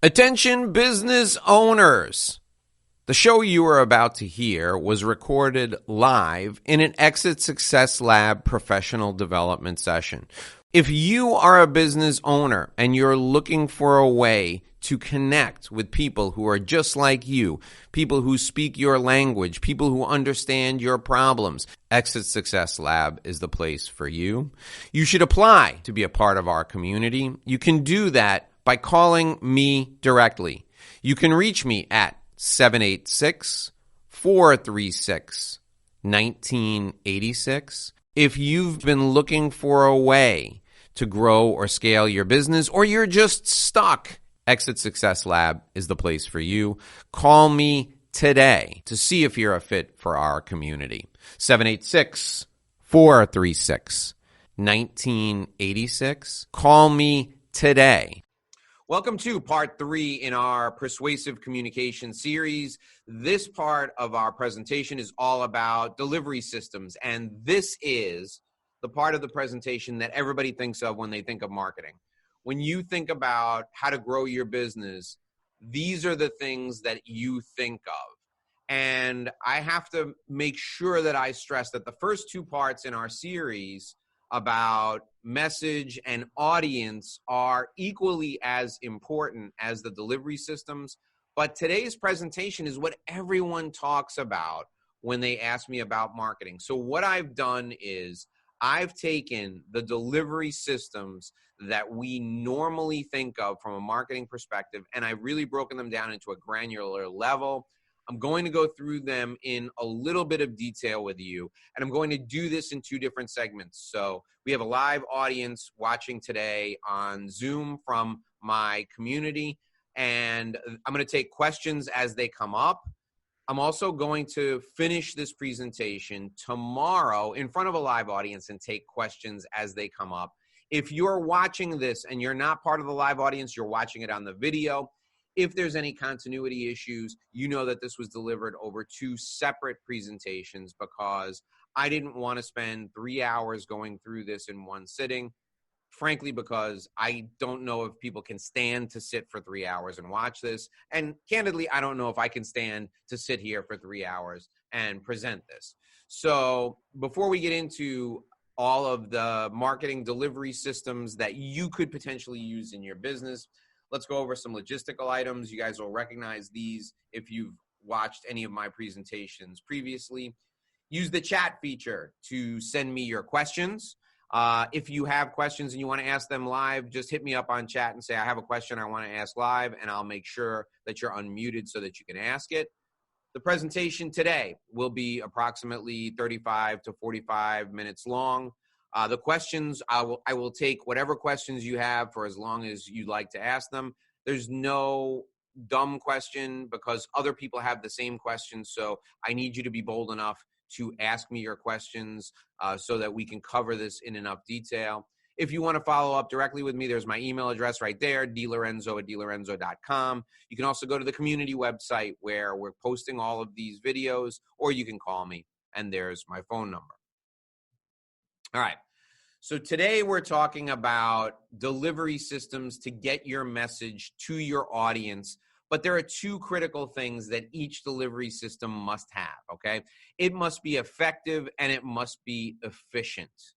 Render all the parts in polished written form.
Attention business owners. The show you are about to hear was recorded live in an Exit Success Lab professional development session. If you are a business owner and you're looking for a way to connect with people who are just like you, people who speak your language, people who understand your problems, Exit Success Lab is the place for you. You should apply to be a part of our community. You can do that by calling me directly. You can reach me at 786-436-1986. If you've been looking for a way to grow or scale your business, or you're just stuck, Exit Success Lab is the place for you. Call me today to see if you're a fit for our community. 786-436-1986. Call me today. Welcome to part 3 in our Persuasive Communication series. This part of our presentation is all about delivery systems, and this is the part of the presentation that everybody thinks of when they think of marketing. When you think about how to grow your business, these are the things that you think of. And I have to make sure that I stress that the first 2 parts in our series about message and audience are equally as important as the delivery systems. But today's presentation is what everyone talks about when they ask me about marketing. So what I've done is I've taken the delivery systems that we normally think of from a marketing perspective, and I've really broken them down into a granular level. I'm going to go through them in a little bit of detail with you, and I'm going to do this in 2 different segments. So we have a live audience watching today on Zoom from my community, and I'm going to take questions as they come up. I'm also going to finish this presentation tomorrow in front of a live audience and take questions as they come up. If you're watching this and you're not part of the live audience, you're watching it on the video. If there's any continuity issues, you know that this was delivered over 2 separate presentations because I didn't want to spend 3 hours going through this in one sitting, frankly, because I don't know if people can stand to sit for 3 hours and watch this. And candidly, I don't know if I can stand to sit here for 3 hours and present this. So before we get into all of the marketing delivery systems that you could potentially use in your business, let's go over some logistical items. You guys will recognize these if you've watched any of my presentations previously. Use the chat feature to send me your questions. If you have questions and you want to ask them live, just hit me up on chat and say, I have a question I want to ask live, and I'll make sure that you're unmuted so that you can ask it. The presentation today will be approximately 35 to 45 minutes long. The questions, I will take whatever questions you have for as long as you'd like to ask them. There's no dumb question because other people have the same questions. So I need you to be bold enough to ask me your questions so that we can cover this in enough detail. If you want to follow up directly with me, there's my email address right there, dlorenzo@dlorenzo.com. You can also go to the community website where we're posting all of these videos, or you can call me, and there's my phone number. All right. So today we're talking about delivery systems to get your message to your audience. But there are 2 critical things that each delivery system must have, okay? It must be effective and it must be efficient.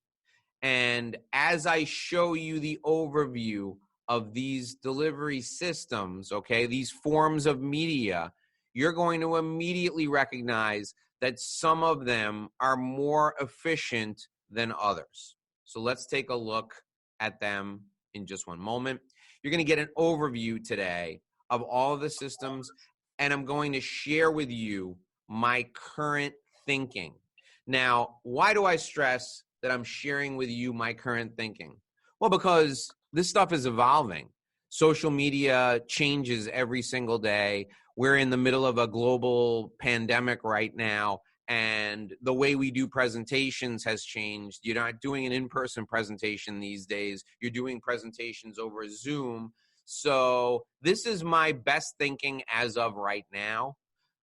And as I show you the overview of these delivery systems, okay, these forms of media, you're going to immediately recognize that some of them are more efficient than others. So let's take a look at them in just one moment. You're going to get an overview today of all of the systems, and I'm going to share with you my current thinking. Now, why do I stress that I'm sharing with you my current thinking? Well, because this stuff is evolving. Social media changes every single day. We're in the middle of a global pandemic right now, and the way we do presentations has changed. You're not doing an in-person presentation these days. You're doing presentations over Zoom. So this is my best thinking as of right now.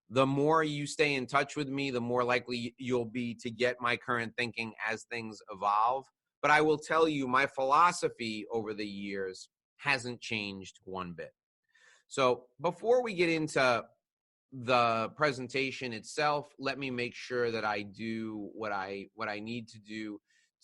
The more you stay in touch with me, the more likely you'll be to get my current thinking as things evolve. But I will tell you, my philosophy over the years hasn't changed one bit. So before we get into the presentation itself, let me make sure that I do what I need to do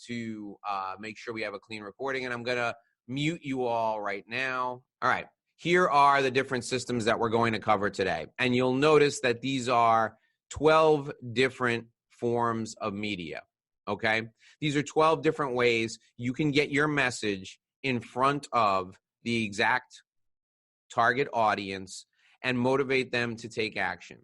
to make sure we have a clean recording. And I'm going to mute you all right now. All right. Here are the different systems that we're going to cover today. And you'll notice that these are 12 different forms of media. Okay. These are 12 different ways you can get your message in front of the exact target audience and motivate them to take action.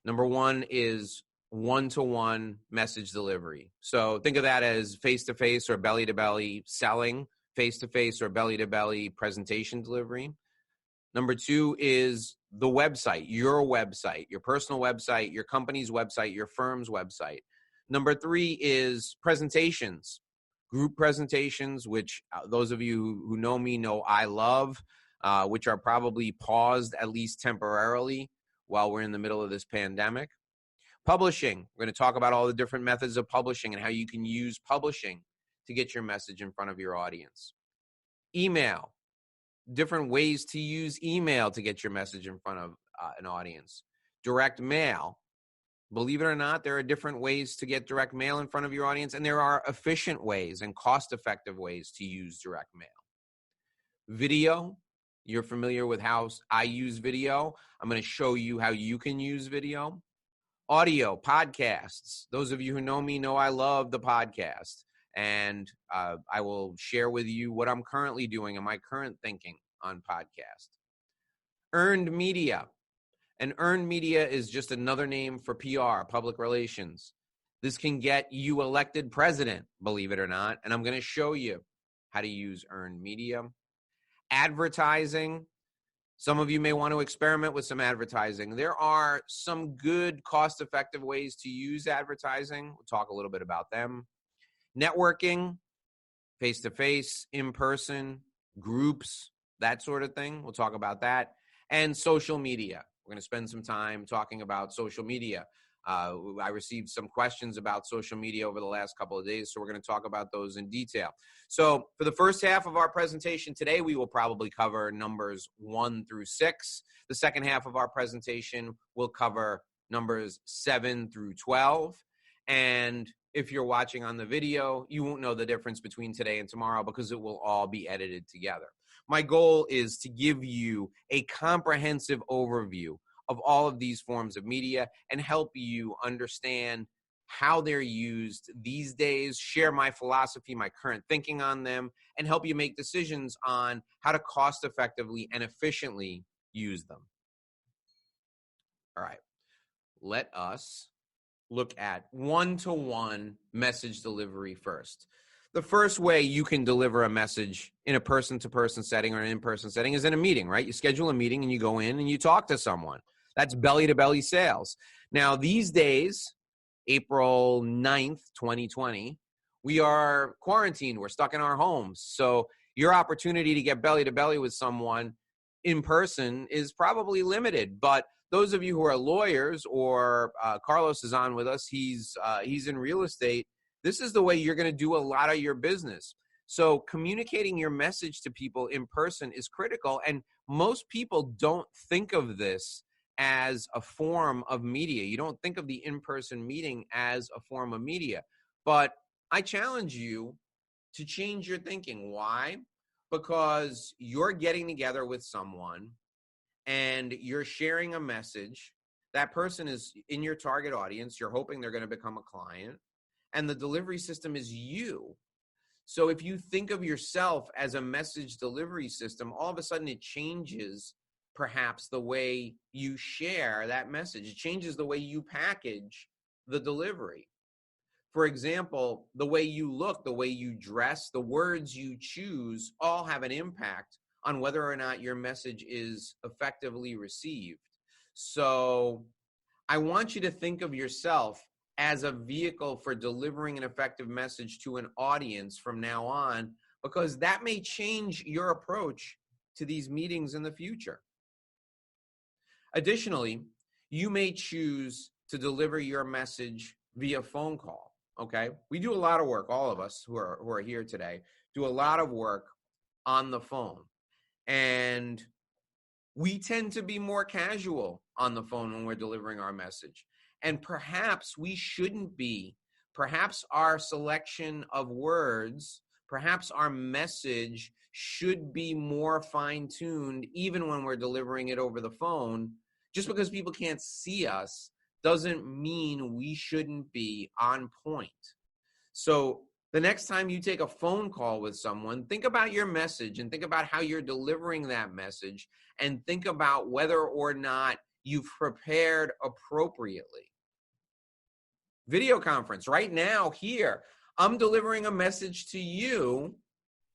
Number one is one-to-one message delivery. So think of that as face-to-face or belly-to-belly selling, face-to-face or belly-to-belly presentation delivery. Number two is the website, your personal website, your company's website, your firm's website. Number three is presentations, group presentations, which those of you who know me know I love, which are probably paused at least temporarily while we're in the middle of this pandemic. Publishing, we're going to talk about all the different methods of publishing and how you can use publishing to get your message in front of your audience. Email, different ways to use email to get your message in front of an audience. Direct mail, believe it or not, there are different ways to get direct mail in front of your audience, and there are efficient ways and cost-effective ways to use direct mail. Video, you're familiar with how I use video. I'm going to show you how you can use video. Audio, podcasts. Those of you who know me know I love the podcast. And I will share with you what I'm currently doing and my current thinking on podcast. Earned media. And earned media is just another name for PR, public relations. This can get you elected president, believe it or not. And I'm going to show you how to use earned media. Advertising. Some of you may want to experiment with some advertising. There are some good cost-effective ways to use advertising. We'll talk a little bit about them. Networking, face-to-face, in-person, groups, that sort of thing. We'll talk about that. And social media. We're going to spend some time talking about social media. I received some questions about social media over the last couple of days, so we're going to talk about those in detail. So for the first half of our presentation today, we will probably cover numbers 1 through 6. The second half of our presentation will cover numbers 7 through 12. And if you're watching on the video, you won't know the difference between today and tomorrow because it will all be edited together. My goal is to give you a comprehensive overview of all of these forms of media and help you understand how they're used these days, share my philosophy, my current thinking on them, and help you make decisions on how to cost effectively and efficiently use them. All right, let us look at one-to-one message delivery first. The first way you can deliver a message in a person-to-person setting or an in-person setting is in a meeting, right? You schedule a meeting and you go in and you talk to someone. That's belly-to-belly sales. Now, these days, April 9th, 2020, we are quarantined. We're stuck in our homes. So your opportunity to get belly-to-belly with someone in person is probably limited. But those of you who are lawyers, or Carlos is on with us, he's in real estate, this is the way you're going to do a lot of your business. So communicating your message to people in person is critical, and most people don't think of this as a form of media. You don't think of the in-person meeting as a form of media. But I challenge you to change your thinking. Why? Because you're getting together with someone and you're sharing a message. That person is in your target audience. You're hoping they're going to become a client. And the delivery system is you. So if you think of yourself as a message delivery system, all of a sudden it changes perhaps the way you share that message. It changes the way you package the delivery. For example, the way you look, the way you dress, the words you choose all have an impact on whether or not your message is effectively received. So I want you to think of yourself as a vehicle for delivering an effective message to an audience from now on, because that may change your approach to these meetings in the future. Additionally, you may choose to deliver your message via phone call, okay? We do a lot of work, all of us who are here today, do a lot of work on the phone. And We tend to be more casual on the phone when we're delivering our message. And perhaps we shouldn't be. Perhaps our selection of words, perhaps our message should be more fine-tuned even when we're delivering it over the phone. Just because people can't see us doesn't mean we shouldn't be on point. So the next time you take a phone call with someone, think about your message and think about how you're delivering that message and think about whether or not you've prepared appropriately. Video conference, right now, here, I'm delivering a message to you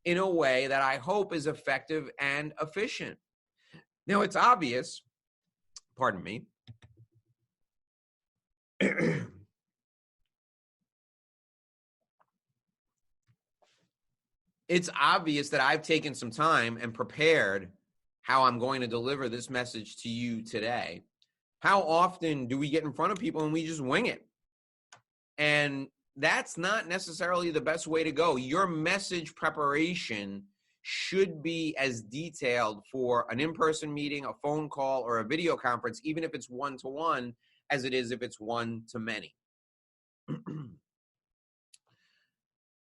in a way that I hope is effective and efficient. Now, it's obvious, pardon me, it's obvious that I've taken some time and prepared how I'm going to deliver this message to you today. How often do we get in front of people and we just wing it? And that's not necessarily the best way to go. Your message preparation should be as detailed for an in-person meeting, a phone call, or a video conference, even if it's one-to-one, as it is if it's one-to-many.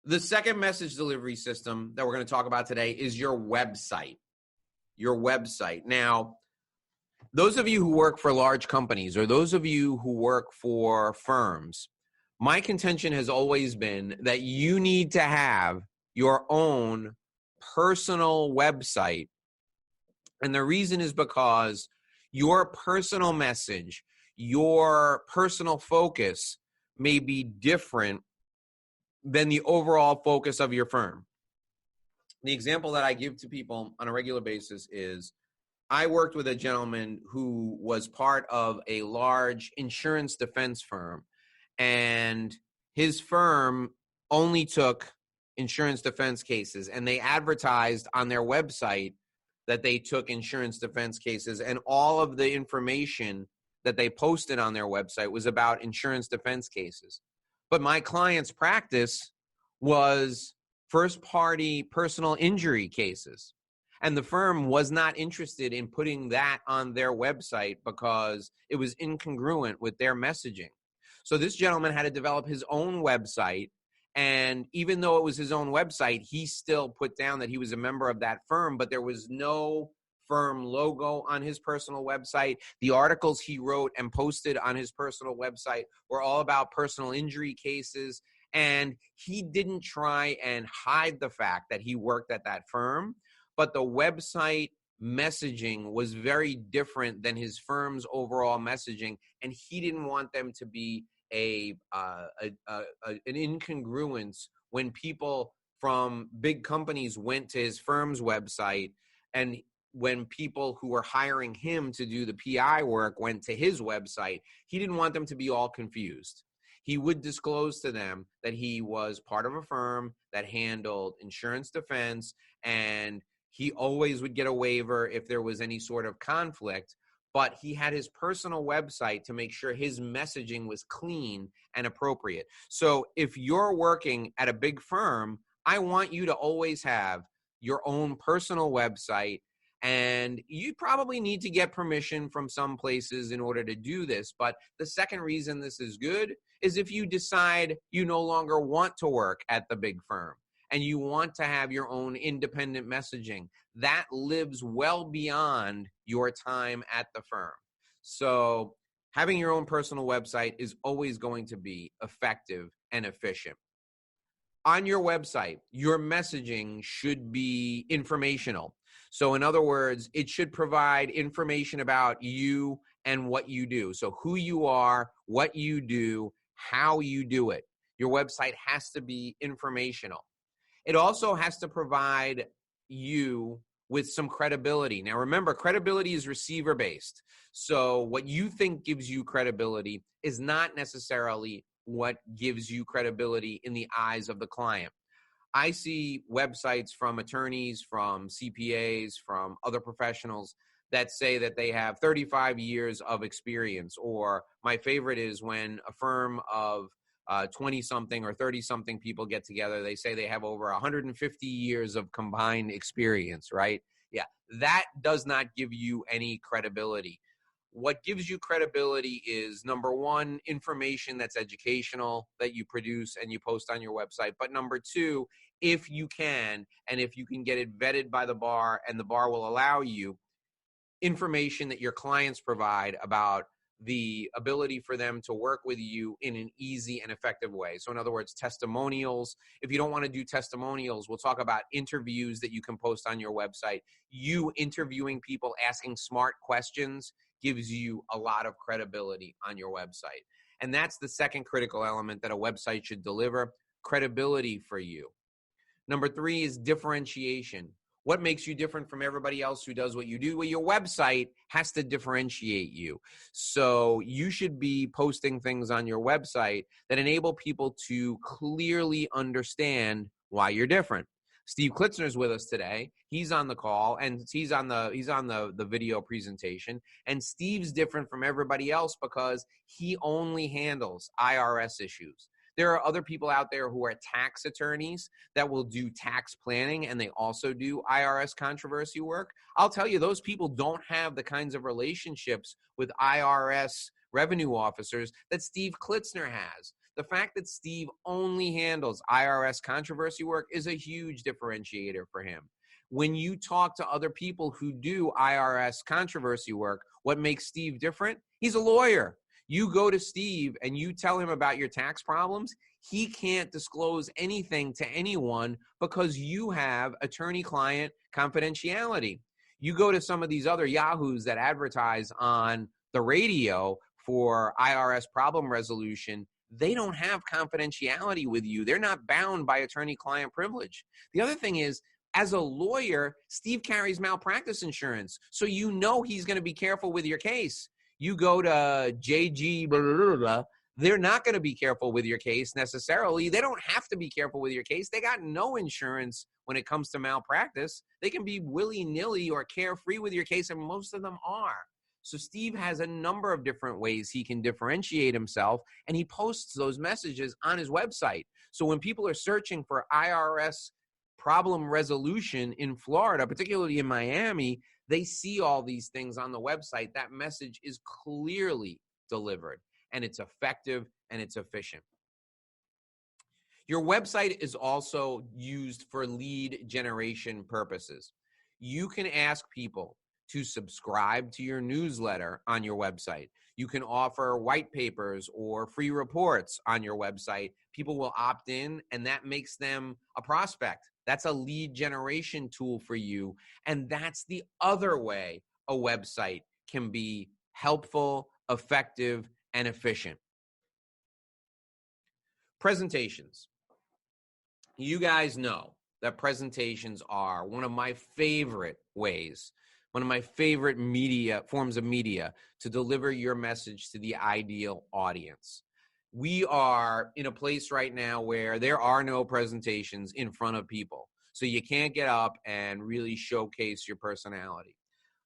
The second message delivery system that we're going to talk about today is your website. Your website. Now, those of you who work for large companies or those of you who work for firms, my contention has always been that you need to have your own personal website. And the reason is because your personal message, your personal focus may be different than the overall focus of your firm. The example that I give to people on a regular basis is I worked with a gentleman who was part of a large insurance defense firm, and his firm only took insurance defense cases, and they advertised on their website that they took insurance defense cases, and all of the information that they posted on their website was about insurance defense cases. But my client's practice was first-party personal injury cases. And the firm was not interested in putting that on their website because it was incongruent with their messaging. So this gentleman had to develop his own website. And even though it was his own website, he still put down that he was a member of that firm, but there was no firm logo on his personal website. The articles he wrote and posted on his personal website were all about personal injury cases. And he didn't try and hide the fact that he worked at that firm, but the website messaging was very different than his firm's overall messaging. And he didn't want them to be an incongruence when people from big companies went to his firm's website, and when people who were hiring him to do the PI work went to his website, he didn't want them to be all confused. He would disclose to them that he was part of a firm that handled insurance defense, and he always would get a waiver if there was any sort of conflict, but he had his personal website to make sure his messaging was clean and appropriate. So if you're working at a big firm, I want you to always have your own personal website, and you probably need to get permission from some places in order to do this. But the second reason this is good is if you decide you no longer want to work at the big firm and you want to have your own independent messaging, that lives well beyond your time at the firm. So having your own personal website is always going to be effective and efficient. On your website, your messaging should be informational. So in other words, it should provide information about you and what you do. So who you are, what you do, how you do it. Your website has to be informational. It also has to provide you with some credibility. Now remember, credibility is receiver-based. So what you think gives you credibility is not necessarily what gives you credibility in the eyes of the client. I see websites from attorneys, from CPAs, from other professionals that say that they have 35 years of experience. Or my favorite is when a firm of 20-something or 30-something people get together, they say they have over 150 years of combined experience, right? Yeah, that does not give you any credibility. What gives you credibility is, number one, information that's educational that you produce and you post on your website. But number two, if you can, and if you can get it vetted by the bar and the bar will allow you, information that your clients provide about the ability for them to work with you in an easy and effective way. So in other words, testimonials. If you don't want to do testimonials, we'll talk about interviews that you can post on your website. You interviewing people, asking smart questions gives you a lot of credibility on your website. And that's the second critical element that a website should deliver: credibility for you. Number three is differentiation. What makes you different from everybody else who does what you do? Well, your website has to differentiate you. So you should be posting things on your website that enable people to clearly understand why you're different. Steve Klitzner is with us today. He's on the call and he's on the video presentation. And Steve's different from everybody else because he only handles IRS issues. There are other people out there who are tax attorneys that will do tax planning, and they also do IRS controversy work. I'll tell you, those people don't have the kinds of relationships with IRS revenue officers that Steve Klitzner has. The fact that Steve only handles IRS controversy work is a huge differentiator for him. When you talk to other people who do IRS controversy work, what makes Steve different? He's a lawyer. You go to Steve and you tell him about your tax problems, he can't disclose anything to anyone because you have attorney-client confidentiality. You go to some of these other yahoos that advertise on the radio for IRS problem resolution, they don't have confidentiality with you. They're not bound by attorney-client privilege. The other thing is, as a lawyer, Steve carries malpractice insurance, so you know he's going to be careful with your case. You go to JG, blah, blah, blah, they're not going to be careful with your case necessarily. They don't have to be careful with your case. They got no insurance when it comes to malpractice. They can be willy-nilly or carefree with your case, and most of them are. So Steve has a number of different ways he can differentiate himself, and he posts those messages on his website. So when people are searching for IRS problem resolution in Florida, particularly in Miami, they see all these things on the website. That message is clearly delivered, and it's effective and it's efficient. Your website is also used for lead generation purposes. You can ask people to subscribe to your newsletter on your website. You can offer white papers or free reports on your website. People will opt in, and that makes them a prospect. That's a lead generation tool for you. And that's the other way a website can be helpful, effective, and efficient. Presentations. You guys know that presentations are one of my favorite ways, one of my favorite forms of media to deliver your message to the ideal audience. We are in a place right now where there are no presentations in front of people. So you can't get up and really showcase your personality.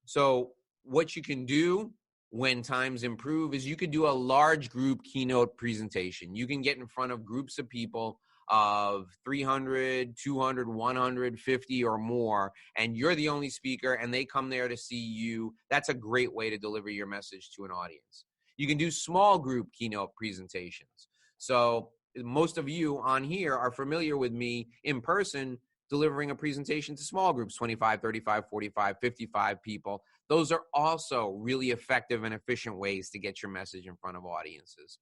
So what you can do when times improve is you could do a large group keynote presentation. You can get in front of groups of people of 300, 200, 150 or more, and you're the only speaker and they come there to see you. That's a great way to deliver your message to an audience. You can do small group keynote presentations. So most of you on here are familiar with me in person delivering a presentation to small groups, 25, 35, 45, 55 people. Those are also really effective and efficient ways to get your message in front of audiences.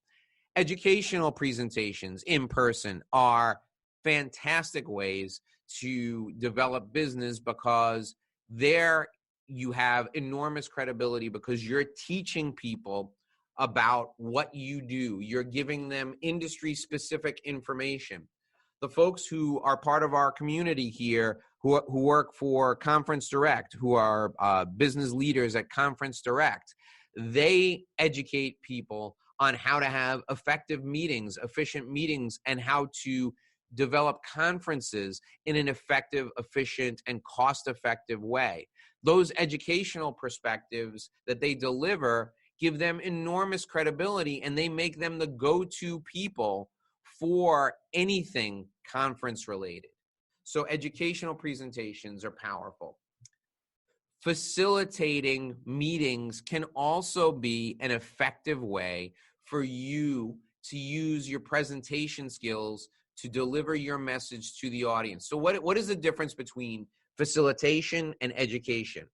Educational presentations in person are fantastic ways to develop business because there you have enormous credibility because you're teaching people about what you do. You're giving them industry-specific information. The folks who are part of our community here who work for Conference Direct, who are business leaders at Conference Direct, they educate people on how to have effective meetings, efficient meetings, and how to develop conferences in an effective, efficient, and cost-effective way. Those educational perspectives that they deliver give them enormous credibility, and they make them the go-to people for anything conference related. So educational presentations are powerful. Facilitating meetings can also be an effective way for you to use your presentation skills to deliver your message to the audience. So what is the difference between facilitation and education?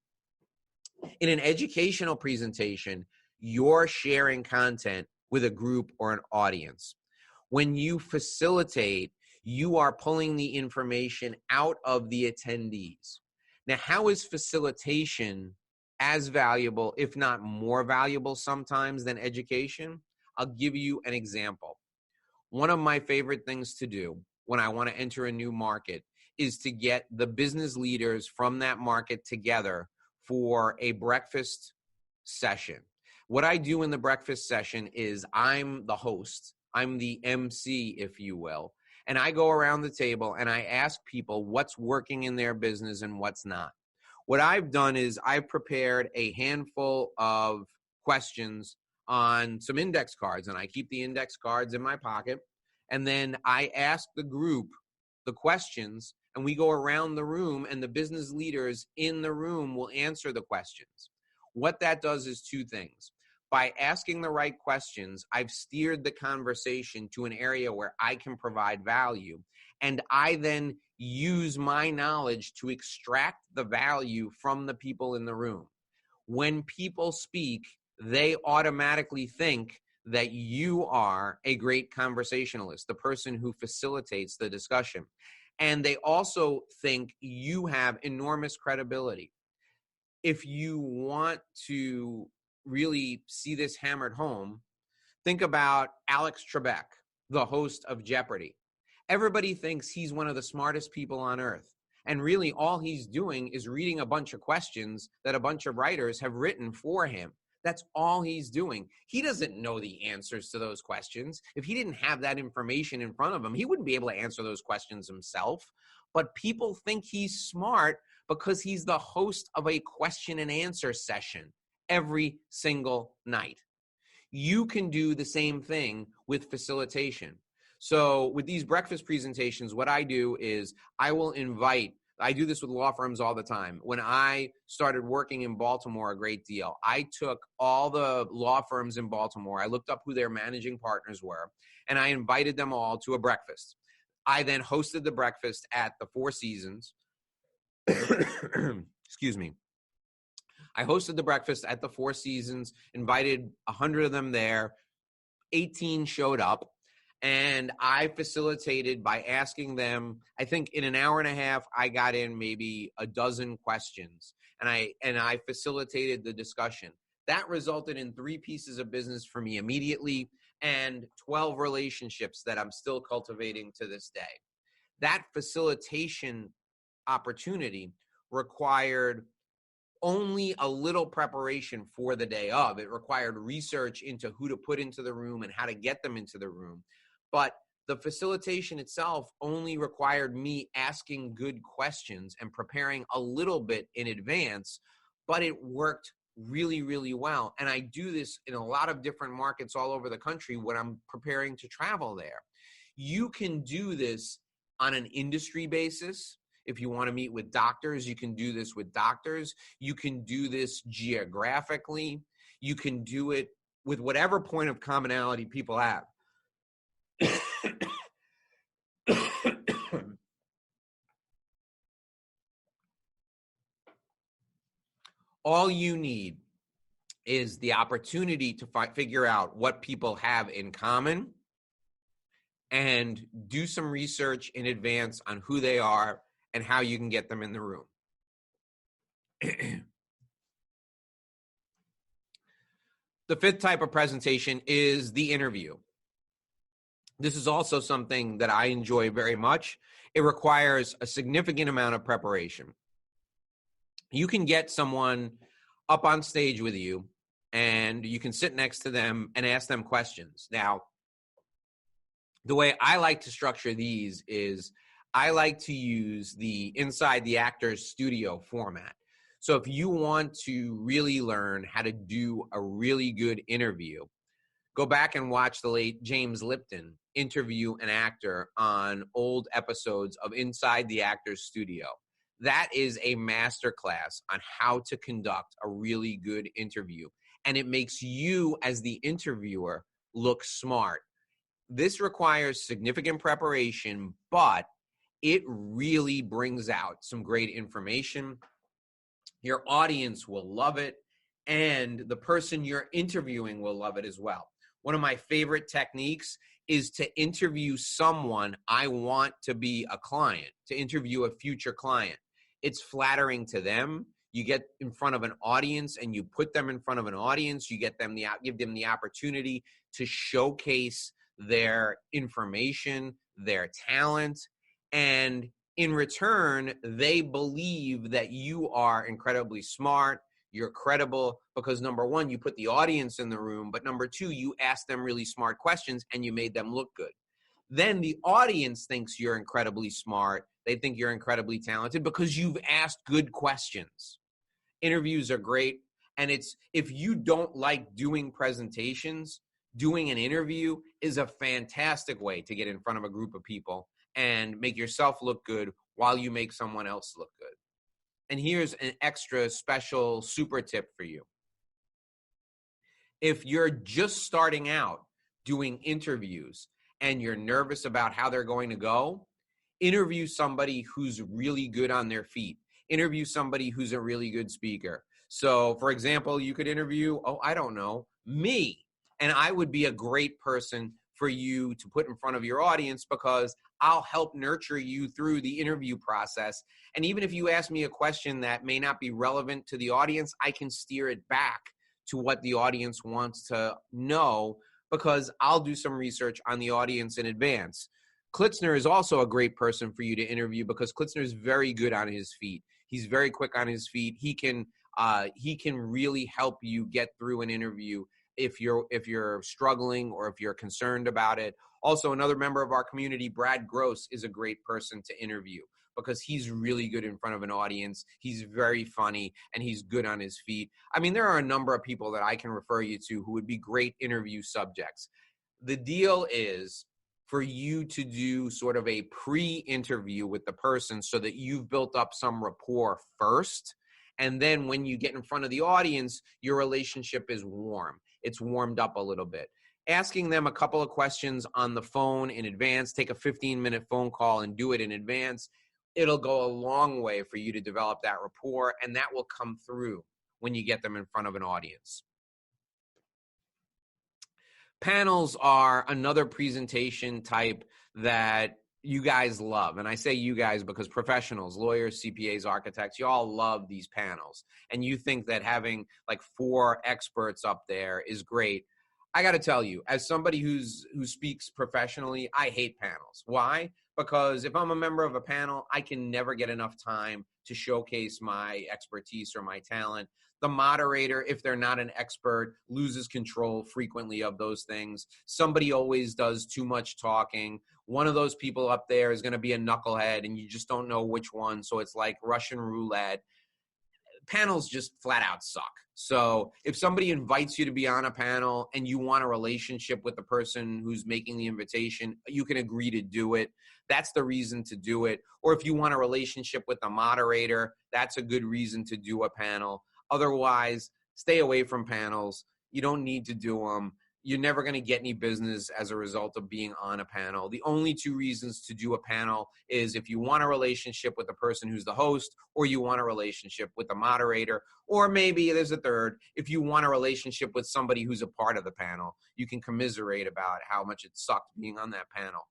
In an educational presentation, you're sharing content with a group or an audience. When you facilitate, you are pulling the information out of the attendees. Now, how is facilitation as valuable, if not more valuable sometimes than education? I'll give you an example. One of my favorite things to do when I want to enter a new market is to get the business leaders from that market together for a breakfast session. What I do in the breakfast session is I'm the host. I'm the MC, if you will. And I go around the table and I ask people what's working in their business and what's not. What I've done is I've prepared a handful of questions on some index cards, and I keep the index cards in my pocket. And then I ask the group the questions, and we go around the room, and the business leaders in the room will answer the questions. What that does is two things. By asking the right questions, I've steered the conversation to an area where I can provide value, and I then use my knowledge to extract the value from the people in the room. When people speak, they automatically think that you are a great conversationalist, the person who facilitates the discussion. And they also think you have enormous credibility. If you want to really see this hammered home, think about Alex Trebek, the host of Jeopardy! Everybody thinks he's one of the smartest people on earth. And really all he's doing is reading a bunch of questions that a bunch of writers have written for him. That's all he's doing. He doesn't know the answers to those questions. If he didn't have that information in front of him, he wouldn't be able to answer those questions himself. But people think he's smart because he's the host of a question and answer session every single night. You can do the same thing with facilitation. So with these breakfast presentations, what I do is I do this with law firms all the time. When I started working in Baltimore a great deal, I took all the law firms in Baltimore, I looked up who their managing partners were, and I invited them all to a breakfast. I then hosted the breakfast at the Four Seasons. Excuse me. I hosted the breakfast at the Four Seasons, invited 100 of them there, 18 showed up. And I facilitated by asking them, I think in an hour and a half, I got in maybe a dozen questions, and I facilitated the discussion. That resulted in 3 pieces of business for me immediately and 12 relationships that I'm still cultivating to this day. That facilitation opportunity required only a little preparation for the day of. It required research into who to put into the room and how to get them into the room. But the facilitation itself only required me asking good questions and preparing a little bit in advance, but it worked really, really well. And I do this in a lot of different markets all over the country when I'm preparing to travel there. You can do this on an industry basis. If you want to meet with doctors, you can do this with doctors. You can do this geographically. You can do it with whatever point of commonality people have. All you need is the opportunity to figure out what people have in common and do some research in advance on who they are and how you can get them in the room. The 5th type of presentation is the interview. This is also something that I enjoy very much. It requires a significant amount of preparation. You can get someone up on stage with you, and you can sit next to them and ask them questions. Now, the way I like to structure these is I like to use the inside the actor's studio format. So if you want to really learn how to do a really good interview, go back and watch the late James Lipton interview an actor on old episodes of Inside the Actor's Studio. That is a masterclass on how to conduct a really good interview. And it makes you as the interviewer look smart. This requires significant preparation, but it really brings out some great information. Your audience will love it, and the person you're interviewing will love it as well. One of my favorite techniques is to interview someone I want to be a client, to interview a future client. It's flattering to them. You get in front of an audience and you put them in front of an audience. You give them the opportunity to showcase their information, their talent, and in return, they believe that you are incredibly smart, you're credible, because number one, you put the audience in the room, but number two, you ask them really smart questions and you made them look good. Then the audience thinks you're incredibly smart. They think you're incredibly talented because you've asked good questions. Interviews are great. And if you don't like doing presentations, doing an interview is a fantastic way to get in front of a group of people and make yourself look good while you make someone else look good. And here's an extra special super tip for you. If you're just starting out doing interviews and you're nervous about how they're going to go, interview somebody who's really good on their feet. Interview somebody who's a really good speaker. So, for example, you could interview, me. And I would be a great person for you to put in front of your audience because I'll help nurture you through the interview process. And even if you ask me a question that may not be relevant to the audience, I can steer it back to what the audience wants to know because I'll do some research on the audience in advance. Klitzner is also a great person for you to interview because Klitzner is very good on his feet. He's very quick on his feet. He can really help you get through an interview if you're struggling or if you're concerned about it. Also, another member of our community, Brad Gross, is a great person to interview because he's really good in front of an audience. He's very funny and he's good on his feet. I mean, there are a number of people that I can refer you to who would be great interview subjects. The deal is for you to do sort of a pre-interview with the person so that you've built up some rapport first. And then when you get in front of the audience, your relationship is warm. It's warmed up a little bit. Asking them a couple of questions on the phone in advance, take a 15-minute phone call and do it in advance. It'll go a long way for you to develop that rapport, and that will come through when you get them in front of an audience. Panels are another presentation type that you guys love. And I say you guys because professionals, lawyers, CPAs, architects, you all love these panels. And you think that having like 4 experts up there is great. I got to tell you, as somebody who speaks professionally, I hate panels. Why? Because if I'm a member of a panel, I can never get enough time to showcase my expertise or my talent. The moderator, if they're not an expert, loses control frequently of those things. Somebody always does too much talking. One of those people up there is going to be a knucklehead, and you just don't know which one. So it's like Russian roulette. Panels just flat out suck. So if somebody invites you to be on a panel and you want a relationship with the person who's making the invitation, you can agree to do it. That's the reason to do it. Or if you want a relationship with the moderator, that's a good reason to do a panel. Otherwise, stay away from panels. You don't need to do them. You're never going to get any business as a result of being on a panel. The only 2 reasons to do a panel is if you want a relationship with the person who's the host, or you want a relationship with the moderator, or maybe there's a third. If you want a relationship with somebody who's a part of the panel, you can commiserate about how much it sucked being on that panel.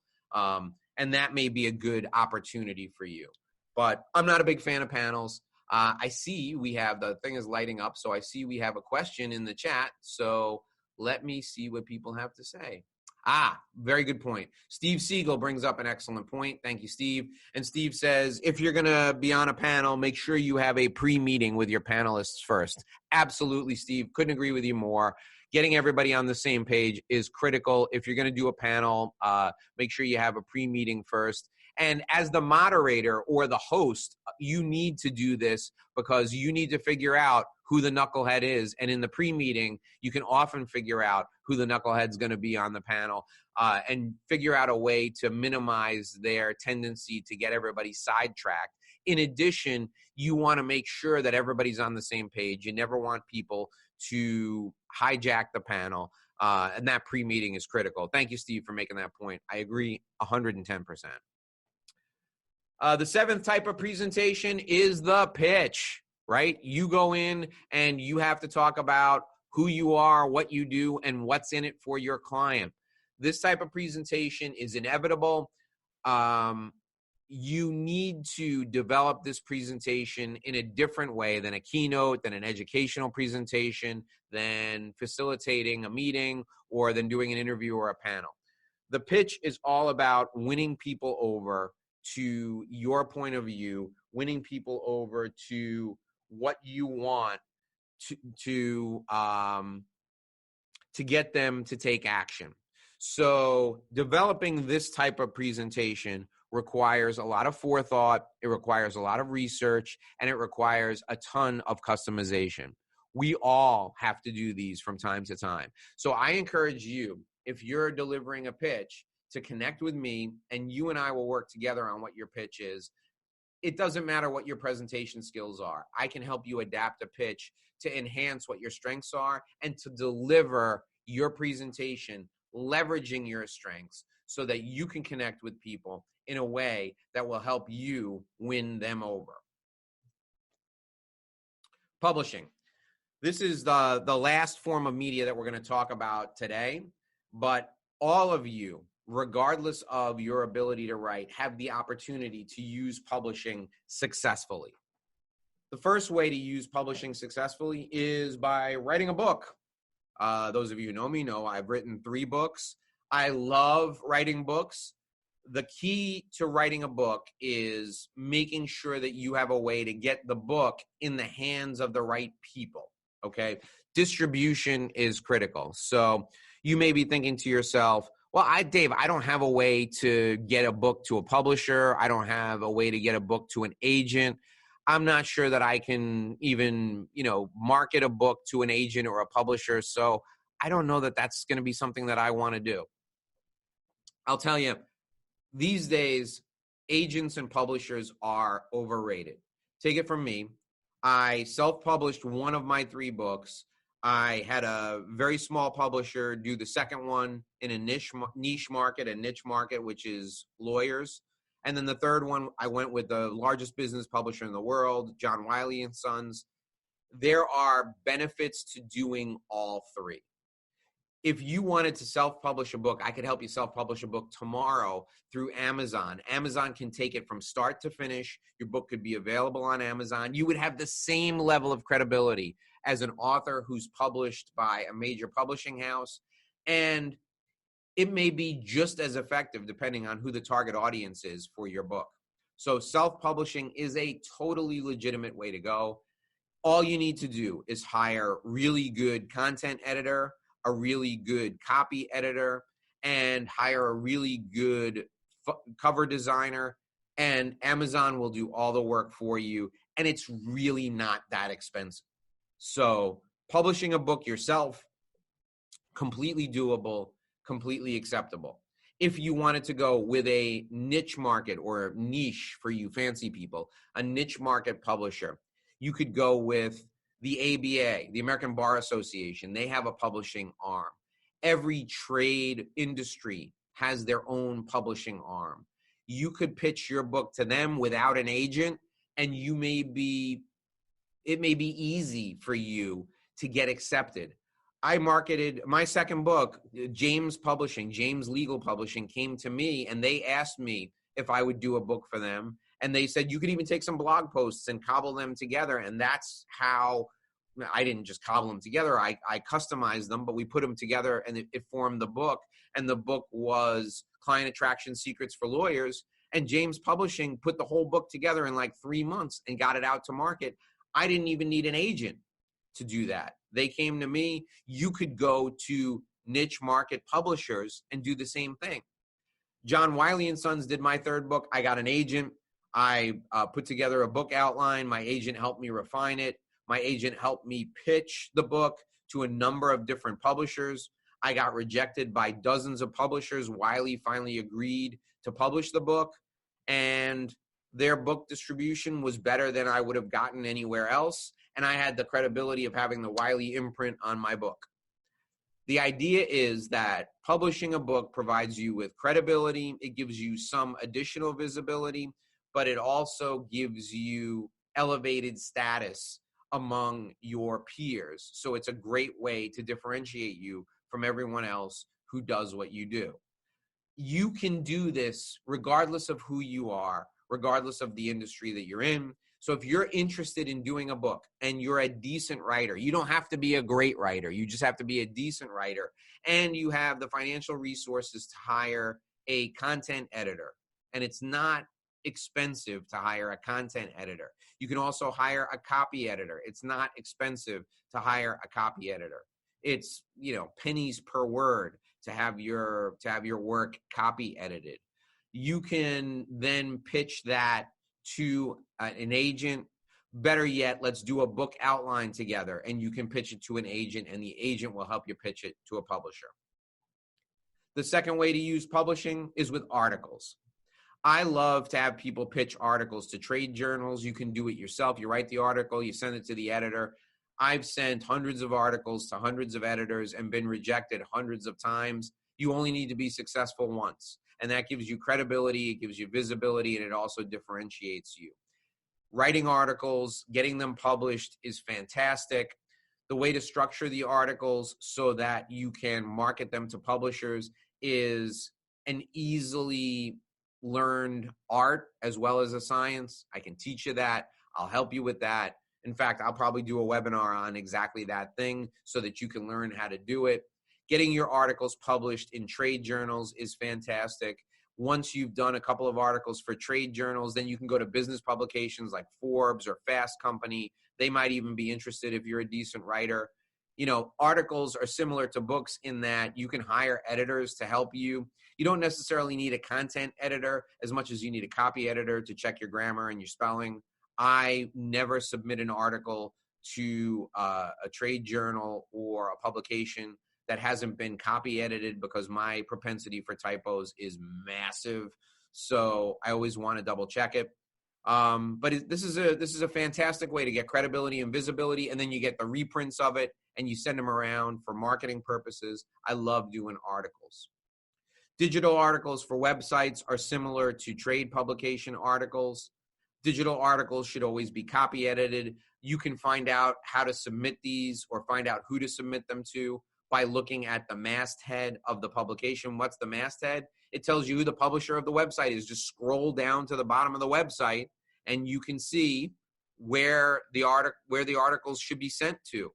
And that may be a good opportunity for you. But I'm not a big fan of panels. I see we have, the thing is lighting up, so I see we have a question in the chat. So let me see what people have to say. Very good point. Steve Siegel brings up an excellent point. Thank you, Steve. And Steve says, if you're going to be on a panel, make sure you have a pre-meeting with your panelists first. Absolutely, Steve. Couldn't agree with you more. Getting everybody on the same page is critical. If you're going to do a panel, make sure you have a pre-meeting first. And as the moderator or the host, you need to do this because you need to figure out who the knucklehead is. And in the pre-meeting, you can often figure out who the knucklehead's going to be on the panel and figure out a way to minimize their tendency to get everybody sidetracked. in addition, you want to make sure that everybody's on the same page. You never want people to hijack the panel. And that pre-meeting is critical. Thank you, Steve, for making that point. I agree 110%. The seventh type of presentation is the pitch, right? You go in and you have to talk about who you are, what you do, and what's in it for your client. This type of presentation is inevitable. You need to develop this presentation in a different way than a keynote, than an educational presentation, than facilitating a meeting, or than doing an interview or a panel. The pitch is all about winning people over to your point of view, winning people over to what you want to get them to take action. So developing this type of presentation requires a lot of forethought, it requires a lot of research, and it requires a ton of customization. We all have to do these from time to time. So I encourage you, if you're delivering a pitch, to connect with me, and you and I will work together on what your pitch is. It doesn't matter what your presentation skills are. I can help you adapt a pitch to enhance what your strengths are and to deliver your presentation, leveraging your strengths so that you can connect with people in a way that will help you win them over. Publishing. This is the last form of media that we're going to talk about today, but all of you, regardless of your ability to write, have the opportunity to use publishing successfully. The first way to use publishing successfully is by writing a book. Those of you who know me know I've written 3 books. I love writing books. The key to writing a book is making sure that you have a way to get the book in the hands of the right people, okay? Distribution is critical. So you may be thinking to yourself, well, Dave, I don't have a way to get a book to a publisher. I don't have a way to get a book to an agent. I'm not sure that I can even, market a book to an agent or a publisher. So I don't know that that's going to be something that I want to do. I'll tell you, these days, agents and publishers are overrated. Take it from me. I self-published one of my 3 books. I had a very small publisher do the second one in a niche market, which is lawyers. And then the third one, I went with the largest business publisher in the world, John Wiley & Sons. There are benefits to doing all 3. If you wanted to self-publish a book, I could help you self-publish a book tomorrow through Amazon. Amazon can take it from start to finish. Your book could be available on Amazon. You would have the same level of credibility as an author who's published by a major publishing house. And it may be just as effective depending on who the target audience is for your book. So self-publishing is a totally legitimate way to go. All you need to do is hire a really good content editor, a really good copy editor, and hire a really good cover designer, and Amazon will do all the work for you, and it's really not that expensive. So publishing a book yourself, completely doable, completely acceptable. If you wanted to go with a niche market, or niche for you fancy people, a niche market publisher, you could go with the ABA, the American Bar Association. They have a publishing arm. Every trade industry has their own publishing arm. You could pitch your book to them without an agent, and it may be easy for you to get accepted. I marketed my second book, James Legal Publishing came to me, and they asked me if I would do a book for them. And they said, you could even take some blog posts and cobble them together. And that's how I didn't just cobble them together. I customized them, but we put them together and it formed the book. And the book was Client Attraction Secrets for Lawyers. And James Publishing put the whole book together in like 3 months and got it out to market. I didn't even need an agent to do that. They came to me. You could go to niche market publishers and do the same thing. John Wiley & Sons did my third book. I got an agent. I put together a book outline. My agent helped me refine it. My agent helped me pitch the book to a number of different publishers. I got rejected by dozens of publishers. Wiley finally agreed to publish the book. And Their book distribution was better than I would have gotten anywhere else, and I had the credibility of having the Wiley imprint on my book. The idea is that publishing a book provides you with credibility. It gives you some additional visibility, but it also gives you elevated status among your peers. So it's a great way to differentiate you from everyone else who does what you do. You can do this regardless of who you are, regardless of the industry that you're in. So if you're interested in doing a book and you're a decent writer, you don't have to be a great writer. You just have to be a decent writer, and you have the financial resources to hire a content editor. And it's not expensive to hire a content editor. You can also hire a copy editor. It's not expensive to hire a copy editor. It's, pennies per word to have your work copy edited. You can then pitch that to an agent. Better yet, let's do a book outline together, and you can pitch it to an agent, and the agent will help you pitch it to a publisher. The second way to use publishing is with articles. I love to have people pitch articles to trade journals. You can do it yourself. You write the article, you send it to the editor. I've sent hundreds of articles to hundreds of editors and been rejected hundreds of times. You only need to be successful once. And that gives you credibility, it gives you visibility, and it also differentiates you. Writing articles, getting them published is fantastic. The way to structure the articles so that you can market them to publishers is an easily learned art as well as a science. I can teach you that. I'll help you with that. In fact, I'll probably do a webinar on exactly that thing so that you can learn how to do it. Getting your articles published in trade journals is fantastic. Once you've done a couple of articles for trade journals, then you can go to business publications like Forbes or Fast Company. They might even be interested if you're a decent writer. Articles are similar to books in that you can hire editors to help you. You don't necessarily need a content editor as much as you need a copy editor to check your grammar and your spelling. I never submit an article to a trade journal or a publication that hasn't been copy edited because my propensity for typos is massive. So I always want to double check it. But this is a fantastic way to get credibility and visibility, and then you get the reprints of it and you send them around for marketing purposes. I love doing articles. Digital articles for websites are similar to trade publication articles. Digital articles should always be copy edited. You can find out how to submit these or find out who to submit them to by looking at the masthead of the publication. What's the masthead? It tells you who the publisher of the website is. Just scroll down to the bottom of the website and you can see where the articles should be sent to.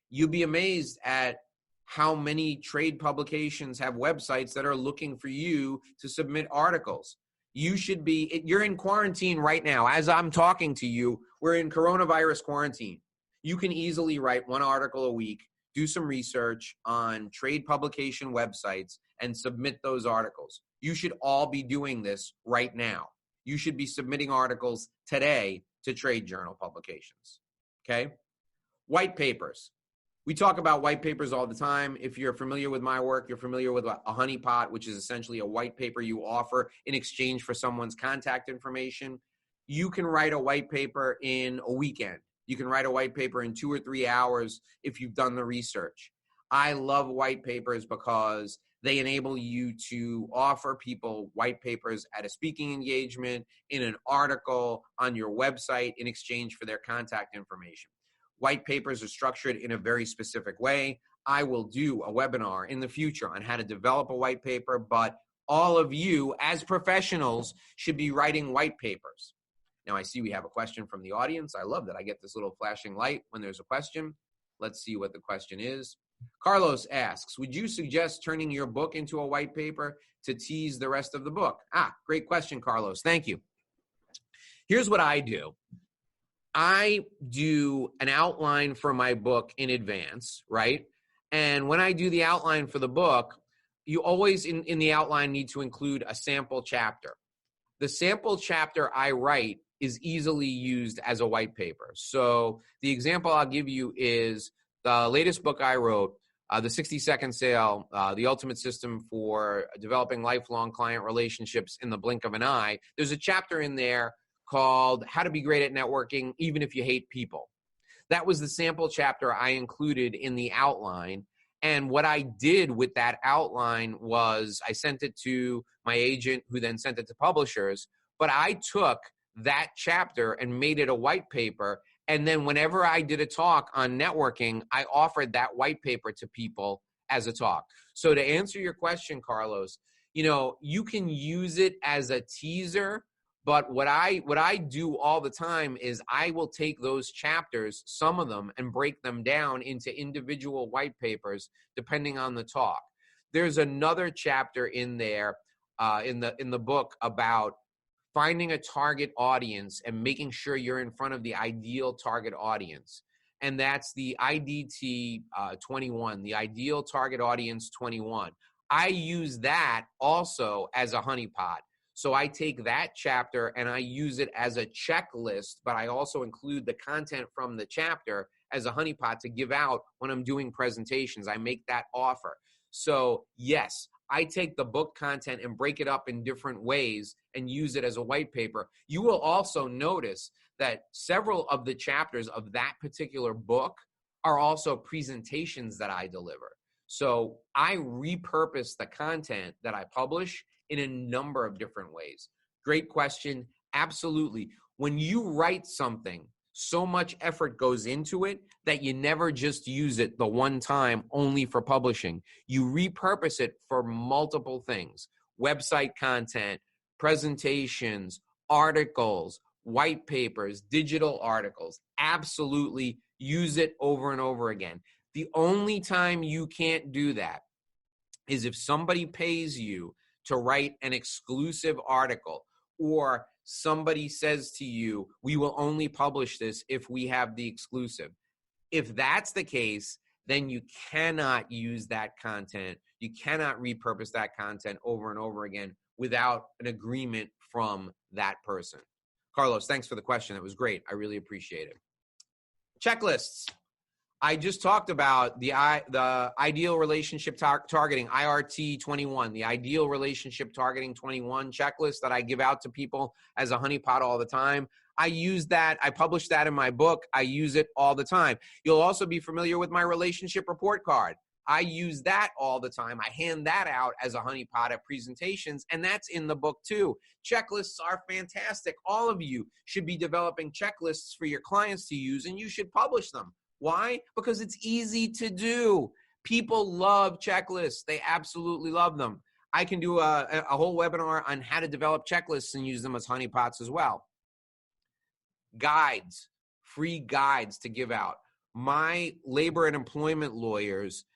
You'll be amazed at how many trade publications have websites that are looking for you to submit articles. You're in quarantine right now. As I'm talking to you, we're in coronavirus quarantine. You can easily write one article a week, do some research on trade publication websites, and submit those articles. You should all be doing this right now. You should be submitting articles today to trade journal publications, okay? White papers. We talk about white papers all the time. If you're familiar with my work, you're familiar with a honeypot, which is essentially a white paper you offer in exchange for someone's contact information. You can write a white paper in a weekend. You can write a white paper in 2 or 3 hours if you've done the research. I love white papers because they enable you to offer people white papers at a speaking engagement, in an article, on your website in exchange for their contact information. White papers are structured in a very specific way. I will do a webinar in the future on how to develop a white paper, but all of you as professionals should be writing white papers. Now I see we have a question from the audience. I love that I get this little flashing light when there's a question. Let's see what the question is. Carlos asks, would you suggest turning your book into a white paper to tease the rest of the book? Great question, Carlos. Thank you. Here's what I do. I do an outline for my book in advance, right? And when I do the outline for the book, you always in the outline need to include a sample chapter. The sample chapter I write is easily used as a white paper. So the example I'll give you is the latest book I wrote, The 60-Second Sale, The Ultimate System for Developing Lifelong Client Relationships in the Blink of an Eye. There's a chapter in there called How to Be Great at Networking Even If You Hate People. That was the sample chapter I included in the outline. And what I did with that outline was I sent it to my agent, who then sent it to publishers. But I took that chapter and made it a white paper. And then whenever I did a talk on networking, I offered that white paper to people as a talk. So to answer your question, Carlos, you can use it as a teaser. But what I do all the time is I will take those chapters, some of them, and break them down into individual white papers, depending on the talk. There's another chapter in there, in the book, about finding a target audience and making sure you're in front of the ideal target audience. And that's the IDT 21, the ideal target audience 21. I use that also as a honeypot. So I take that chapter and I use it as a checklist, but I also include the content from the chapter as a honeypot to give out when I'm doing presentations. I make that offer. So yes, I take the book content and break it up in different ways and use it as a white paper. You will also notice that several of the chapters of that particular book are also presentations that I deliver. So I repurpose the content that I publish in a number of different ways. Great question. Absolutely. When you write something, so much effort goes into it that you never just use it the one time only for publishing. You repurpose it for multiple things: website content, presentations, articles, white papers, digital articles. Absolutely use it over and over again. The only time you can't do that is if somebody pays you to write an exclusive article, or somebody says to you, we will only publish this if we have the exclusive. If that's the case, then you cannot use that content. You cannot repurpose that content over and over again without an agreement from that person. Carlos, thanks for the question. That was great. I really appreciate it. Checklists. I just talked about the ideal relationship targeting, IRT 21, the ideal relationship targeting 21 checklist that I give out to people as a honeypot all the time. I use that. I publish that in my book. I use it all the time. You'll also be familiar with my relationship report card. I use that all the time. I hand that out as a honeypot at presentations, and that's in the book too. Checklists are fantastic. All of you should be developing checklists for your clients to use, and you should publish them. Why? Because it's easy to do. People love checklists. They absolutely love them. I can do a whole webinar on how to develop checklists and use them as honeypots as well. Guides, free guides to give out. My labor and employment lawyers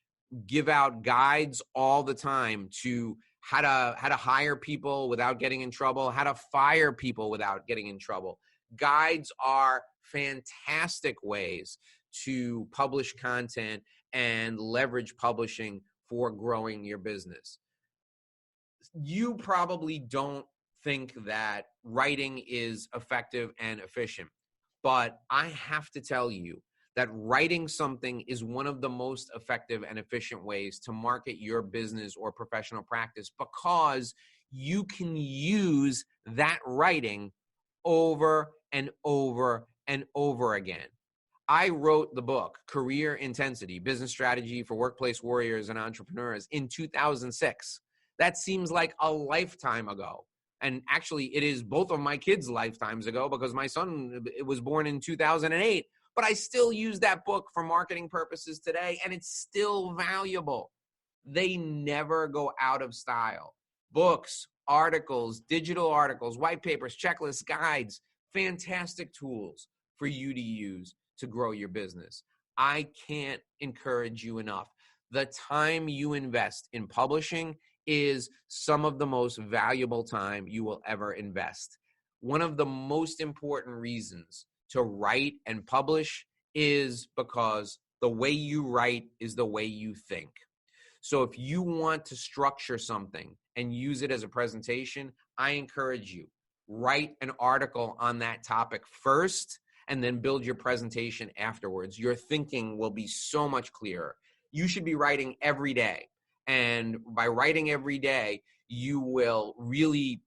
give out guides all the time to how to hire people without getting in trouble, how to fire people without getting in trouble. Guides are fantastic ways to publish content and leverage publishing for growing your business. You probably don't think that writing is effective and efficient, but I have to tell you that writing something is one of the most effective and efficient ways to market your business or professional practice, because you can use that writing over and over and over again. I wrote the book, Career Intensity, Business Strategy for Workplace Warriors and Entrepreneurs, in 2006. That seems like a lifetime ago. And actually, it is both of my kids' lifetimes ago, because my son was born in 2008. But I still use that book for marketing purposes today, and it's still valuable. They never go out of style. Books, articles, digital articles, white papers, checklists, guides, fantastic tools for you to use to grow your business. I can't encourage you enough. The time you invest in publishing is some of the most valuable time you will ever invest. One of the most important reasons to write and publish is because the way you write is the way you think. So if you want to structure something and use it as a presentation, I encourage you, write an article on that topic first, and then build your presentation afterwards. Your thinking will be so much clearer. You should be writing every day. And by writing every day, you will really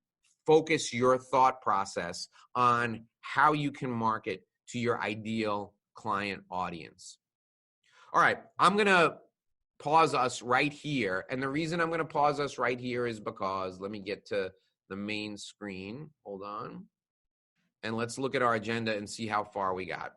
focus your thought process on how you can market to your ideal client audience. All right, I'm going to pause us right here. And the reason I'm going to pause us right here is because, let me get to the main screen. Hold on. And let's look at our agenda and see how far we got.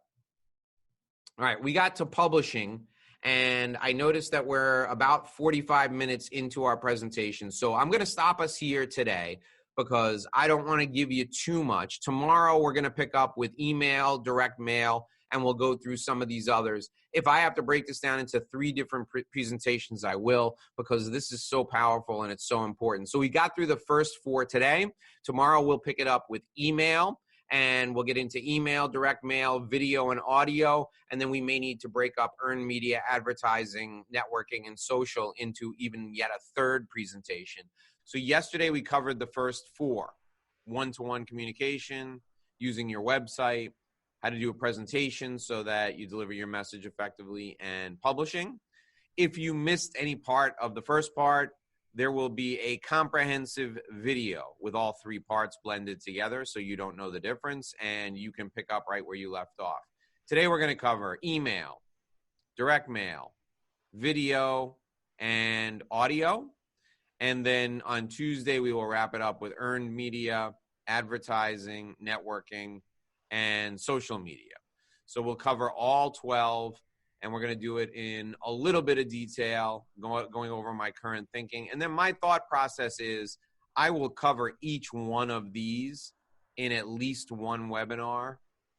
All right, we got to publishing, and I noticed that we're about 45 minutes into our presentation. So I'm going to stop us here today because I don't want to give you too much. Tomorrow, we're going to pick up with email, direct mail, and we'll go through some of these others. If I have to break this down into 3 different presentations, I will, because this is so powerful and it's so important. So we got through the first 4 today. Tomorrow, we'll pick it up with email, and we'll get into email, direct mail, video, and audio. And then we may need to break up earned media, advertising, networking, and social into even yet a 3rd presentation. So yesterday we covered the first 4. One-to-one communication, using your website, how to do a presentation so that you deliver your message effectively, and publishing. If you missed any part of the first part, there will be a comprehensive video with all 3 parts blended together so you don't know the difference, and you can pick up right where you left off. Today we're going to cover email, direct mail, video, and audio. And then on Tuesday, we will wrap it up with earned media, advertising, networking, and social media. So we'll cover all 12. And we're going to do it in a little bit of detail, going over my current thinking. And then my thought process is I will cover each one of these in at least one webinar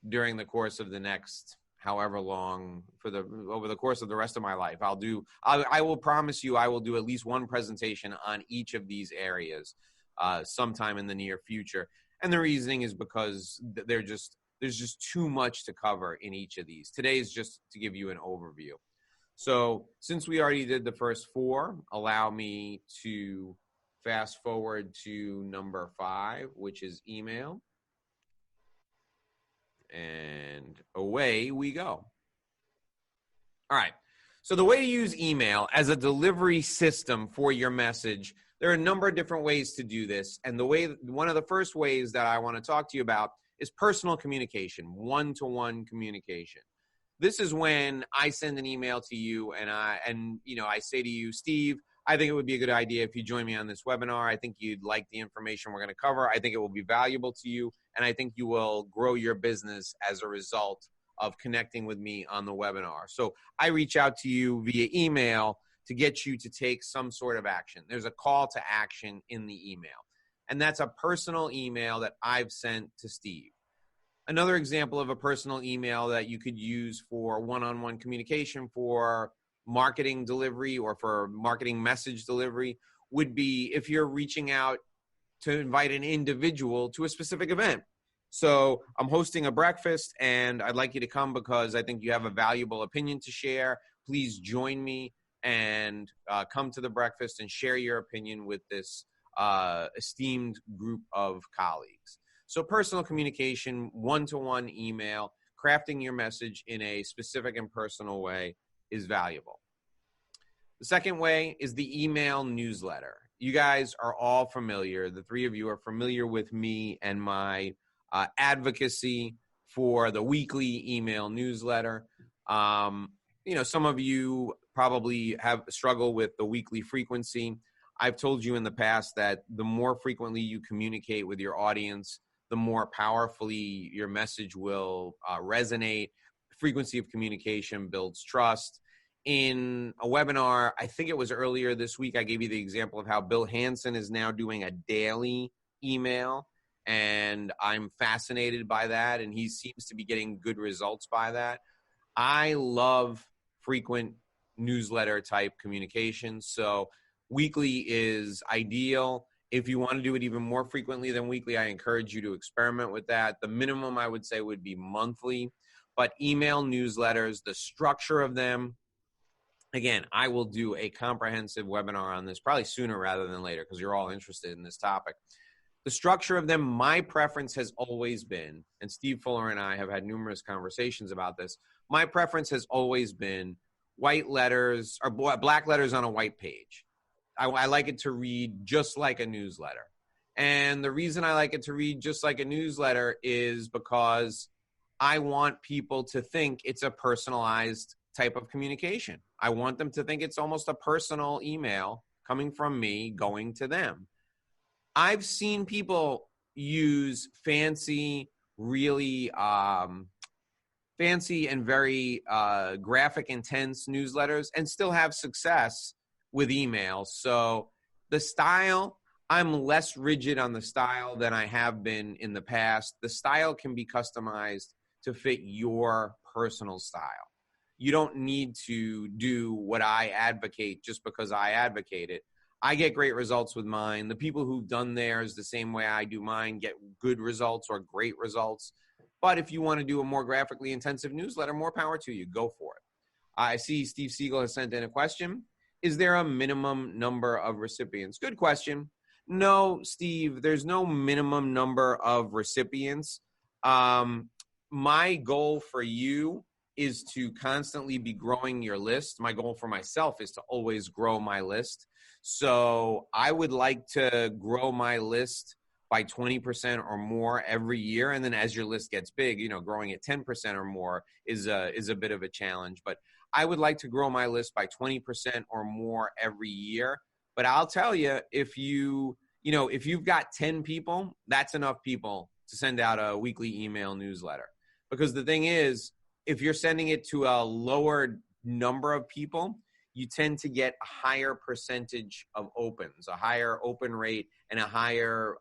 during the course of the next however long, over the course of the rest of my life. I will promise you I will do at least one presentation on each of these areas sometime in the near future. And the reasoning is because there's just too much to cover in each of these. Today is just to give you an overview. So since we already did the first 4, allow me to fast forward to number 5, which is email. And away we go. All right. So the way to use email as a delivery system for your message, there are a number of different ways to do this. And one of the first ways that I want to talk to you about is personal communication, one-to-one communication. This is when I send an email to you and I say to you, Steve, I think it would be a good idea if you join me on this webinar. I think you'd like the information we're going to cover. I think it will be valuable to you, and I think you will grow your business as a result of connecting with me on the webinar. So I reach out to you via email to get you to take some sort of action. There's a call to action in the email. And that's a personal email that I've sent to Steve. Another example of a personal email that you could use for one-on-one communication for marketing delivery or for marketing message delivery would be if you're reaching out to invite an individual to a specific event. So I'm hosting a breakfast and I'd like you to come because I think you have a valuable opinion to share. Please join me and come to the breakfast and share your opinion with this esteemed group of colleagues. So personal communication, one-to-one email, crafting your message in a specific and personal way is valuable. The second way is the email newsletter. You guys are all familiar. The 3 of you are familiar with me and my advocacy for the weekly email newsletter. Some of you probably have struggled with the weekly frequency. I've told you in the past that the more frequently you communicate with your audience, the more powerfully your message will resonate. Frequency of communication builds trust. In a webinar, I think it was earlier this week, I gave you the example of how Bill Hansen is now doing a daily email, and I'm fascinated by that, and he seems to be getting good results by that. I love frequent newsletter type communication, so weekly is ideal. If you want to do it even more frequently than weekly, I encourage you to experiment with that. The minimum I would say would be monthly, but email newsletters, the structure of them, again, I will do a comprehensive webinar on this probably sooner rather than later because you're all interested in this topic. The structure of them, my preference has always been, and Steve Fuller and I have had numerous conversations about this, my preference has always been white letters or black letters on a white page. I like it to read just like a newsletter. And the reason I like it to read just like a newsletter is because I want people to think it's a personalized type of communication. I want them to think it's almost a personal email coming from me going to them. I've seen people use really fancy and very graphic, intense newsletters and still have success with emails. So the style, I'm less rigid on the style than I have been in the past. The style can be customized to fit your personal style. You don't need to do what I advocate just because I advocate it. I get great results with mine. The people who've done theirs the same way I do mine get good results or great results. But if you want to do a more graphically intensive newsletter, more power to you. Go for it. I see Steve Siegel has sent in a question. Is there a minimum number of recipients? Good question. No, Steve, there's no minimum number of recipients. My goal for you is to constantly be growing your list. My goal for myself is to always grow my list. So I would like to grow my list by 20% or more every year. And then as your list gets big, growing at 10% or more is a bit of a challenge. But I would like to grow my list by 20% or more every year. But I'll tell you, if you've got 10 people, that's enough people to send out a weekly email newsletter. Because the thing is, if you're sending it to a lower number of people, you tend to get a higher percentage of opens, a higher open rate, and a higher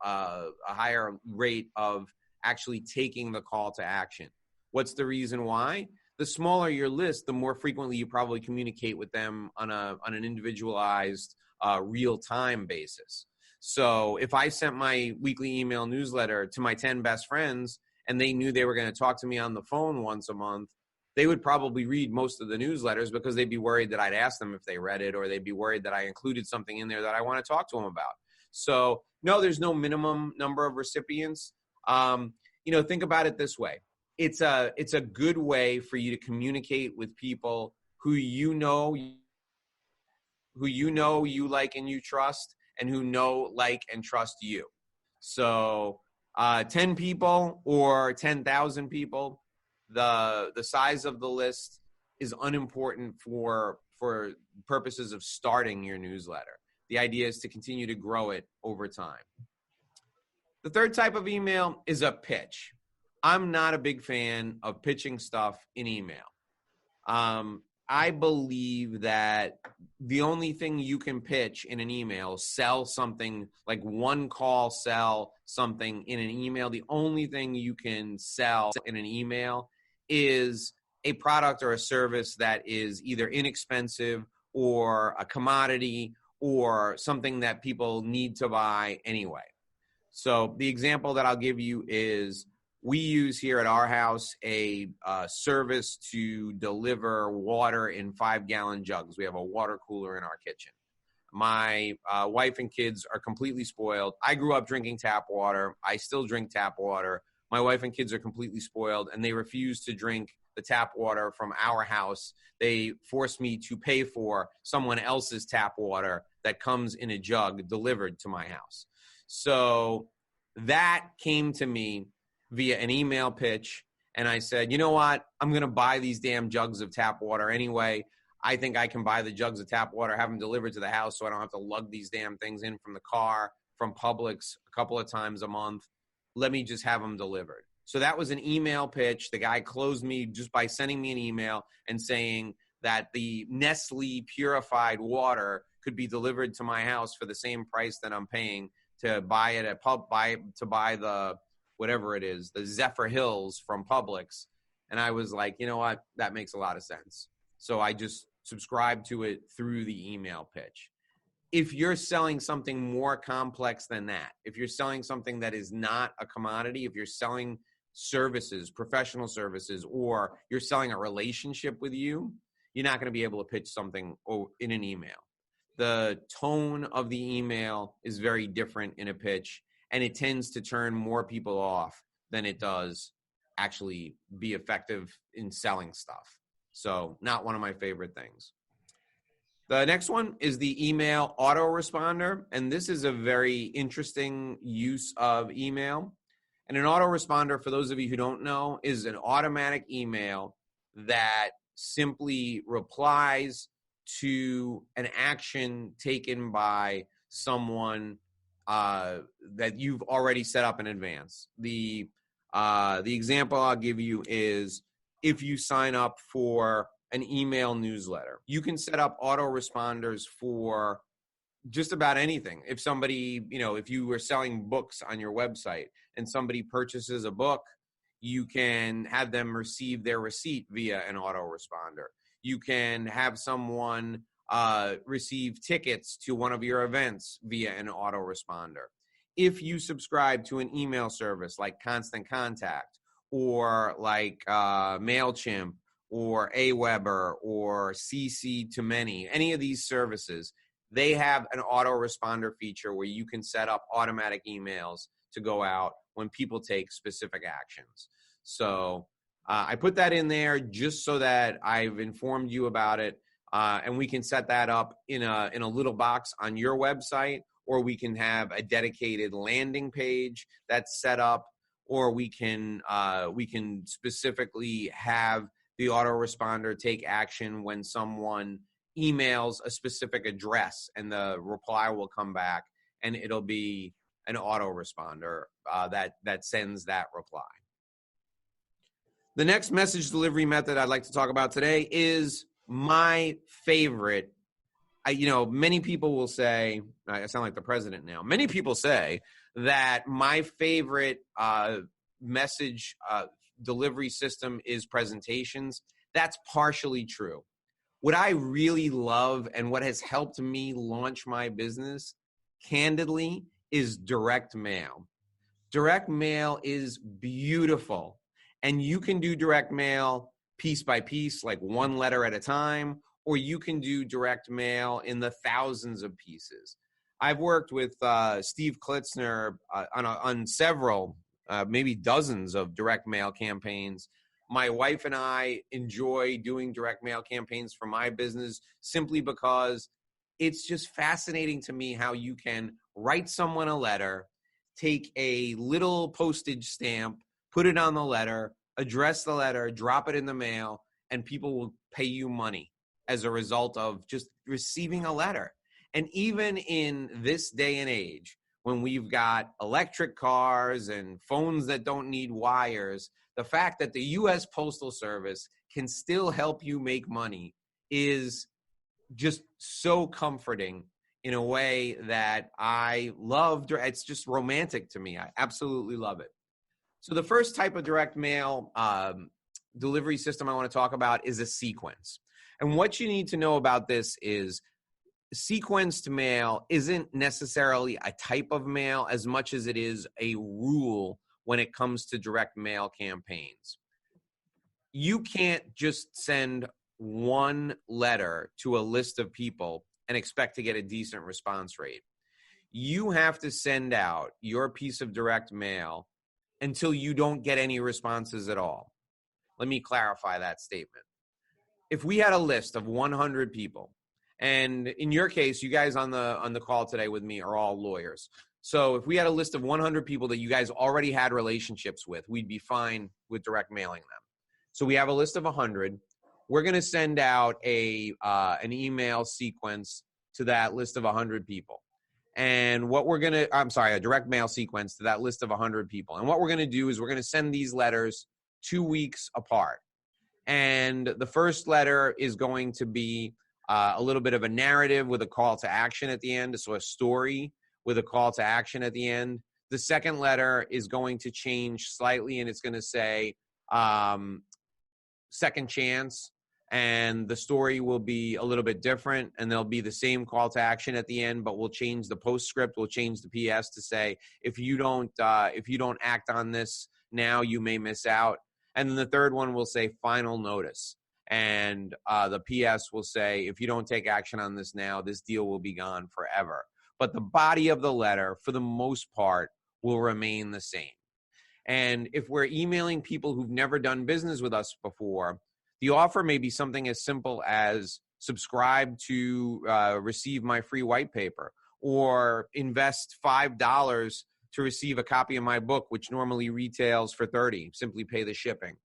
rate of actually taking the call to action. What's the reason why? The smaller your list, the more frequently you probably communicate with them on an individualized, real-time basis. So if I sent my weekly email newsletter to my 10 best friends and they knew they were going to talk to me on the phone once a month, they would probably read most of the newsletters because they'd be worried that I'd ask them if they read it, or they'd be worried that I included something in there that I want to talk to them about. So no, there's no minimum number of recipients. Think about it this way. It's a good way for you to communicate with people who you like and you trust, and who know, like, and trust you. So 10 people or 10,000 people, the size of the list is unimportant for purposes of starting your newsletter. The idea is to continue to grow it over time. The third type of email is a pitch. I'm not a big fan of pitching stuff in email. I believe that the only thing you can pitch in an email, sell something, like one call, sell something in an email. The only thing you can sell in an email is a product or a service that is either inexpensive or a commodity or something that people need to buy anyway. So the example that I'll give you is, we use here at our house a service to deliver water in 5-gallon jugs. We have a water cooler in our kitchen. My wife and kids are completely spoiled. I grew up drinking tap water. I still drink tap water. My wife and kids are completely spoiled, and they refuse to drink the tap water from our house. They force me to pay for someone else's tap water that comes in a jug delivered to my house. So that came to me via an email pitch, and I said, you know what? I'm going to buy these damn jugs of tap water anyway. I think I can buy the jugs of tap water, have them delivered to the house so I don't have to lug these damn things in from the car, from Publix a couple of times a month. Let me just have them delivered. So that was an email pitch. The guy closed me just by sending me an email and saying that the Nestle purified water could be delivered to my house for the same price that I'm paying to buy it at to buy the whatever it is, the Zephyr Hills from Publix. And I was like, you know what? That makes a lot of sense. So I just subscribed to it through the email pitch. If you're selling something more complex than that, if you're selling something that is not a commodity, if you're selling services, professional services, or you're selling a relationship with you, you're not going to be able to pitch something in an email. The tone of the email is very different in a pitch, and it tends to turn more people off than it does actually be effective in selling stuff. So not one of my favorite things. The next one is the email autoresponder, and this is a very interesting use of email. And an autoresponder, for those of you who don't know, is an automatic email that simply replies to an action taken by someone that you've already set up in advance. The example I'll give you is if you sign up for an email newsletter. You can set up autoresponders for just about anything. If somebody, if you were selling books on your website and somebody purchases a book, you can have them receive their receipt via an autoresponder. You can have someone receive tickets to one of your events via an autoresponder. If you subscribe to an email service like Constant Contact or like MailChimp or Aweber or CC to Many, any of these services, they have an autoresponder feature where you can set up automatic emails to go out when people take specific actions. So I put that in there just so that I've informed you about it, and we can set that up in a little box on your website, or we can have a dedicated landing page that's set up, or we can specifically have the autoresponder take action when someone emails a specific address, and the reply will come back, and it'll be an autoresponder that sends that reply. The next message delivery method I'd like to talk about today is my favorite. Many people will say, I sound like the president now. Many people say that my favorite message delivery system is presentations. That's partially true. What I really love and what has helped me launch my business, candidly, is direct mail. Direct mail is beautiful. And you can do direct mail piece by piece, like one letter at a time, or you can do direct mail in the thousands of pieces. I've worked with Steve Klitzner on several, maybe dozens of direct mail campaigns. My wife and I enjoy doing direct mail campaigns for my business simply because it's just fascinating to me how you can write someone a letter, take a little postage stamp, put it on the letter, address the letter, drop it in the mail, and people will pay you money as a result of just receiving a letter. And even in this day and age, when we've got electric cars and phones that don't need wires, the fact that the U.S. Postal Service can still help you make money is just so comforting in a way that I love. It's just romantic to me. I absolutely love it. So the first type of direct mail delivery system I want to talk about is a sequence. And what you need to know about this is sequenced mail isn't necessarily a type of mail as much as it is a rule when it comes to direct mail campaigns. You can't just send one letter to a list of people and expect to get a decent response rate. You have to send out your piece of direct mail until you don't get any responses at all. Let me clarify that statement. If we had a list of 100 people, and in your case, you guys on the call today with me are all lawyers. So if we had a list of 100 people that you guys already had relationships with, we'd be fine with direct mailing them. So we have a list of 100. We're going to send out an email sequence to that list of 100 people. And a direct mail sequence to that list of 100 people. And what we're going to do is we're going to send these letters 2 weeks apart. And the first letter is going to be a little bit of a narrative with a call to action at the end. So a story with a call to action at the end. The second letter is going to change slightly, and it's going to say second chance. And the story will be a little bit different, and there'll be the same call to action at the end, but we'll change the postscript. We'll change the PS to say, if you don't act on this now, you may miss out. And then the third one will say final notice. And the PS will say, if you don't take action on this now, this deal will be gone forever. But the body of the letter, for the most part, will remain the same. And if we're emailing people who've never done business with us before, the offer may be something as simple as subscribe to receive my free white paper, or invest $5 to receive a copy of my book, which normally retails for $30. Simply pay the shipping.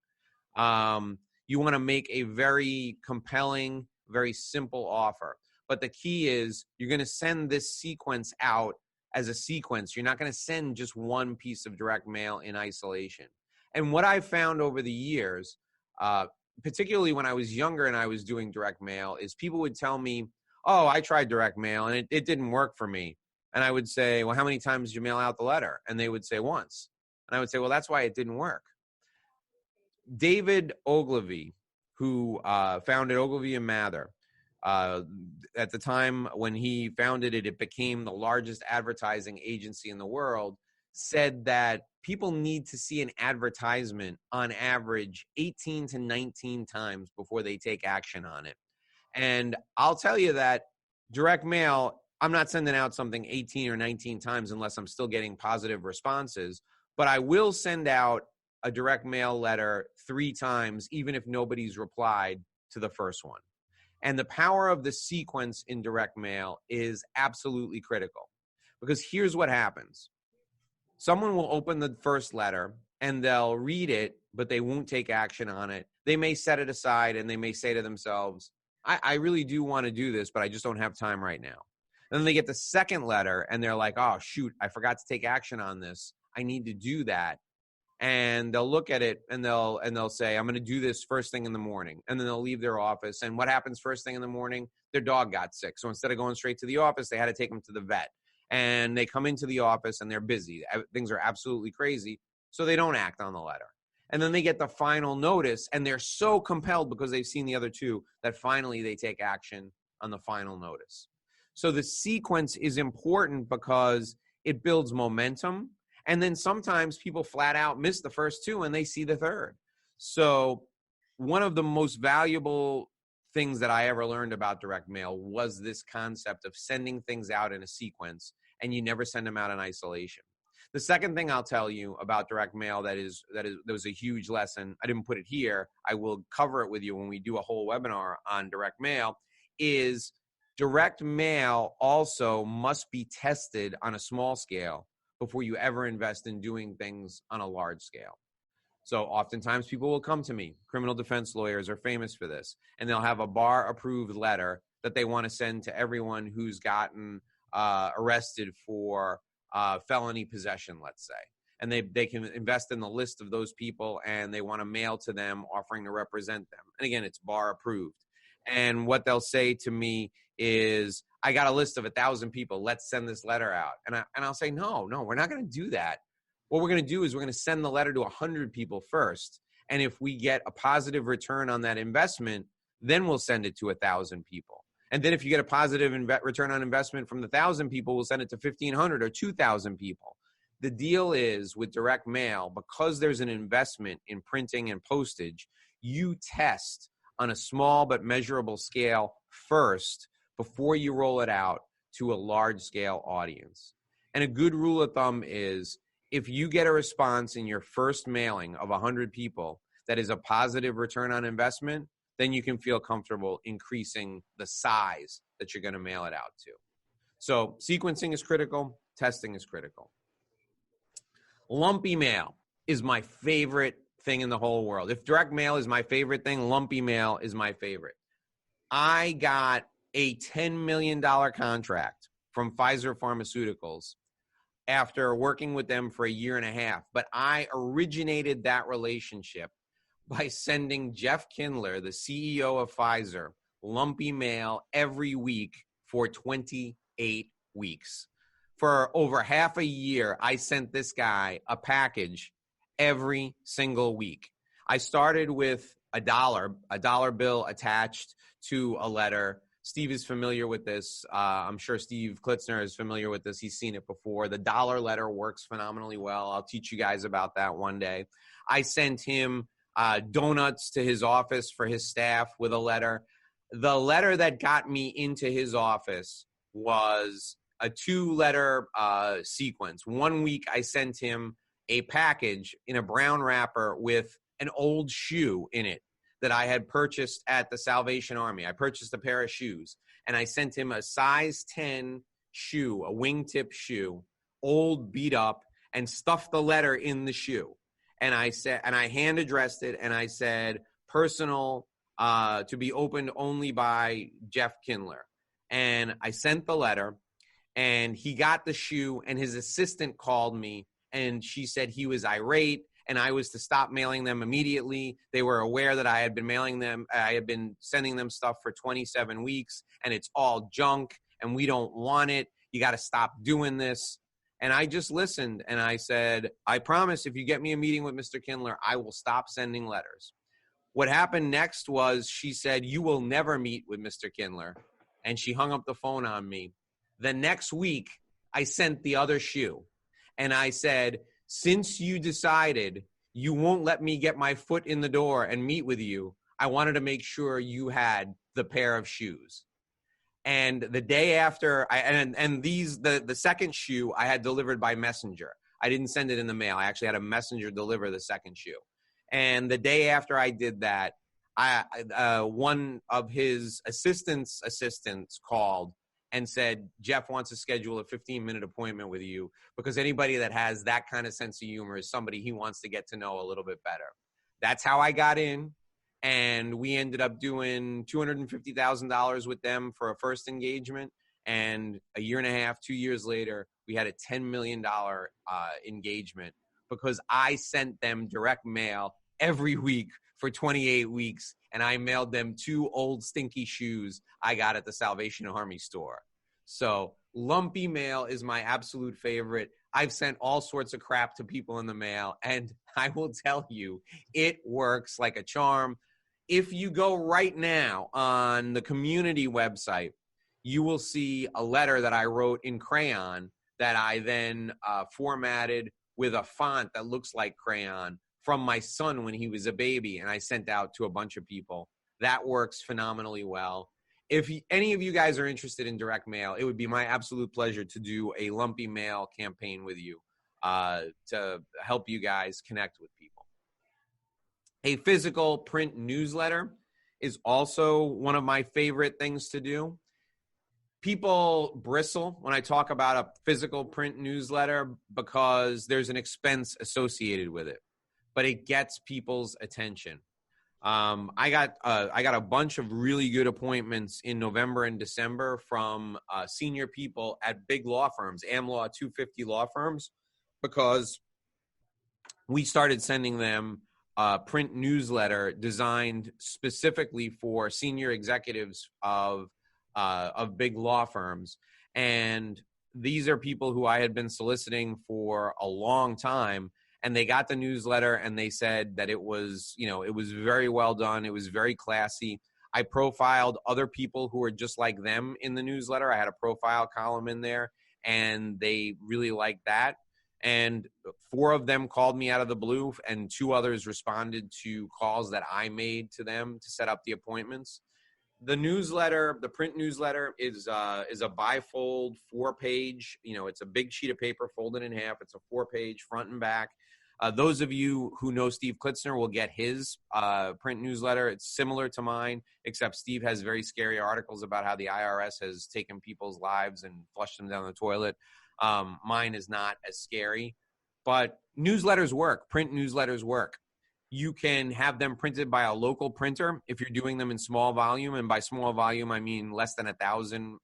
You want to make a very compelling, very simple offer. But the key is you're going to send this sequence out as a sequence. You're not going to send just one piece of direct mail in isolation. And what I've found over the years, particularly when I was younger and I was doing direct mail, is people would tell me, oh, I tried direct mail and it didn't work for me. And I would say, well, how many times did you mail out the letter? And they would say once. And I would say, well, that's why it didn't work. David Ogilvy, who founded Ogilvy and Mather, at the time when he founded it, it became the largest advertising agency in the world, said that people need to see an advertisement on average 18 to 19 times before they take action on it. And I'll tell you that direct mail, I'm not sending out something 18 or 19 times unless I'm still getting positive responses, but I will send out a direct mail letter 3 times, even if nobody's replied to the first one. And the power of the sequence in direct mail is absolutely critical, because here's what happens. Someone will open the first letter and they'll read it, but they won't take action on it. They may set it aside and they may say to themselves, I really do want to do this, but I just don't have time right now. Then they get the second letter and they're like, oh, shoot, I forgot to take action on this. I need to do that. And they'll look at it and they'll say, I'm going to do this first thing in the morning. And then they'll leave their office. And what happens first thing in the morning? Their dog got sick. So instead of going straight to the office, they had to take him to the vet. And they come into the office and they're busy. Things are absolutely crazy. So they don't act on the letter. And then they get the final notice and they're so compelled because they've seen the other two that finally they take action on the final notice. So the sequence is important because it builds momentum. And then sometimes people flat out miss the first two and they see the third. So one of the most valuable things that I ever learned about direct mail was this concept of sending things out in a sequence, and you never send them out in isolation. The second thing I'll tell you about direct mail that was a huge lesson, I didn't put it here, I will cover it with you when we do a whole webinar on direct mail, is direct mail also must be tested on a small scale before you ever invest in doing things on a large scale. So oftentimes people will come to me, criminal defense lawyers are famous for this, and they'll have a bar-approved letter that they want to send to everyone who's gotten arrested for felony possession, let's say. And they can invest in the list of those people, and they want to mail to them offering to represent them. And again, it's bar-approved. And what they'll say to me is, I got a list of 1,000 people. Let's send this letter out. And I'll say, no, we're not going to do that. What we're going to do is we're going to send the letter to 100 people first. And if we get a positive return on that investment, then we'll send it to 1,000 people. And then if you get a positive return on investment from the 1,000 people, we'll send it to 1,500 or 2,000 people. The deal is with direct mail, because there's an investment in printing and postage, you test on a small but measurable scale first before you roll it out to a large-scale audience. And a good rule of thumb is, if you get a response in your first mailing of 100 people that is a positive return on investment, then you can feel comfortable increasing the size that you're going to mail it out to. So sequencing is critical. Testing is critical. Lumpy mail is my favorite thing in the whole world. If direct mail is my favorite thing, lumpy mail is my favorite. I got a $10 million contract from Pfizer Pharmaceuticals after working with them for 1.5 years. But I originated that relationship by sending Jeff Kindler, the CEO of Pfizer, lumpy mail every week for 28 weeks. For over half a year, I sent this guy a package every single week. I started with a dollar bill attached to a letter. Steve is familiar with this. I'm sure Steve Klitzner is familiar with this. He's seen it before. The dollar letter works phenomenally well. I'll teach you guys about that one day. I sent him donuts to his office for his staff with a letter. The letter that got me into his office was a 2-letter sequence. 1 week, I sent him a package in a brown wrapper with an old shoe in it that I had purchased at the Salvation Army. I purchased a pair of shoes, and I sent him a size 10 shoe, a wingtip shoe, old, beat up, and stuffed the letter in the shoe. And I said, and I hand addressed it, and I said, personal, to be opened only by Jeff Kindler. And I sent the letter, and he got the shoe, and his assistant called me, and she said he was irate, and I was to stop mailing them immediately. They were aware that I had been mailing them. I had been sending them stuff for 27 weeks, and it's all junk, and we don't want it. You got to stop doing this. And I just listened, and I said, I promise if you get me a meeting with Mr. Kindler, I will stop sending letters. What happened next was she said, you will never meet with Mr. Kindler. And she hung up the phone on me. The next week, I sent the other shoe. And I said, since you decided you won't let me get my foot in the door and meet with you, I wanted to make sure you had the pair of shoes. And the day after, the second shoe I had delivered by messenger. I didn't send it in the mail. I actually had a messenger deliver the second shoe. And the day after I did that, one of his assistants called and said, Jeff wants to schedule a 15-minute appointment with you because anybody that has that kind of sense of humor is somebody he wants to get to know a little bit better. That's how I got in. And we ended up doing $250,000 with them for a first engagement. And a year and a half, 2 years later, we had a $10 million engagement because I sent them direct mail every week for 28 weeks. And I mailed them 2 old stinky shoes I got at the Salvation Army store. So lumpy mail is my absolute favorite. I've sent all sorts of crap to people in the mail. And I will tell you, it works like a charm. If you go right now on the community website, you will see a letter that I wrote in crayon that I then formatted with a font that looks like crayon from my son when he was a baby, and I sent out to a bunch of people. That works phenomenally well. If any of you guys are interested in direct mail, it would be my absolute pleasure to do a lumpy mail campaign with you to help you guys connect with people. A physical print newsletter is also one of my favorite things to do. People bristle when I talk about a physical print newsletter because there's an expense associated with it, but it gets people's attention. I got a bunch of really good appointments in November and December from senior people at big law firms, AmLaw 250 law firms, because we started sending them print newsletter designed specifically for senior executives of big law firms. And these are people who I had been soliciting for a long time, and they got the newsletter and they said that it was very well done. It was very classy. I profiled other people who were just like them in the newsletter. I had a profile column in there, and they really liked that. And 4 of them called me out of the blue, and 2 others responded to calls that I made to them to set up the appointments. The newsletter, the print newsletter, is a bifold 4-page. It's a big sheet of paper folded in half. It's a 4-page front and back. Those of you who know Steve Klitzner will get his print newsletter. It's similar to mine, except Steve has very scary articles about how the IRS has taken people's lives and flushed them down the toilet. Mine is not as scary, but newsletters work. Print newsletters work. You can have them printed by a local printer if you're doing them in small volume. And by small volume, I mean less than 1,000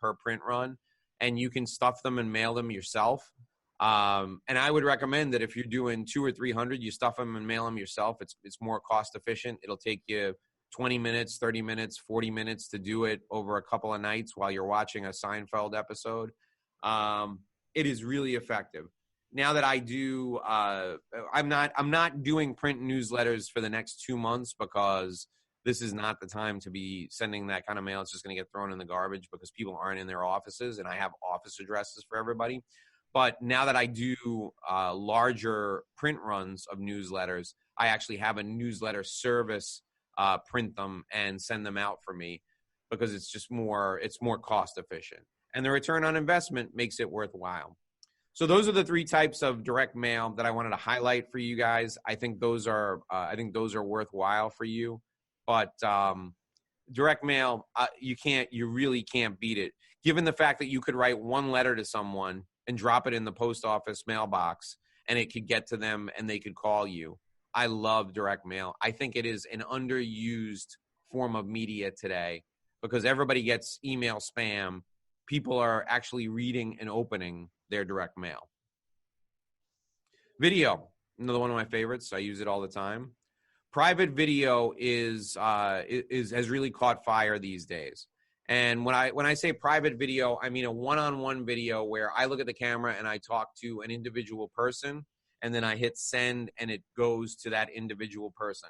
per print run. And you can stuff them and mail them yourself. And I would recommend that if you're doing 200 or 300, you stuff them and mail them yourself. It's more cost efficient. It'll take you 20 minutes, 30 minutes, 40 minutes to do it over a couple of nights while you're watching a Seinfeld episode. It is really effective. Now that I do, I'm not doing print newsletters for the next 2 months because this is not the time to be sending that kind of mail. It's just going to get thrown in the garbage because people aren't in their offices, and I have office addresses for everybody. But now that I do larger print runs of newsletters, I actually have a newsletter service print them and send them out for me because it's more cost efficient. And the return on investment makes it worthwhile. So those are the 3 types of direct mail that I wanted to highlight for you guys. I think those are worthwhile for you. But direct mail, you really can't beat it. Given the fact that you could write one letter to someone and drop it in the post office mailbox and it could get to them and they could call you. I love direct mail. I think it is an underused form of media today because everybody gets email spam. People are actually reading and opening their direct mail. Video, another one of my favorites. I use it all the time. Private video has really caught fire these days. And when I say private video, I mean a one-on-one video where I look at the camera and I talk to an individual person, and then I hit send and it goes to that individual person.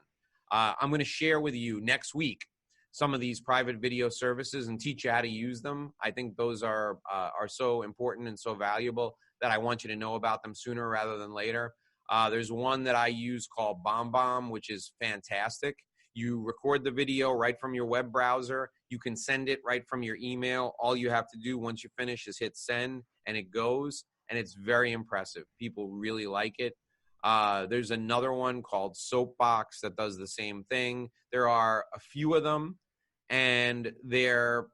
I'm going to share with you next week some of these private video services and teach you how to use them. I think those are so important and so valuable that I want you to know about them sooner rather than later. There's one that I use called BombBomb, which is fantastic. You record the video right from your web browser. You can send it right from your email. All you have to do once you finish is hit send, and it goes, and it's very impressive. People really like it. There's another one called Soapbox that does the same thing. There are a few of them, and they're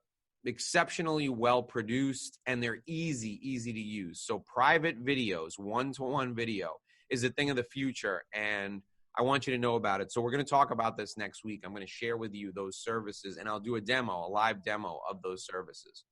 exceptionally well produced, and they're easy to use. So private videos, one-to-one video, is a thing of the future, and I want you to know about it. So we're going to talk about this next week. I'm going to share with you those services, and I'll do a live demo of those services.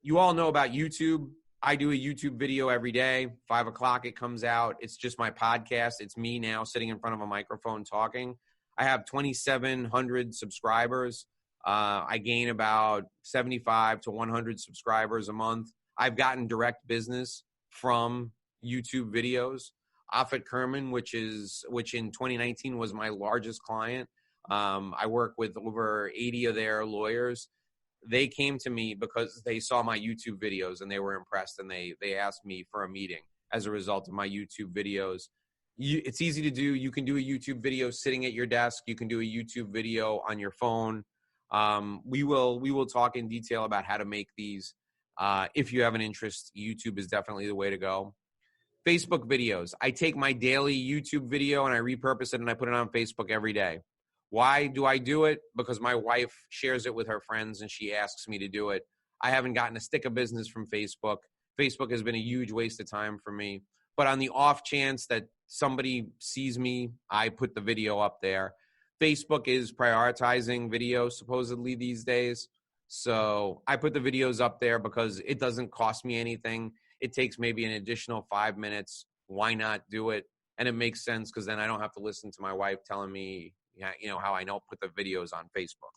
You all know about YouTube. I do a YouTube video every day. 5 o'clock it comes out. It's just my podcast. It's me now sitting in front of a microphone talking. I have 2,700 subscribers. I gain about 75 to 100 subscribers a month. I've gotten direct business from YouTube videos. Offit Kerman, which in 2019 was my largest client. I work with over 80 of their lawyers. They came to me because they saw my YouTube videos and they were impressed, and they asked me for a meeting as a result of my YouTube videos. It's easy to do. You can do a YouTube video sitting at your desk. You can do a YouTube video on your phone. We will talk in detail about how to make these. If you have an interest, YouTube is definitely the way to go. Facebook videos. I take my daily YouTube video and I repurpose it and I put it on Facebook every day. Why do I do it? Because my wife shares it with her friends and she asks me to do it. I haven't gotten a stick of business from Facebook. Facebook has been a huge waste of time for me. But on the off chance that somebody sees me, I put the video up there. Facebook is prioritizing video supposedly these days. So I put the videos up there because it doesn't cost me anything. It takes maybe an additional 5 minutes. Why not do it? And it makes sense because then I don't have to listen to my wife telling me, how I don't put the videos on Facebook.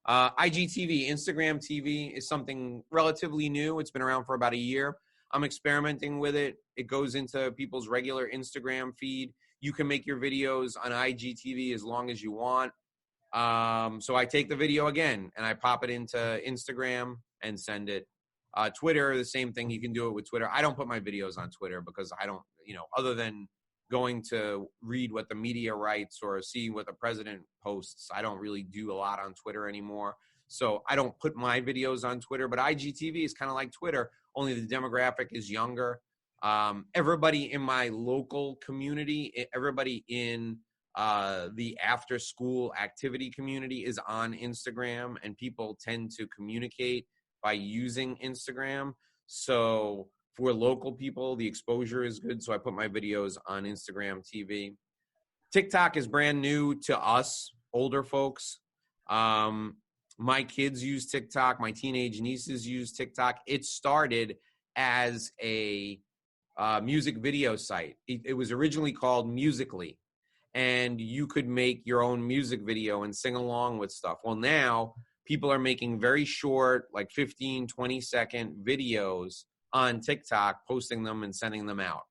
IGTV, Instagram TV is something relatively new. It's been around for about a year. I'm experimenting with it. It goes into people's regular Instagram feed. You can make your videos on IGTV as long as you want. So I take the video again and I pop it into Instagram and send it. Twitter, the same thing. You can do it with Twitter. I don't put my videos on Twitter because I don't, other than going to read what the media writes or see what the president posts, I don't really do a lot on Twitter anymore. So I don't put my videos on Twitter, but IGTV is kind of like Twitter, only the demographic is younger. Everybody in my local community, everybody in the after school activity community is on Instagram, and people tend to communicate by using Instagram. So for local people, the exposure is good. So I put my videos on Instagram TV. TikTok is brand new to us, older folks. My kids use TikTok. My teenage nieces use TikTok. It started as a music video site. It was originally called Musical.ly, and you could make your own music video and sing along with stuff. Well, now people are making very short, like 15, 20-second videos on TikTok, posting them and sending them out.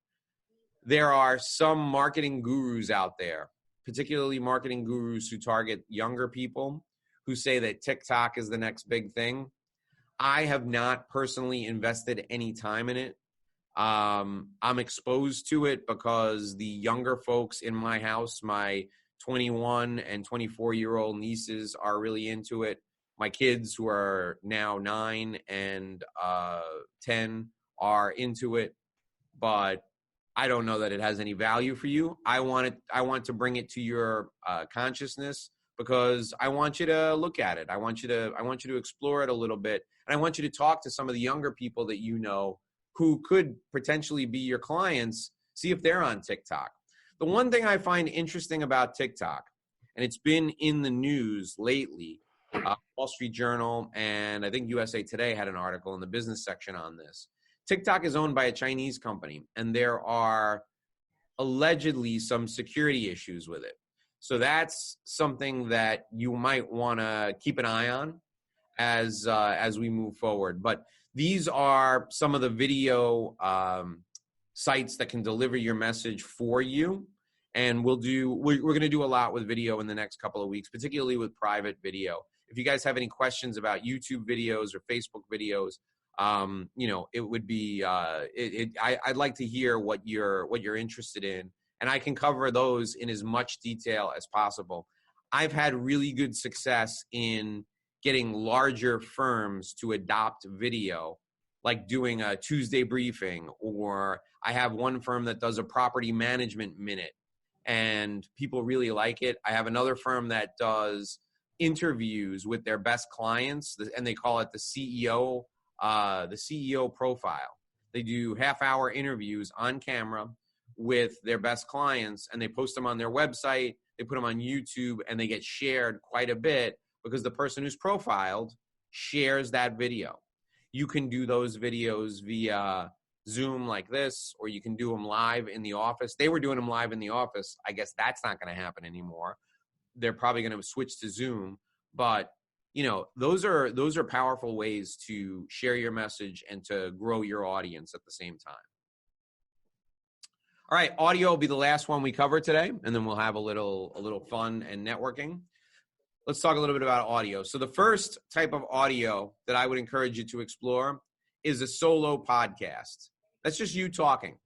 There are some marketing gurus out there, particularly marketing gurus who target younger people, who say that TikTok is the next big thing. I have not personally invested any time in it. I'm exposed to it because the younger folks in my house, my 21 and 24-year-old nieces, are really into it. My kids, who are now 9 and 10, are into it, but I don't know that it has any value for you. I want to bring it to your consciousness because I want you to look at it. I want you to explore it a little bit. And I want you to talk to some of the younger people that you know who could potentially be your clients, see if they're on TikTok. The one thing I find interesting about TikTok, and it's been in the news lately, Wall Street Journal and I think USA Today had an article in the business section on this. TikTok is owned by a Chinese company, and there are allegedly some security issues with it. So that's something that you might want to keep an eye on as we move forward. But these are some of the video sites that can deliver your message for you. And we're going to do a lot with video in the next couple of weeks, particularly with private video. If you guys have any questions about YouTube videos or Facebook videos, it would be, I'd like to hear what you're interested in, and I can cover those in as much detail as possible. I've had really good success in getting larger firms to adopt video, like doing a Tuesday briefing, or I have one firm that does a property management minute, and people really like it. I have another firm that does interviews with their best clients, and they call it the CEO profile. They do half-hour interviews on camera with their best clients, and they post them on their website. They put them on YouTube, and they get shared quite a bit because the person who's profiled shares that video. You can do those videos via Zoom like this, or you can do them live in the office. They were doing them live in the office. I guess that's not going to happen anymore. They're probably going to switch to Zoom, but those are powerful ways to share your message and to grow your audience at the same time. All right, audio will be the last one we cover today, and then we'll have a little fun and networking. Let's talk a little bit about audio. So the first type of audio that I would encourage you to explore is a solo podcast. That's just you talking,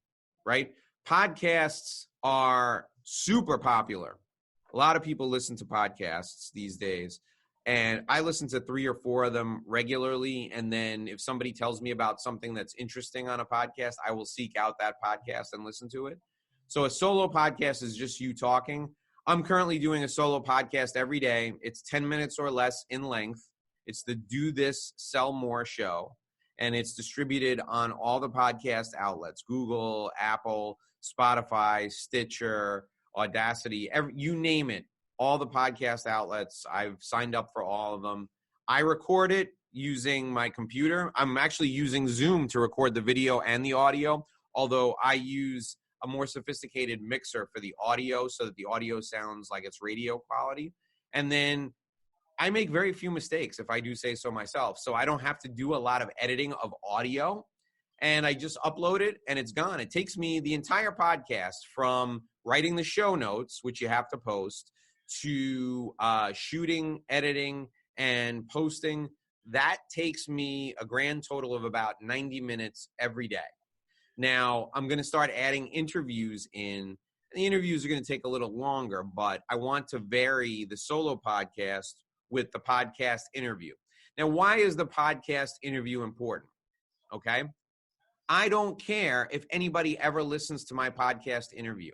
right? Podcasts are super popular. A lot of people listen to podcasts these days, and I listen to 3 or 4 of them regularly. And then if somebody tells me about something that's interesting on a podcast, I will seek out that podcast and listen to it. So a solo podcast is just you talking. I'm currently doing a solo podcast every day. It's 10 minutes or less in length. It's the Do This, Sell More show, and it's distributed on all the podcast outlets: Google, Apple, Spotify, Stitcher, Audacity, you name it, all the podcast outlets. I've signed up for all of them. I record it using my computer. I'm actually using Zoom to record the video and the audio, although I use a more sophisticated mixer for the audio so that the audio sounds like it's radio quality. And then I make very few mistakes, if I do say so myself. So I don't have to do a lot of editing of audio, and I just upload it and it's gone. It takes me the entire podcast from writing the show notes, which you have to post, to shooting, editing, and posting. That takes me a grand total of about 90 minutes every day. Now, I'm going to start adding interviews in. The interviews are going to take a little longer, but I want to vary the solo podcast with the podcast interview. Now, why is the podcast interview important? Okay. I don't care if anybody ever listens to my podcast interview.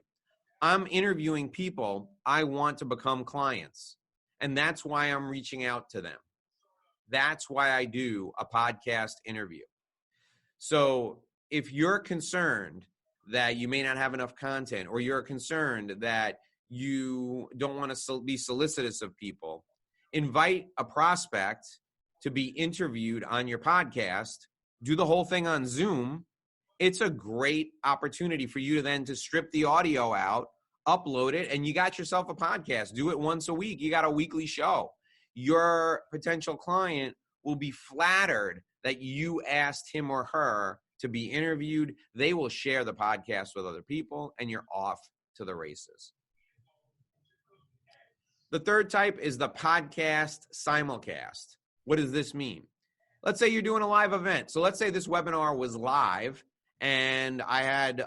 I'm interviewing people I want to become clients, and that's why I'm reaching out to them. That's why I do a podcast interview. So if you're concerned that you may not have enough content, or you're concerned that you don't want to be solicitous of people, invite a prospect to be interviewed on your podcast. Do the whole thing on Zoom. It's a great opportunity for you to then to strip the audio out, upload it, and you got yourself a podcast. Do it once a week. You got a weekly show. Your potential client will be flattered that you asked him or her to be interviewed. They will share the podcast with other people, and you're off to the races. The third type is the podcast simulcast. What does this mean? Let's say you're doing a live event. So let's say this webinar was live and I had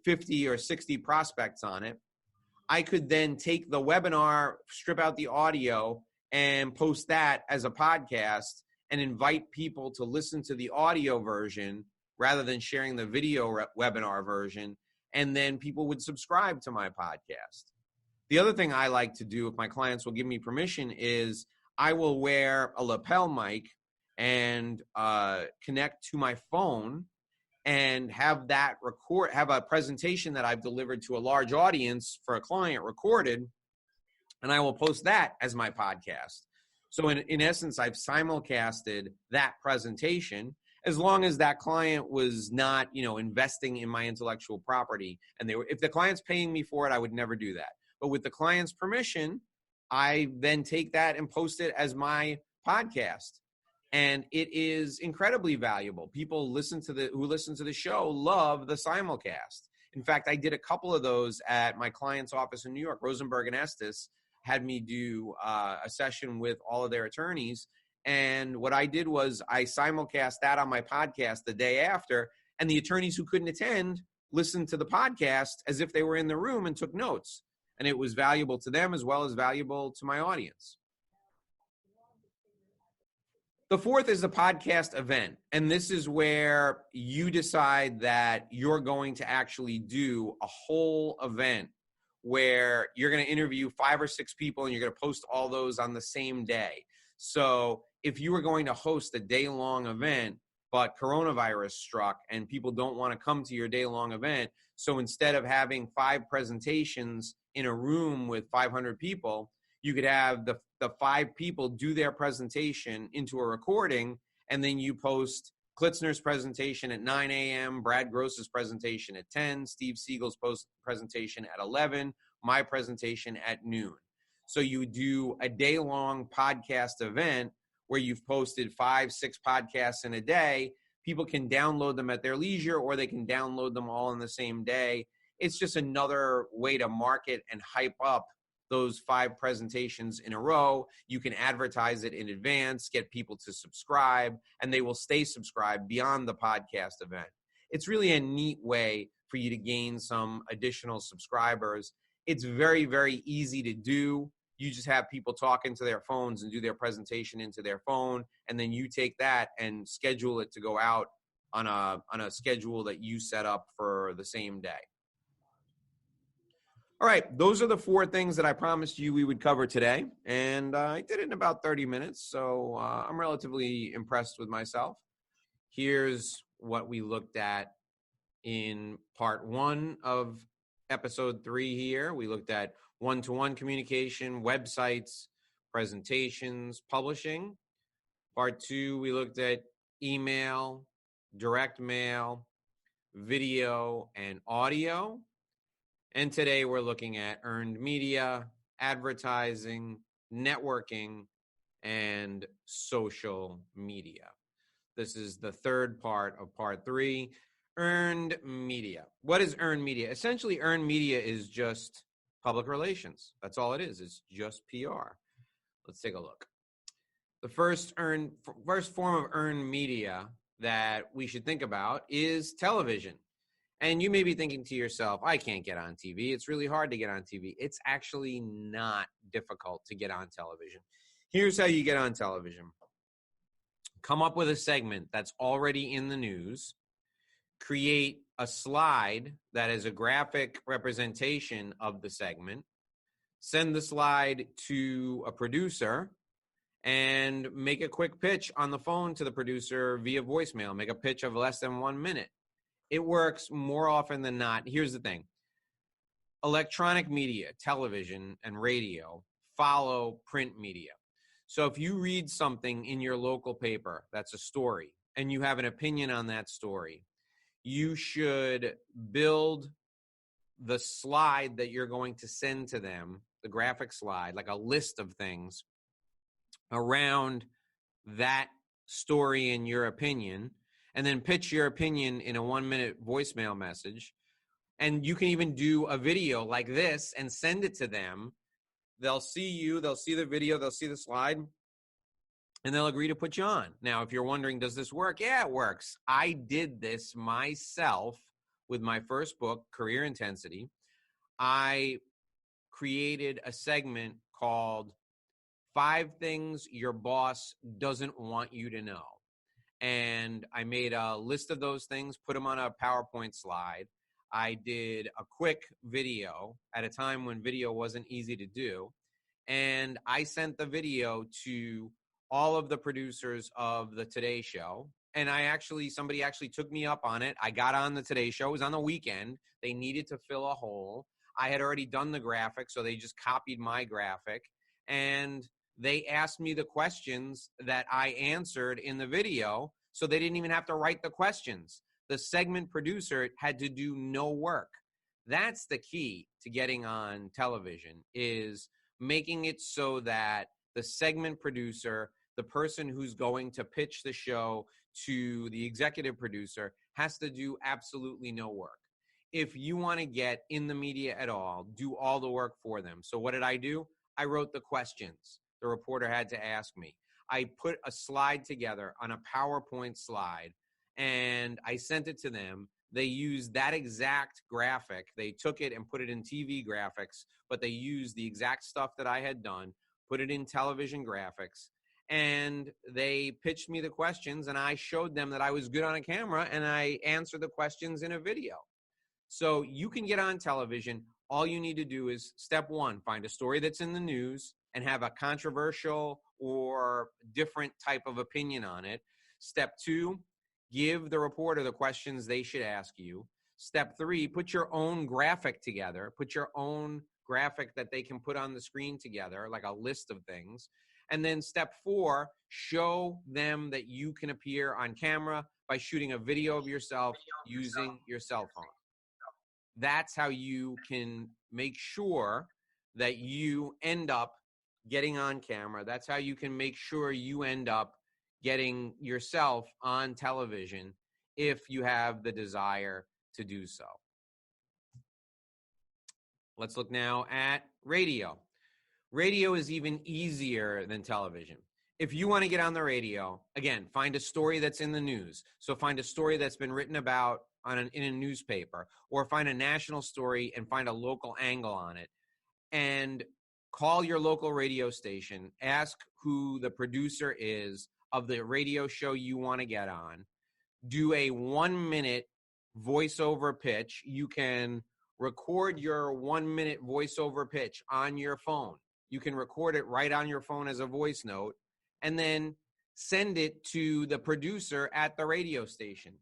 50 or 60 prospects on it. I could then take the webinar, strip out the audio, and post that as a podcast and invite people to listen to the audio version rather than sharing the video webinar version. And then people would subscribe to my podcast. The other thing I like to do, if my clients will give me permission, is I will wear a lapel mic and connect to my phone and have a presentation that I've delivered to a large audience for a client recorded, and I will post that as my podcast. So in essence, I've simulcasted that presentation, as long as that client was not, investing in my intellectual property. And if the client's paying me for it, I would never do that. But with the client's permission, I then take that and post it as my podcast. And it is incredibly valuable. People who listen to the show love the simulcast. In fact, I did a couple of those at my client's office in New York. Rosenberg and Estes had me do a session with all of their attorneys. And what I did was I simulcast that on my podcast the day after, and the attorneys who couldn't attend listened to the podcast as if they were in the room and took notes. And it was valuable to them as well as valuable to my audience. The fourth is the podcast event. And this is where you decide that you're going to actually do a whole event where you're going to interview 5 or 6 people and you're going to post all those on the same day. So if you were going to host a day-long event, but coronavirus struck and people don't want to come to your day-long event, so instead of having 5 presentations in a room with 500 people, you could have the 5 people do their presentation into a recording, and then you post Klitzner's presentation at 9 a.m., Brad Gross's presentation at 10, Steve Siegel's presentation at 11, my presentation at noon. So you do a day-long podcast event where you've posted 5, 6 podcasts in a day. People can download them at their leisure, or they can download them all in the same day. It's just another way to market and hype up those 5 presentations in a row. You can advertise it in advance, get people to subscribe, and they will stay subscribed beyond the podcast event. It's really a neat way for you to gain some additional subscribers. It's very, very easy to do. You just have people talk into their phones and do their presentation into their phone, and then you take that and schedule it to go out on a schedule that you set up for the same day. All right, those are the 4 things that I promised you we would cover today, and I did it in about 30 minutes, so I'm relatively impressed with myself. Here's what we looked at in part 1 of episode 3 here. We looked at one-to-one communication, websites, presentations, publishing. Part 2, we looked at email, direct mail, video, and audio. And today we're looking at earned media, advertising, networking, and social media. This is the 3rd part of part 3, earned media. What is earned media? Essentially, earned media is just public relations. That's all it is. It's just PR. Let's take a look. The first form of earned media that we should think about is television. And you may be thinking to yourself, I can't get on TV. It's really hard to get on TV. It's actually not difficult to get on television. Here's how you get on television. Come up with a segment that's already in the news. Create a slide that is a graphic representation of the segment. Send the slide to a producer and make a quick pitch on the phone to the producer via voicemail. Make a pitch of less than 1 minute. It works more often than not. Here's the thing. Electronic media, television and radio, follow print media. So if you read something in your local paper that's a story and you have an opinion on that story, you should build the slide that you're going to send to them, the graphic slide, like a list of things around that story in your opinion, and then pitch your opinion in a 1-minute voicemail message. And you can even do a video like this and send it to them. They'll see you, they'll see the video, they'll see the slide, and they'll agree to put you on. Now, if you're wondering, does this work? Yeah, it works. I did this myself with my first book, Career Intensity. I created a segment called 5 Things Your Boss Doesn't Want You to Know. And I made a list of those things, put them on a PowerPoint slide. I did a quick video at a time when video wasn't easy to do. And I sent the video to all of the producers of the Today Show. And somebody actually took me up on it. I got on the Today Show. It was on the weekend. They needed to fill a hole. I had already done the graphic, so they just copied my graphic. And they asked me the questions that I answered in the video, so they didn't even have to write the questions. The segment producer had to do no work. That's the key to getting on television, is making it so that the segment producer, the person who's going to pitch the show to the executive producer, has to do absolutely no work. If you want to get in the media at all, do all the work for them. So what did I do? I wrote the questions the reporter had to ask me. I put a slide together on a PowerPoint slide, and I sent it to them. They used that exact graphic. They took it and put it in TV graphics, but they used the exact stuff that I had done, put it in television graphics, and they pitched me the questions, and I showed them that I was good on a camera, and I answered the questions in a video. So you can get on television. All you need to do is, step one, find a story that's in the news and have a controversial or different type of opinion on it. Step two, give the reporter the questions they should ask you. Step three, put your own graphic together. Put your own graphic that they can put on the screen together, like a list of things. And then step four, show them that you can appear on camera by shooting a video of yourself using your cell phone. That's how you can make sure that you end up getting on camera. That's how you can make sure you end up getting yourself on television if you have the desire to do so. Let's look now at radio. Radio is even easier than television. If you want to get on the radio, again, find a story that's in the news. So find a story that's been written about in a newspaper, or find a national story and find a local angle on it, and call your local radio station. Ask who the producer is of the radio show you want to get on. Do a 1-minute voiceover pitch. You can record your 1-minute voiceover pitch on your phone. You can record it right on your phone as a voice note, and then send it to the producer at the radio station.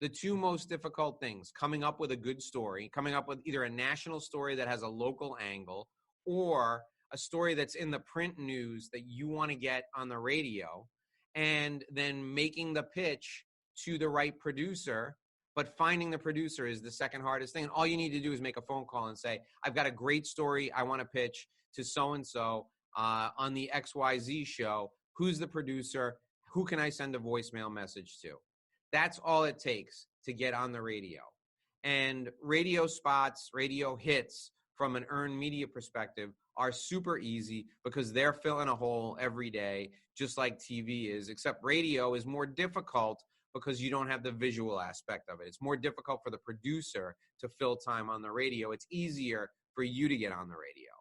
The two most difficult things: coming up with a good story, coming up with either a national story that has a local angle, or a story that's in the print news that you want to get on the radio, and then making the pitch to the right producer. But finding the producer is the second hardest thing. And all you need to do is make a phone call and say, I've got a great story I want to pitch to so-and-so on the XYZ show. Who's the producer? Who can I send a voicemail message to? That's all it takes to get on the radio. And radio spots, radio hits from an earned media perspective are super easy because they're filling a hole every day, just like TV is, except radio is more difficult because you don't have the visual aspect of it. It's more difficult for the producer to fill time on the radio. It's easier for you to get on the radio.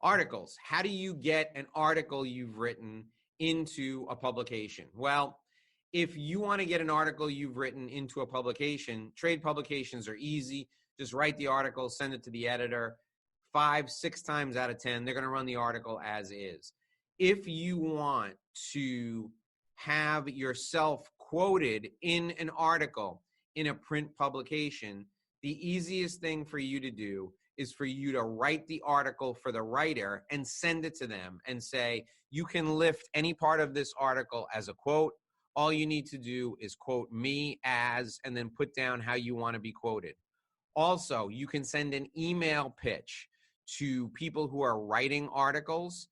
Articles. How do you get an article you've written into a publication? Well, if you want to get an article you've written into a publication, trade publications are easy. Just write the article, send it to the editor. 5-6 times out of 10, they're going to run the article as is. If you want to have yourself quoted in an article in a print publication, the easiest thing for you to do is for you to write the article for the writer and send it to them and say, you can lift any part of this article as a quote. All you need to do is quote me as, and then put down how you want to be quoted. Also, you can send an email pitch to people who are writing articles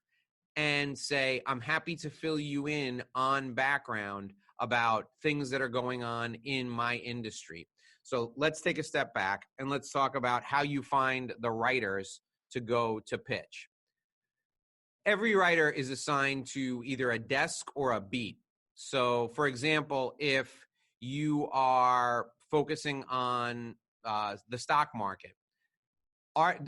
and say, I'm happy to fill you in on background about things that are going on in my industry. So let's take a step back and let's talk about how you find the writers to go to pitch. Every writer is assigned to either a desk or a beat. So, for example, if you are focusing on the stock market,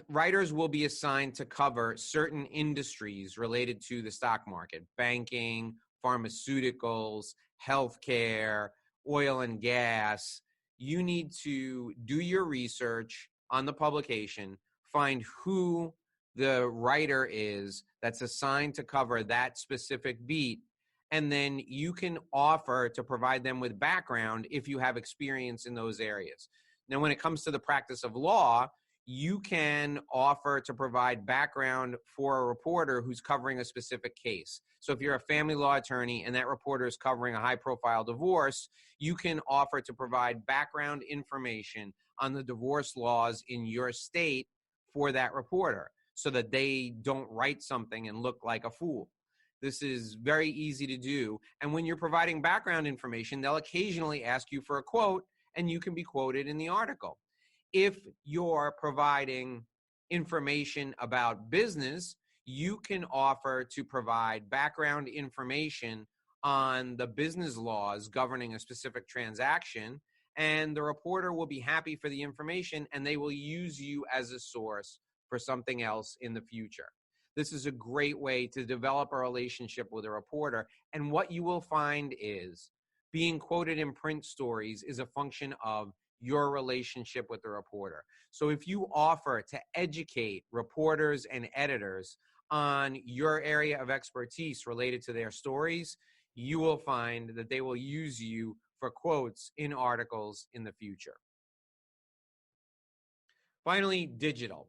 writers will be assigned to cover certain industries related to the stock market: banking, pharmaceuticals, healthcare, oil and gas, you need to do your research on the publication, find who the writer is that's assigned to cover that specific beat, and then you can offer to provide them with background if you have experience in those areas. Now, when it comes to the practice of law, you can offer to provide background for a reporter who's covering a specific case. So if you're a family law attorney and that reporter is covering a high-profile divorce, you can offer to provide background information on the divorce laws in your state for that reporter so that they don't write something and look like a fool. This is very easy to do. And when you're providing background information, they'll occasionally ask you for a quote, and you can be quoted in the article. If you're providing information about business, you can offer to provide background information on the business laws governing a specific transaction, and the reporter will be happy for the information, and they will use you as a source for something else in the future. This is a great way to develop a relationship with a reporter, and what you will find is being quoted in print stories is a function of your relationship with the reporter. So if you offer to educate reporters and editors on your area of expertise related to their stories, you will find that they will use you for quotes in articles in the future. Finally, digital.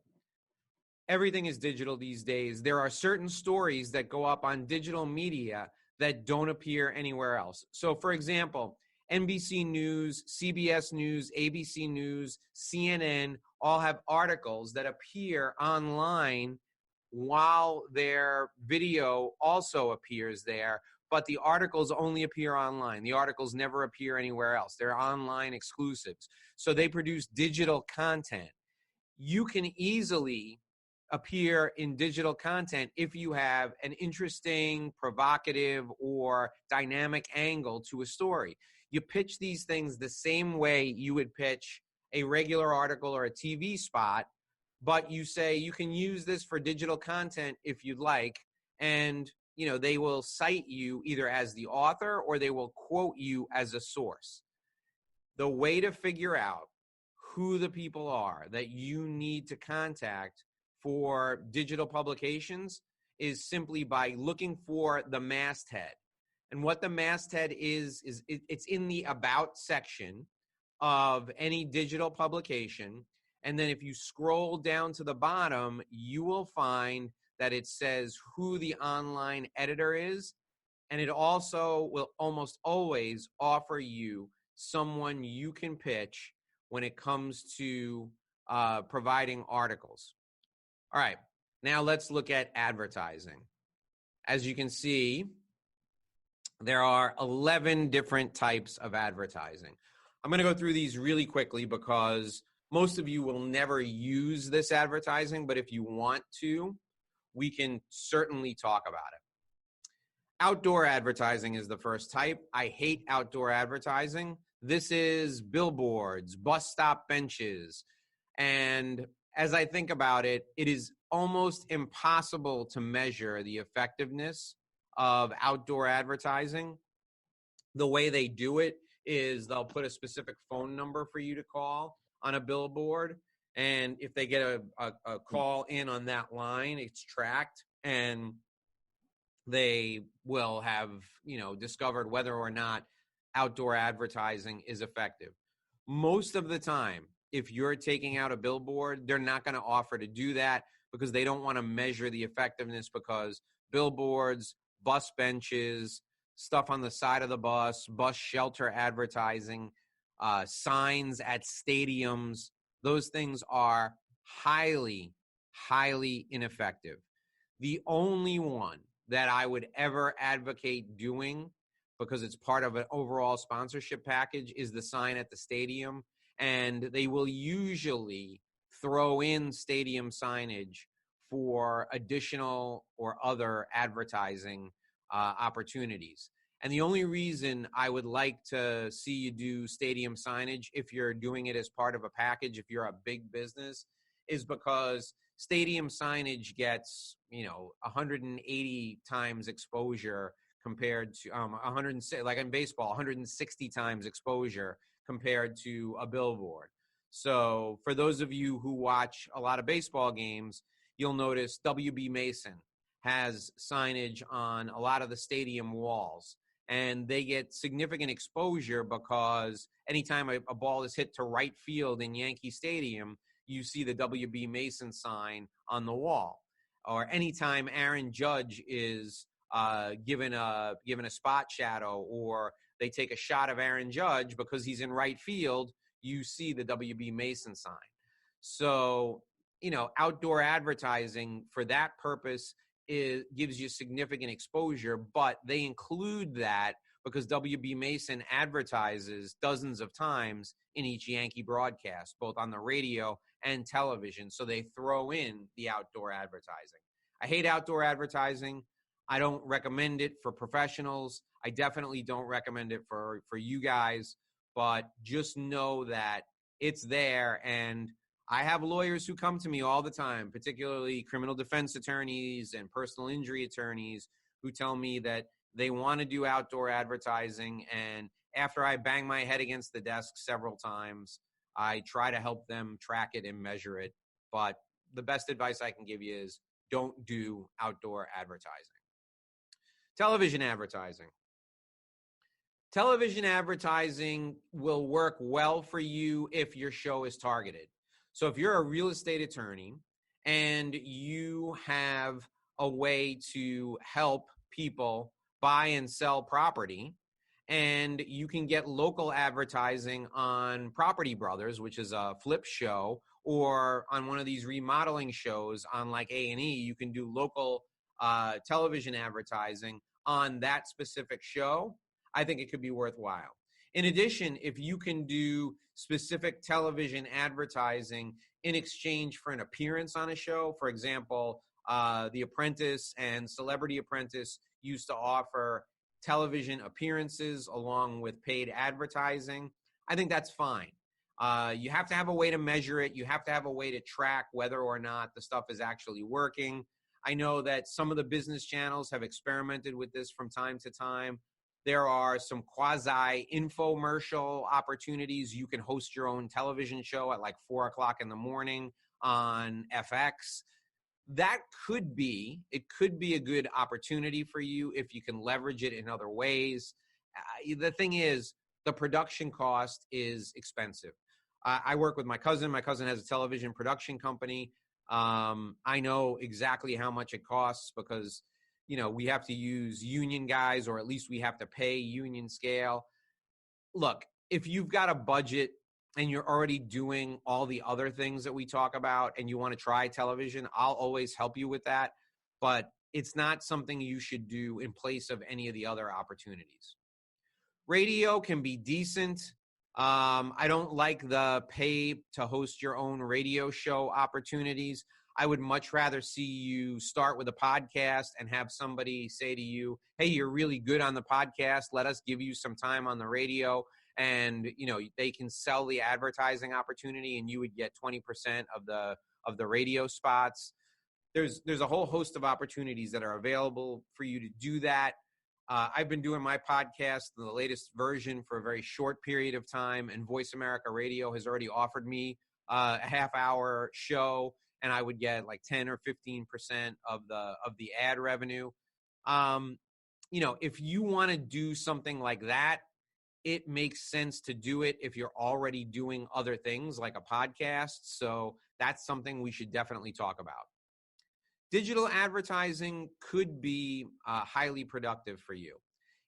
Everything is digital these days. There are certain stories that go up on digital media that don't appear anywhere else. So for example, NBC News, CBS News, ABC News, CNN all have articles that appear online while their video also appears there, but the articles only appear online. The articles never appear anywhere else. They're online exclusives. So they produce digital content. You can easily appear in digital content if you have an interesting, provocative, or dynamic angle to a story. You pitch these things the same way you would pitch a regular article or a TV spot, but you say you can use this for digital content if you'd like, and they will cite you either as the author or they will quote you as a source. The way to figure out who the people are that you need to contact for digital publications is simply by looking for the masthead. And what the masthead is it's in the About section of any digital publication. And then if you scroll down to the bottom, you will find that it says who the online editor is. And it also will almost always offer you someone you can pitch when it comes to providing articles. All right, now let's look at advertising. As you can see, there are 11 different types of advertising. I'm going to go through these really quickly because most of you will never use this advertising, but if you want to, we can certainly talk about it. Outdoor advertising is the first type. I hate outdoor advertising. This is billboards, bus stop benches, and as I think about it, it is almost impossible to measure the effectiveness of outdoor advertising. The way they do it is they'll put a specific phone number for you to call on a billboard. And if they get a call in on that line, it's tracked, and they will have, discovered whether or not outdoor advertising is effective. Most of the time, if you're taking out a billboard, they're not going to offer to do that because they don't want to measure the effectiveness, because billboards, bus benches, stuff on the side of the bus shelter advertising, signs at stadiums, those things are highly, highly ineffective. The only one that I would ever advocate doing, because it's part of an overall sponsorship package, is the sign at the stadium. And they will usually throw in stadium signage for additional or other advertising opportunities. And the only reason I would like to see you do stadium signage, if you're doing it as part of a package, if you're a big business, is because stadium signage gets, 180 times exposure compared to 100, like in baseball, 160 times exposure compared to a billboard. So for those of you who watch a lot of baseball games, you'll notice WB Mason has signage on a lot of the stadium walls, and they get significant exposure because anytime a ball is hit to right field in Yankee Stadium, you see the WB Mason sign on the wall. Or anytime Aaron Judge is given a spot shadow, or they take a shot of Aaron Judge because he's in right field, you see the WB Mason sign. So, outdoor advertising for that purpose gives you significant exposure, but they include that because WB Mason advertises dozens of times in each Yankee broadcast, both on the radio and television. So they throw in the outdoor advertising. I hate outdoor advertising. I don't recommend it for professionals. I definitely don't recommend it for you guys, but just know that it's there. And I have lawyers who come to me all the time, particularly criminal defense attorneys and personal injury attorneys, who tell me that they want to do outdoor advertising. And after I bang my head against the desk several times, I try to help them track it and measure it. But the best advice I can give you is don't do outdoor advertising. Television advertising. Television advertising will work well for you if your show is targeted. So if you're a real estate attorney and you have a way to help people buy and sell property, and you can get local advertising on Property Brothers, which is a flip show, or on one of these remodeling shows on like A&E, you can do local television advertising on that specific show. I think it could be worthwhile. In addition, if you can do specific television advertising in exchange for an appearance on a show, for example, The Apprentice and Celebrity Apprentice used to offer television appearances along with paid advertising, I think that's fine. You have to have a way to measure it. You have to have a way to track whether or not the stuff is actually working. I know that some of the business channels have experimented with this from time to time. There are some quasi-infomercial opportunities. You can host your own television show at like 4 o'clock in the morning on FX. That could be a good opportunity for you if you can leverage it in other ways. The thing is, the production cost is expensive. I work with my cousin. My cousin has a television production company. I know exactly how much it costs because, we have to use union guys, or at least we have to pay union scale. Look, if you've got a budget and you're already doing all the other things that we talk about and you want to try television, I'll always help you with that. But it's not something you should do in place of any of the other opportunities. Radio can be decent. I don't like the pay to host your own radio show opportunities. I would much rather see you start with a podcast and have somebody say to you, hey, you're really good on the podcast. Let us give you some time on the radio. And, they can sell the advertising opportunity and you would get 20% of the radio spots. There's a whole host of opportunities that are available for you to do that. I've been doing my podcast, the latest version, for a very short period of time, and Voice America Radio has already offered me a half-hour show, and I would get like 10 or 15% of the ad revenue. If you want to do something like that, it makes sense to do it if you're already doing other things like a podcast. So that's something we should definitely talk about. Digital advertising could be highly productive for you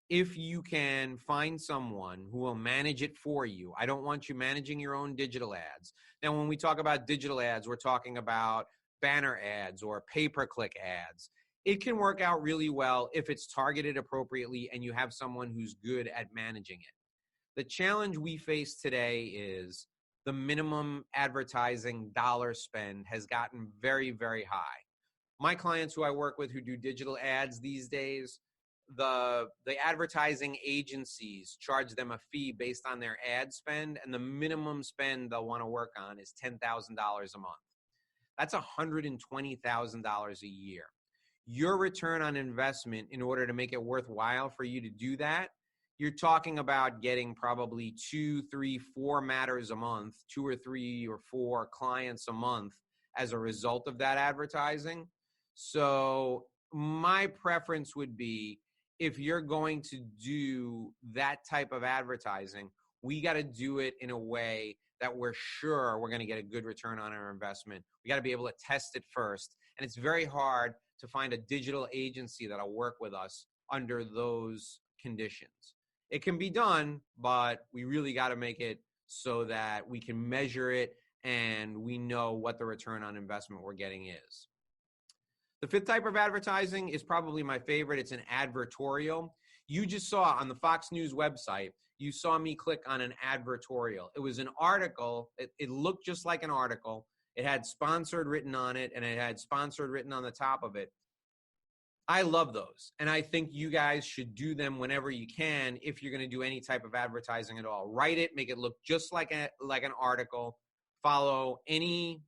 if you can find someone who will manage it for you. I don't want you managing your own digital ads. Now, when we talk about digital ads, we're talking about banner ads or pay-per-click ads. It can work out really well if it's targeted appropriately and you have someone who's good at managing it. The challenge we face today is the minimum advertising dollar spend has gotten very, very high. My clients who I work with who do digital ads these days, the advertising agencies charge them a fee based on their ad spend, and the minimum spend they'll want to work on is $10,000 a month. That's $120,000 a year. Your return on investment, in order to make it worthwhile for you to do that, you're talking about getting probably 2, 3, 4 matters a month, 2 or 3 or 4 clients a month as a result of that advertising. So my preference would be, if you're going to do that type of advertising, we got to do it in a way that we're sure we're going to get a good return on our investment. We got to be able to test it first. And it's very hard to find a digital agency that'll work with us under those conditions. It can be done, but we really got to make it so that we can measure it and we know what the return on investment we're getting is. The fifth type of advertising is probably my favorite. It's an advertorial. You just saw on the Fox News website, you saw me click on an advertorial. It was an article. It looked just like an article. It had sponsored written on it, and it had sponsored written on the top of it. I love those, and I think you guys should do them whenever you can if you're going to do any type of advertising at all. Write it, make it look just like an article. Follow any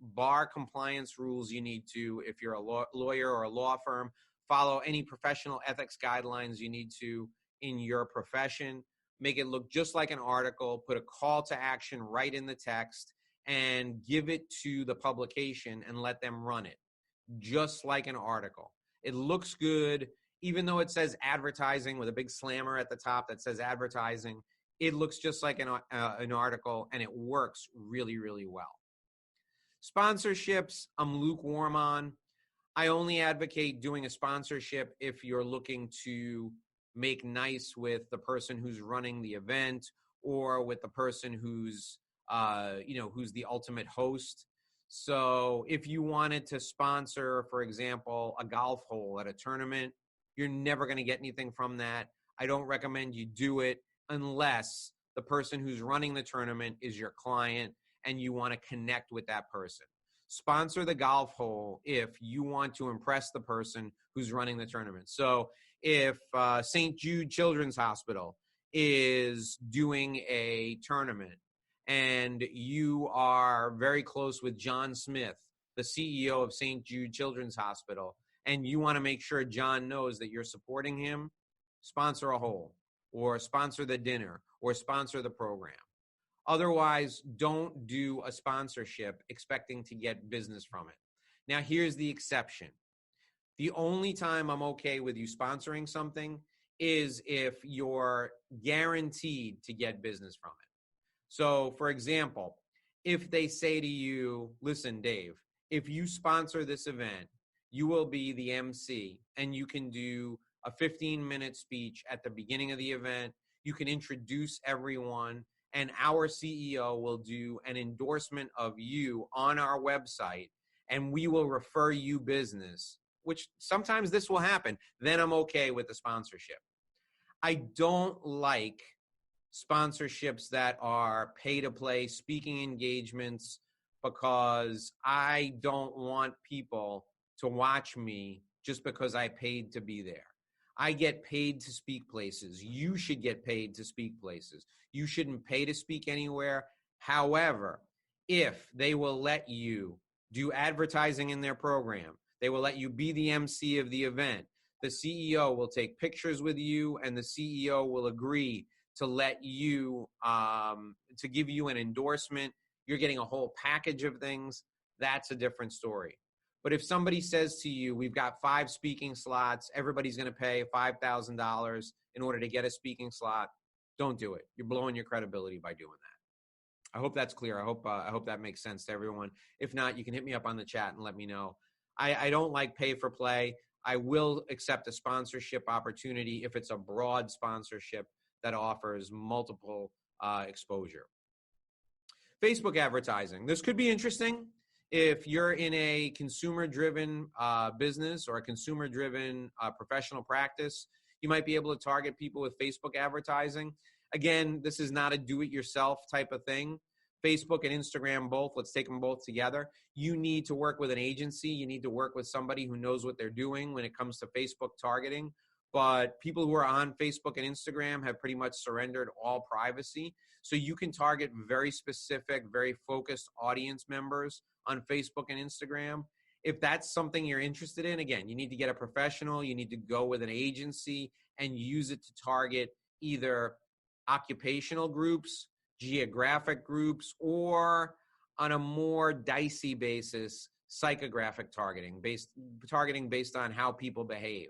bar compliance rules you need to if you're a lawyer or a law firm. Follow any professional ethics guidelines you need to in your profession. Make it look just like an article. Put a call to action right in the text and give it to the publication and let them run it just like an article. It looks good, even though it says advertising with a big slammer at the top that says advertising. It looks just like an article, and it works really, really well. Sponsorships, I'm lukewarm on. I only advocate doing a sponsorship if you're looking to make nice with the person who's running the event or with the person who's the ultimate host. So if you wanted to sponsor, for example, a golf hole at a tournament, you're never going to get anything from that. I don't recommend you do it unless the person who's running the tournament is your client and you want to connect with that person. Sponsor the golf hole if you want to impress the person who's running the tournament. So if St. Jude Children's Hospital is doing a tournament and you are very close with John Smith, the CEO of St. Jude Children's Hospital, and you want to make sure John knows that you're supporting him, sponsor a hole or sponsor the dinner or sponsor the program. Otherwise, don't do a sponsorship expecting to get business from it. Now, here's the exception. The only time I'm okay with you sponsoring something is if you're guaranteed to get business from it. So, for example, if they say to you, listen, Dave, if you sponsor this event, you will be the MC and you can do a 15-minute speech at the beginning of the event. You can introduce everyone, and our CEO will do an endorsement of you on our website, and we will refer you business, which sometimes this will happen. Then I'm okay with the sponsorship. I don't like sponsorships that are pay-to-play speaking engagements because I don't want people to watch me just because I paid to be there. I get paid to speak places. You should get paid to speak places. You shouldn't pay to speak anywhere. However, if they will let you do advertising in their program, they will let you be the MC of the event, the CEO will take pictures with you, and the CEO will agree to let you, to give you an endorsement. You're getting a whole package of things. That's a different story. But if somebody says to you, we've got 5 speaking slots, everybody's going to pay $5,000 in order to get a speaking slot, don't do it. You're blowing your credibility by doing that. I hope that's clear. I hope that makes sense to everyone. If not, you can hit me up on the chat and let me know. I don't like pay for play. I will accept a sponsorship opportunity if it's a broad sponsorship that offers multiple exposure. Facebook advertising. This could be interesting. If you're in a consumer-driven business or a consumer-driven professional practice, you might be able to target people with Facebook advertising. Again, this is not a do-it-yourself type of thing. Facebook and Instagram both, let's take them both together. You need to work with an agency. You need to work with somebody who knows what they're doing when it comes to Facebook targeting. But people who are on Facebook and Instagram have pretty much surrendered all privacy. So you can target very specific, very focused audience members on Facebook and Instagram. If that's something you're interested in, again, you need to get a professional. You need to go with an agency and use it to target either occupational groups, geographic groups, or on a more dicey basis, psychographic targeting based on how people behave.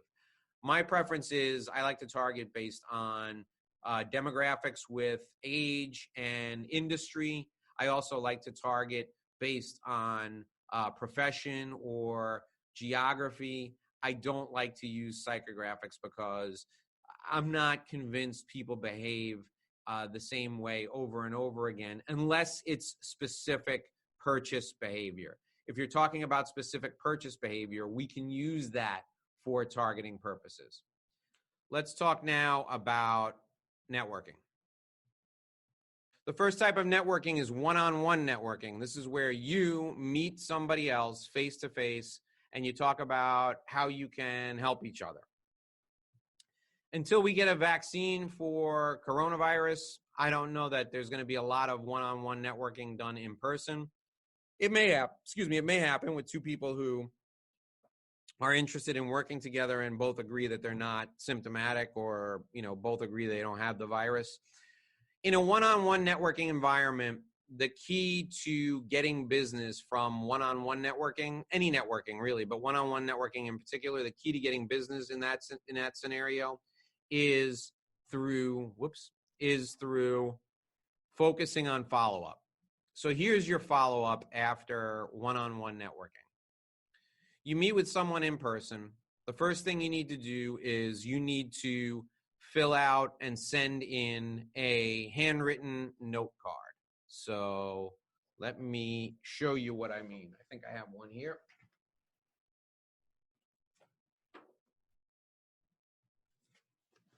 My preference is I like to target based on demographics with age and industry. I also like to target based on profession or geography. I don't like to use psychographics because I'm not convinced people behave the same way over and over again, unless it's specific purchase behavior. If you're talking about specific purchase behavior, we can use that for targeting purposes. Let's talk now about networking. The first type of networking is one-on-one networking. This is where you meet somebody else face-to-face and you talk about how you can help each other. Until we get a vaccine for coronavirus, I don't know that there's going to be a lot of one-on-one networking done in person. It may happen with two people who are interested in working together and both agree that they're not symptomatic, or, both agree they don't have the virus. In a one-on-one networking environment, the key to getting business from one-on-one networking, any networking really, but one-on-one networking in particular, the key to getting business in that scenario is through focusing on follow-up. So here's your follow-up after one-on-one networking. You meet with someone in person. The first thing you need to do is you need to fill out and send in a handwritten note card. So let me show you what I mean. I think I have one here.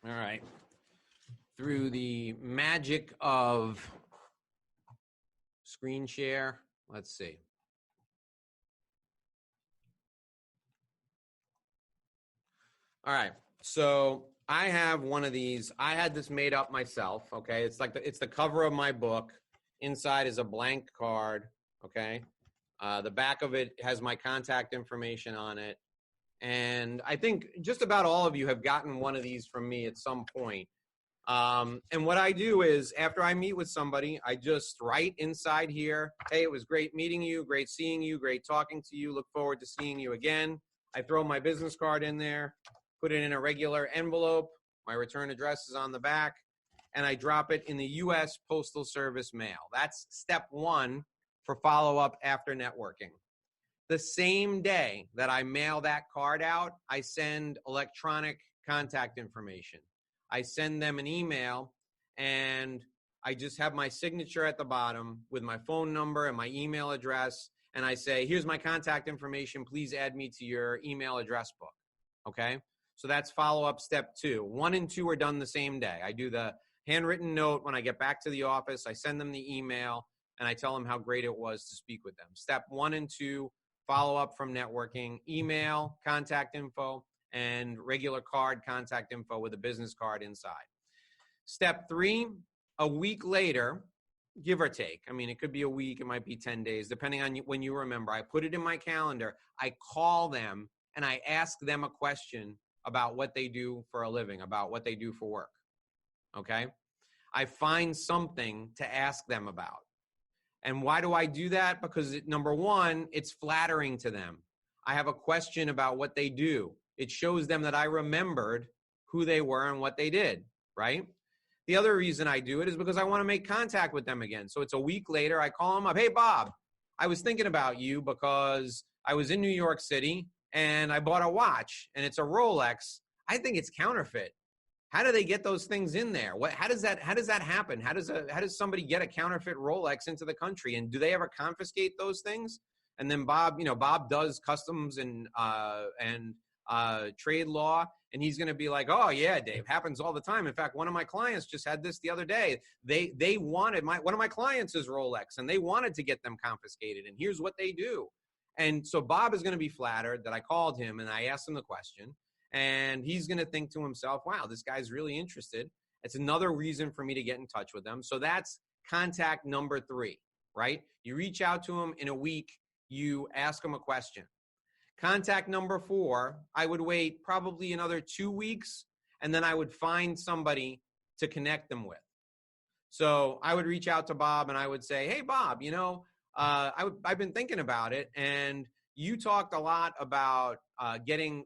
All right. Through the magic of screen share, let's see. All right. So I have one of these. I had this made up myself. Okay. It's the cover of my book. Inside is a blank card. Okay. The back of it has my contact information on it. And I think just about all of you have gotten one of these from me at some point. And what I do is after I meet with somebody, I just write inside here, hey, it was great meeting you, great seeing you, great talking to you, look forward to seeing you again. I throw my business card in there, put it in a regular envelope, my return address is on the back, and I drop it in the U.S. Postal Service mail. That's step one for follow-up after networking. The same day that I mail that card out, I send electronic contact information. I send them an email, and I just have my signature at the bottom with my phone number and my email address, and I say, here's my contact information. Please add me to your email address book. Okay? So that's follow-up step 2. 1 and 2 are done the same day. I do the handwritten note when I get back to the office. I send them the email, and I tell them how great it was to speak with them. Step 1 and 2, follow-up from networking, email, contact info, and regular card contact info with a business card inside. Step 3, a week later, give or take. I mean, it could be a week, it might be 10 days, depending on when you remember. I put it in my calendar, I call them, and I ask them a question about what they do for a living, about what they do for work, okay? I find something to ask them about. And why do I do that? Because number one, it's flattering to them. I have a question about what they do. It shows them that I remembered who they were and what they did, right? The other reason I do it is because I want to make contact with them again. So it's a week later, I call them up. Hey, Bob, I was thinking about you because I was in New York City and I bought a watch and it's a Rolex. I think it's counterfeit. How do they get those things in there? How does that happen? How does somebody get a counterfeit Rolex into the country? And do they ever confiscate those things? And then Bob does customs and trade law, and he's going to be like, oh yeah, Dave, happens all the time. In fact, one of my clients just had this the other day. They wanted one of my clients is Rolex, and they wanted to get them confiscated. And here's what they do. And so Bob is going to be flattered that I called him and I asked him the question. And he's going to think to himself, wow, this guy's really interested. It's another reason for me to get in touch with them. So that's contact number 3, right? You reach out to him in a week, you ask him a question. Contact number 4, I would wait probably another 2 weeks, and then I would find somebody to connect them with. So I would reach out to Bob and I would say, hey, Bob, I've been thinking about it, and you talked a lot about getting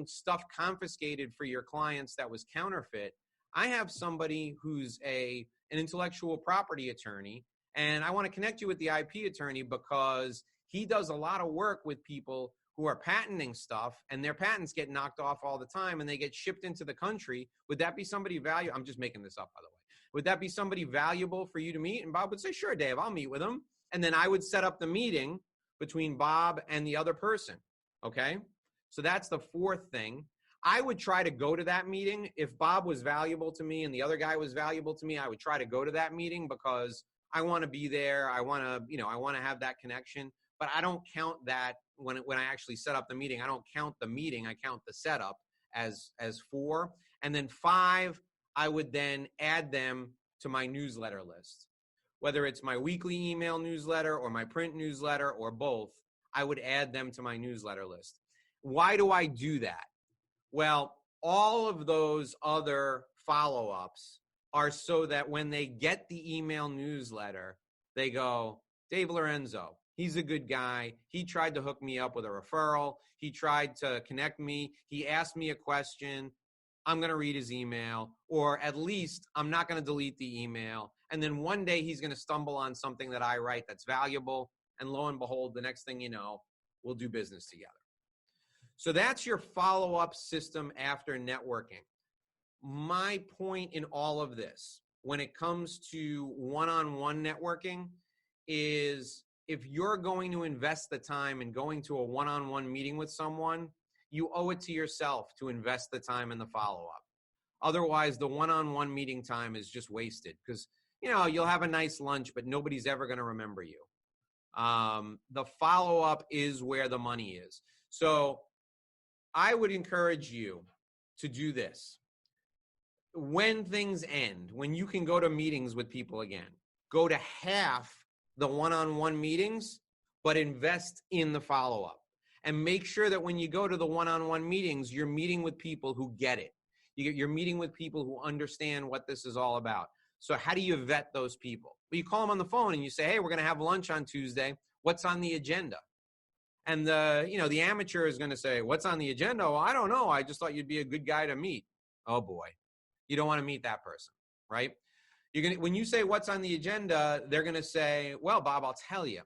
stuff confiscated for your clients that was counterfeit. I have somebody who's an intellectual property attorney, and I want to connect you with the IP attorney because he does a lot of work with people who are patenting stuff, and their patents get knocked off all the time, and they get shipped into the country. Would that be somebody valuable? I'm just making this up, by the way. Would that be somebody valuable for you to meet? And Bob would say, sure, Dave, I'll meet with him. And then I would set up the meeting between Bob and the other person, okay? So that's the fourth thing. I would try to go to that meeting. If Bob was valuable to me and the other guy was valuable to me, I would try to go to that meeting because I want to be there. I want to have that connection. But I don't count that when I actually set up the meeting. I don't count the meeting. I count the setup as 4. And then 5, I would then add them to my newsletter list. Whether it's my weekly email newsletter or my print newsletter or both, I would add them to my newsletter list. Why do I do that? Well, all of those other follow-ups are so that when they get the email newsletter, they go, Dave Lorenzo, he's a good guy. He tried to hook me up with a referral. He tried to connect me. He asked me a question. I'm going to read his email, or at least I'm not going to delete the email. And then one day he's going to stumble on something that I write that's valuable. And lo and behold, the next thing you know, we'll do business together. So that's your follow-up system after networking. My point in all of this, when it comes to one-on-one networking, is if you're going to invest the time in going to a one-on-one meeting with someone, you owe it to yourself to invest the time in the follow-up. Otherwise, the one-on-one meeting time is just wasted because, you'll have a nice lunch, but nobody's ever going to remember you. The follow-up is where the money is. So I would encourage you to do this. When things end, when you can go to meetings with people again, go to half the one-on-one meetings, but invest in the follow-up. And make sure that when you go to the one-on-one meetings, you're meeting with people who get it. You're meeting with people who understand what this is all about. So how do you vet those people? Well, you call them on the phone and you say, hey, we're going to have lunch on Tuesday. What's on the agenda? And the amateur is going to say, what's on the agenda? Well, I don't know. I just thought you'd be a good guy to meet. Oh boy. You don't want to meet that person, right? When you say what's on the agenda, they're going to say, well, Bob, I'll tell you.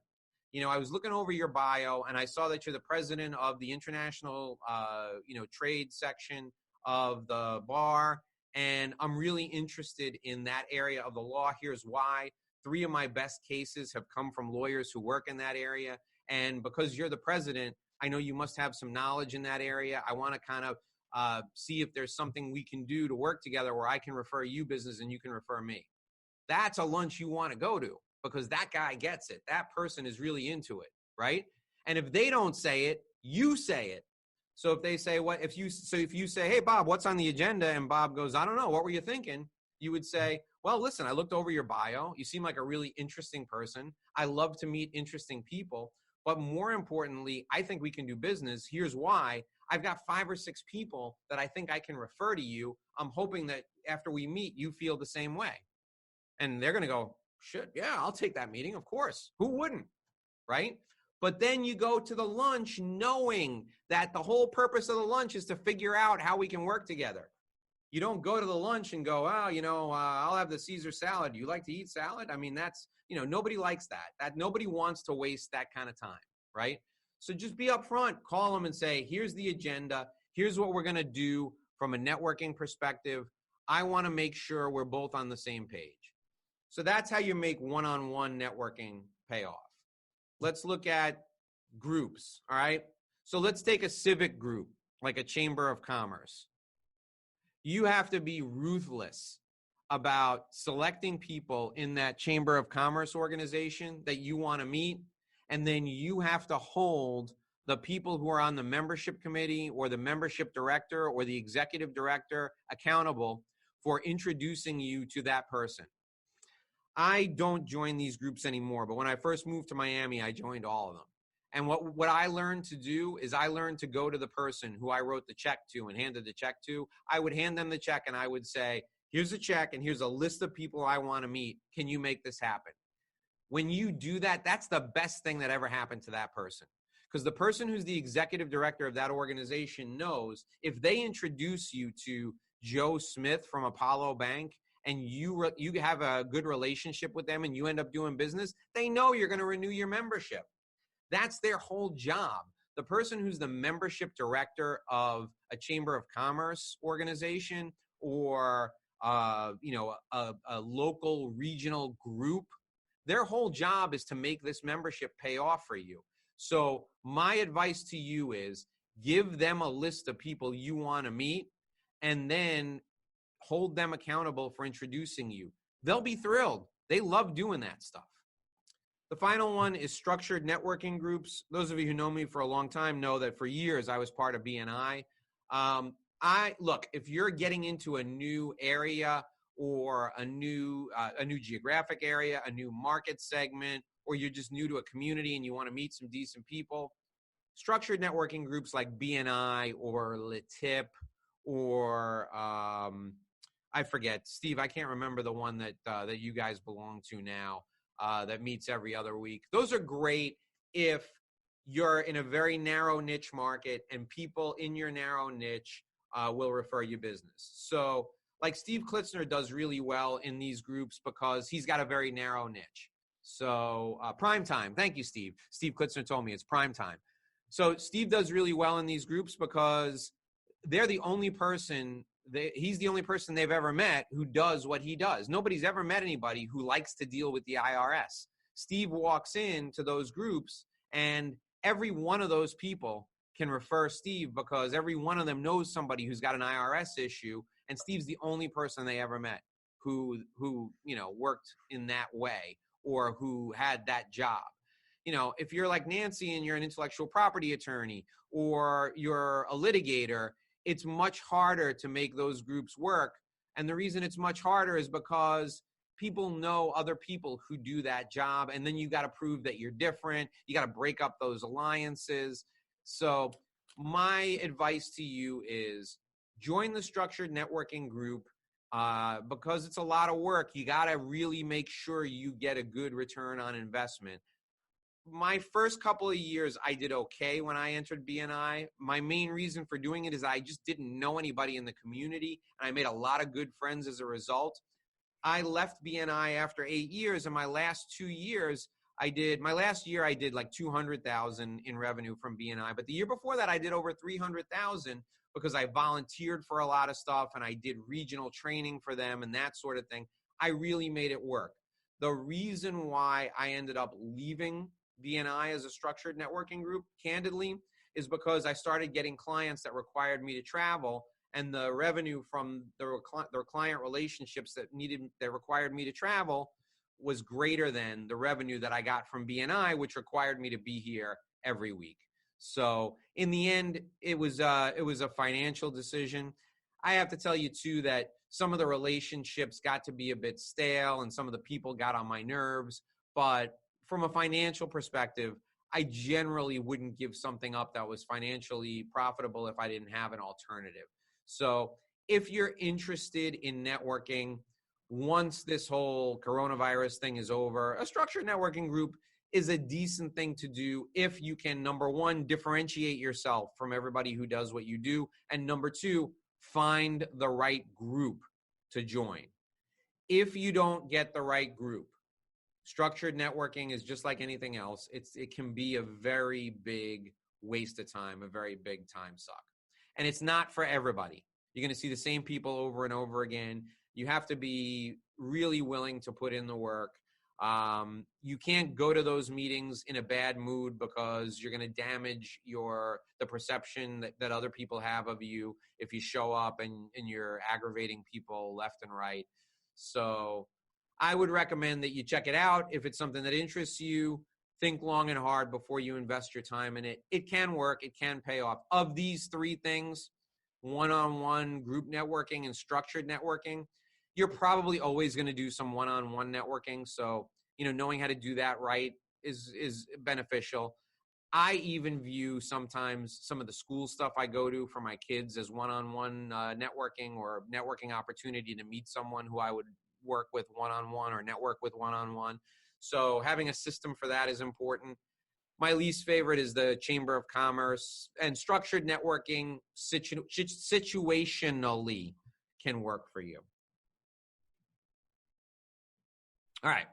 I was looking over your bio and I saw that you're the president of the international, trade section of the bar. And I'm really interested in that area of the law. Here's why. 3 of my best cases have come from lawyers who work in that area. And because you're the president, I know you must have some knowledge in that area. I want to kind of see if there's something we can do to work together where I can refer you business and you can refer me. That's a lunch you want to go to because that guy gets it. That person is really into it, right? And if they don't say it, you say it. So if they say, if you say, hey, Bob, what's on the agenda? And Bob goes, I don't know. What were you thinking? You would say, well, listen, I looked over your bio. You seem like a really interesting person. I love to meet interesting people. But more importantly, I think we can do business. Here's why. I've got 5 or 6 people that I think I can refer to you. I'm hoping that after we meet, you feel the same way. And they're going to go, shit, yeah, I'll take that meeting. Of course. Who wouldn't? Right? But then you go to the lunch knowing that the whole purpose of the lunch is to figure out how we can work together. You don't go to the lunch and go, I'll have the Caesar salad. You like to eat salad? I mean, that's, nobody likes that. Nobody wants to waste that kind of time, right? So just be upfront, call them and say, here's the agenda. Here's what we're going to do from a networking perspective. I want to make sure we're both on the same page. So that's how you make one-on-one networking pay off. Let's look at groups, all right? So let's take a civic group, like a chamber of commerce. You have to be ruthless about selecting people in that chamber of commerce organization that you want to meet, and then you have to hold the people who are on the membership committee or the membership director or the executive director accountable for introducing you to that person. I don't join these groups anymore, but when I first moved to Miami, I joined all of them. And what I learned to do is I learned to go to the person who I wrote the check to and handed the check to. I would hand them the check and I would say, Here's a check and here's a list of people I want to meet. Can you make this happen? When you do that, that's the best thing that ever happened to that person. Because the person who's the executive director of that organization knows if they introduce you to Joe Smith from Apollo Bank and you have a good relationship with them and you end up doing business, they know you're going to renew your membership. That's their whole job. The person who's the membership director of a Chamber of Commerce organization or a local regional group, their whole job is to make this membership pay off for you. So my advice to you is give them a list of people you want to meet and then hold them accountable for introducing you. They'll be thrilled. They love doing that stuff. The final one is structured networking groups. Those of you who know me for a long time know that for years I was part of BNI. Look, if you're getting into a new area or a new geographic area, a new market segment, or you're just new to a community and you want to meet some decent people, structured networking groups like BNI or LeTip or I forget, Steve, I can't remember the one that you guys belong to now that meets every other week. Those are great if you're in a very narrow niche market and people in your narrow niche will refer you business. So like Steve Klitzner does really well in these groups because he's got a very narrow niche. So prime time. Thank you, Steve. Steve Klitzner told me it's prime time. So Steve does really well in these groups because they're the only person, he's the only person they've ever met who does what he does. Nobody's ever met anybody who likes to deal with the IRS. Steve walks into those groups and every one of those people can refer Steve because every one of them knows somebody who's got an IRS issue, and Steve's the only person they ever met who worked in that way or who had that job. If you're like Nancy and you're an intellectual property attorney or you're a litigator, it's much harder to make those groups work. And the reason it's much harder is because people know other people who do that job. And then you got to prove that you're different. You got to break up those alliances. So my advice to you is join the structured networking group because it's a lot of work. You got to really make sure you get a good return on investment. My first couple of years, I did okay when I entered BNI. My main reason for doing it is I just didn't know anybody in the community, and I made a lot of good friends as a result. I left BNI after 8 years, and my last 2 years, I did like 200,000 in revenue from BNI. But the year before that, I did over 300,000 because I volunteered for a lot of stuff, and I did regional training for them and that sort of thing. I really made it work. The reason why I ended up leaving BNI as a structured networking group, candidly, is because I started getting clients that required me to travel, and the revenue from their client relationships that required me to travel was greater than the revenue that I got from BNI, which required me to be here every week. So in the end, it was a financial decision. I have to tell you too that some of the relationships got to be a bit stale, and some of the people got on my nerves, but from a financial perspective, I generally wouldn't give something up that was financially profitable if I didn't have an alternative. So if you're interested in networking, once this whole coronavirus thing is over, a structured networking group is a decent thing to do if you can, number one, differentiate yourself from everybody who does what you do, and number two, find the right group to join. If you don't get the right group, structured networking is just like anything else. It can be a very big waste of time, a very big time suck. And it's not for everybody. You're going to see the same people over and over again. You have to be really willing to put in the work. You can't go to those meetings in a bad mood because you're going to damage the perception that other people have of you if you show up and you're aggravating people left and right. So I would recommend that you check it out. If it's something that interests you, think long and hard before you invest your time in it. It can work. It can pay off. Of these three things, one-on-one group networking and structured networking, you're probably always going to do some one-on-one networking. So, knowing how to do that right is beneficial. I even view sometimes some of the school stuff I go to for my kids as one-on-one networking or networking opportunity to meet someone who I would work with one-on-one or network with one-on-one. So having a system for that is important. My least favorite is the Chamber of Commerce, and structured networking situationally can work for you. All right,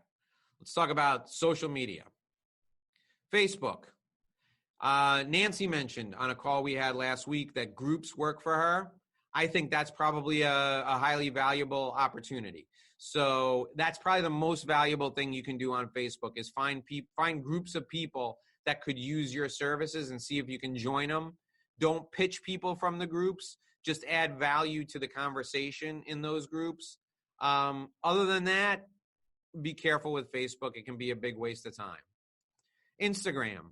let's talk about social media. Facebook. Nancy mentioned on a call we had last week that groups work for her. I think that's probably a highly valuable opportunity. So that's probably the most valuable thing you can do on Facebook is find groups of people that could use your services and see if you can join them. Don't pitch people from the groups. Just add value to the conversation in those groups. Other than that, be careful with Facebook. It can be a big waste of time. Instagram.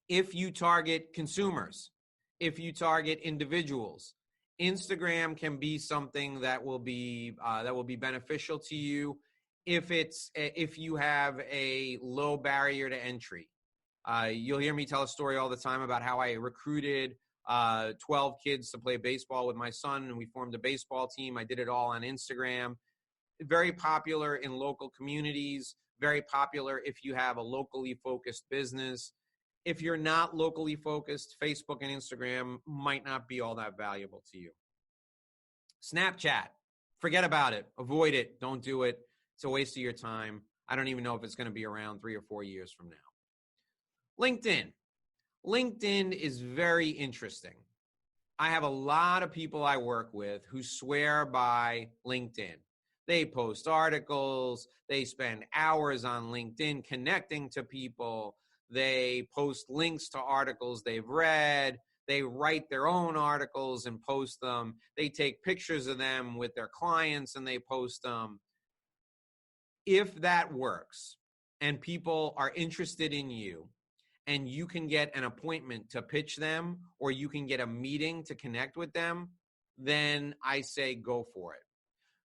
If you target consumers, if you target individuals, Instagram can be something that will be beneficial to you if you have a low barrier to entry. You'll hear me tell a story all the time about how I recruited 12 kids to play baseball with my son, and we formed a baseball team. I did it all on Instagram. Very popular in local communities, very popular if you have a locally focused business. If you're not locally focused, Facebook and Instagram might not be all that valuable to you. Snapchat, forget about it. Avoid it. Don't do it. It's a waste of your time. I don't even know if it's going to be around 3 or 4 years from now. LinkedIn. LinkedIn is very interesting. I have a lot of people I work with who swear by LinkedIn. They post articles. They spend hours on LinkedIn connecting to people. They post links to articles they've read. They write their own articles and post them. They take pictures of them with their clients and they post them. If that works and people are interested in you and you can get an appointment to pitch them or you can get a meeting to connect with them, then I say go for it.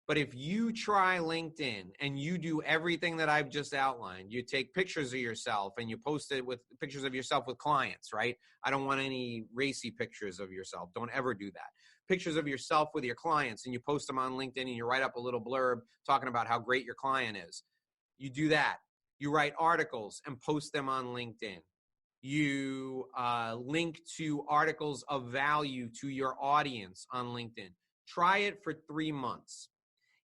But if you try LinkedIn and you do everything that I've just outlined, you take pictures of yourself and you post it with pictures of yourself with clients, right? I don't want any racy pictures of yourself. Don't ever do that. Pictures of yourself with your clients and you post them on LinkedIn and you write up a little blurb talking about how great your client is. You do that. You write articles and post them on LinkedIn. You link to articles of value to your audience on LinkedIn. Try it for 3 months.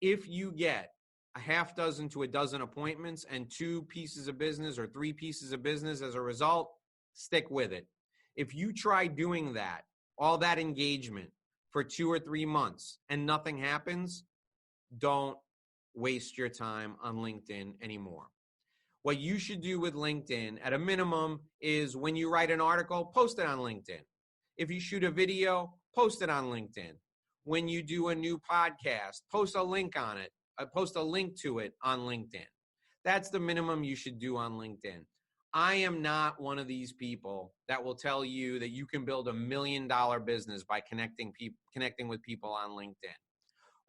If you get a half dozen to a dozen appointments and 2 pieces of business or 3 pieces of business as a result, stick with it. If you try doing that, all that engagement for 2 or 3 months and nothing happens, don't waste your time on LinkedIn anymore. What you should do with LinkedIn at a minimum is when you write an article, post it on LinkedIn. If you shoot a video, post it on LinkedIn. When you do a new podcast, post a link on it, post a link to it on LinkedIn. That's the minimum you should do on LinkedIn. I am not one of these people that will tell you that you can build $1 million business by connecting with people on LinkedIn.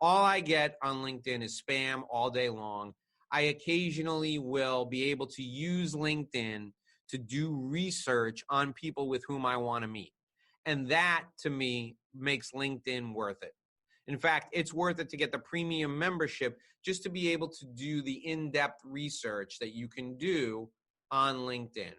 All I get on LinkedIn is spam all day long. I occasionally will be able to use LinkedIn to do research on people with whom I want to meet. And that, to me, makes LinkedIn worth it. In fact, it's worth it to get the premium membership just to be able to do the in-depth research that you can do on LinkedIn.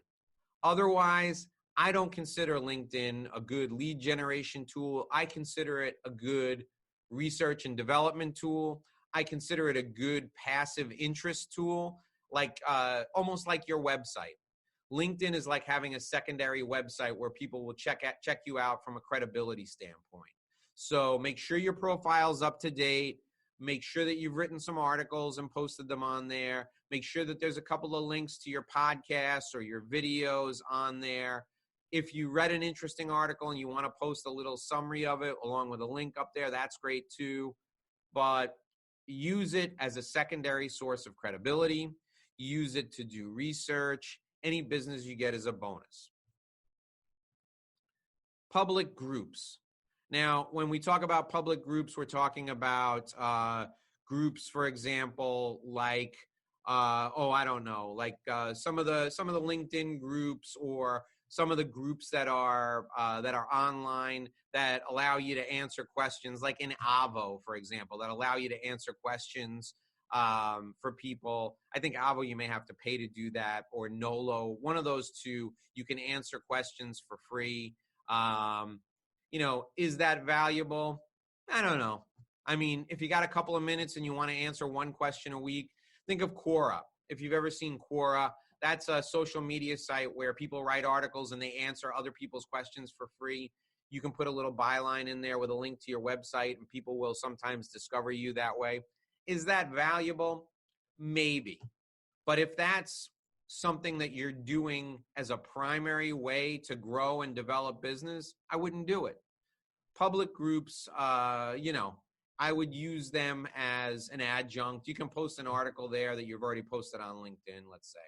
Otherwise, I don't consider LinkedIn a good lead generation tool. I consider it a good research and development tool. I consider it a good passive interest tool, like almost like your website. LinkedIn is like having a secondary website where people will check you out from a credibility standpoint. So make sure your profile's up to date. Make sure that you've written some articles and posted them on there. Make sure that there's a couple of links to your podcasts or your videos on there. If you read an interesting article and you want to post a little summary of it along with a link up there, that's great too. But use it as a secondary source of credibility. Use it to do research. Any business you get is a bonus. Public groups. Now, when we talk about public groups, we're talking about groups, for example, like I don't know, like some of the LinkedIn groups, or some of the groups that are online that allow you to answer questions, like in Avo, for example, that allow you to answer questions for people. I think Avo, you may have to pay to do that, or Nolo, one of those two, you can answer questions for free. Is that valuable? I don't know. I mean, if you got a couple of minutes and you want to answer one question a week, think of Quora. If you've ever seen Quora, that's a social media site where people write articles and they answer other people's questions for free. You can put a little byline in there with a link to your website, and people will sometimes discover you that way. Is that valuable? Maybe. But if that's something that you're doing as a primary way to grow and develop business, I wouldn't do it. Public groups, I would use them as an adjunct. You can post an article there that you've already posted on LinkedIn, let's say.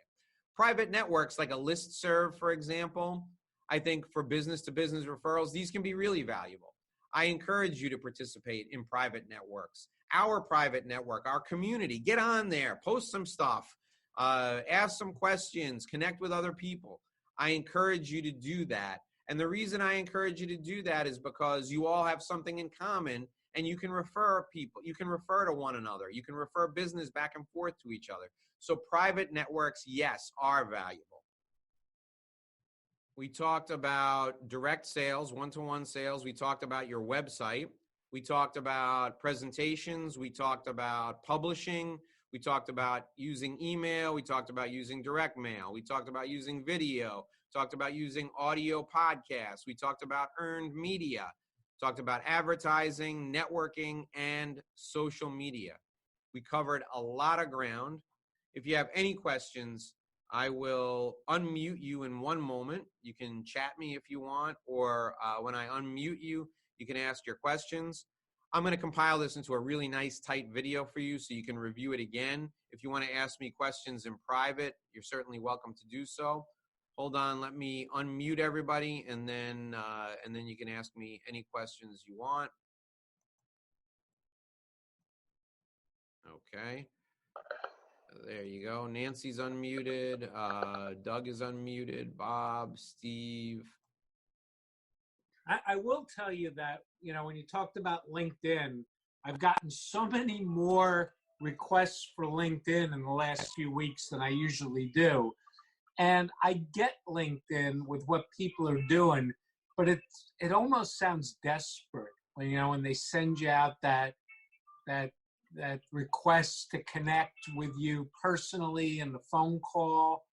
Private networks like a listserv, for example, I think for business-to-business referrals, these can be really valuable. I encourage you to participate in private networks. Our private network, our community, get on there, post some stuff, ask some questions, connect with other people. I encourage you to do that. And the reason I encourage you to do that is because you all have something in common, and you can refer people. You can refer to one another. You can refer business back and forth to each other. So private networks, yes, are valuable. We talked about direct sales, one-to-one sales. We talked about your website. We talked about presentations. We talked about publishing. We talked about using email. We talked about using direct mail. We talked about using video. Talked about using audio podcasts. We talked about earned media. Talked about advertising, networking, and social media. We covered a lot of ground. If you have any questions, I will unmute you in one moment. You can chat me if you want, or when I unmute you, you can ask your questions. I'm going to compile this into a really nice, tight video for you so you can review it again. If you want to ask me questions in private, you're certainly welcome to do so. Hold on, let me unmute everybody, and then you can ask me any questions you want. Okay. There you go. Nancy's unmuted. Doug is unmuted. Bob, Steve. I will tell you that, when you talked about LinkedIn, I've gotten so many more requests for LinkedIn in the last few weeks than I usually do. And I get LinkedIn with what people are doing, but it almost sounds desperate when they send you out that request to connect with you personally in the phone call.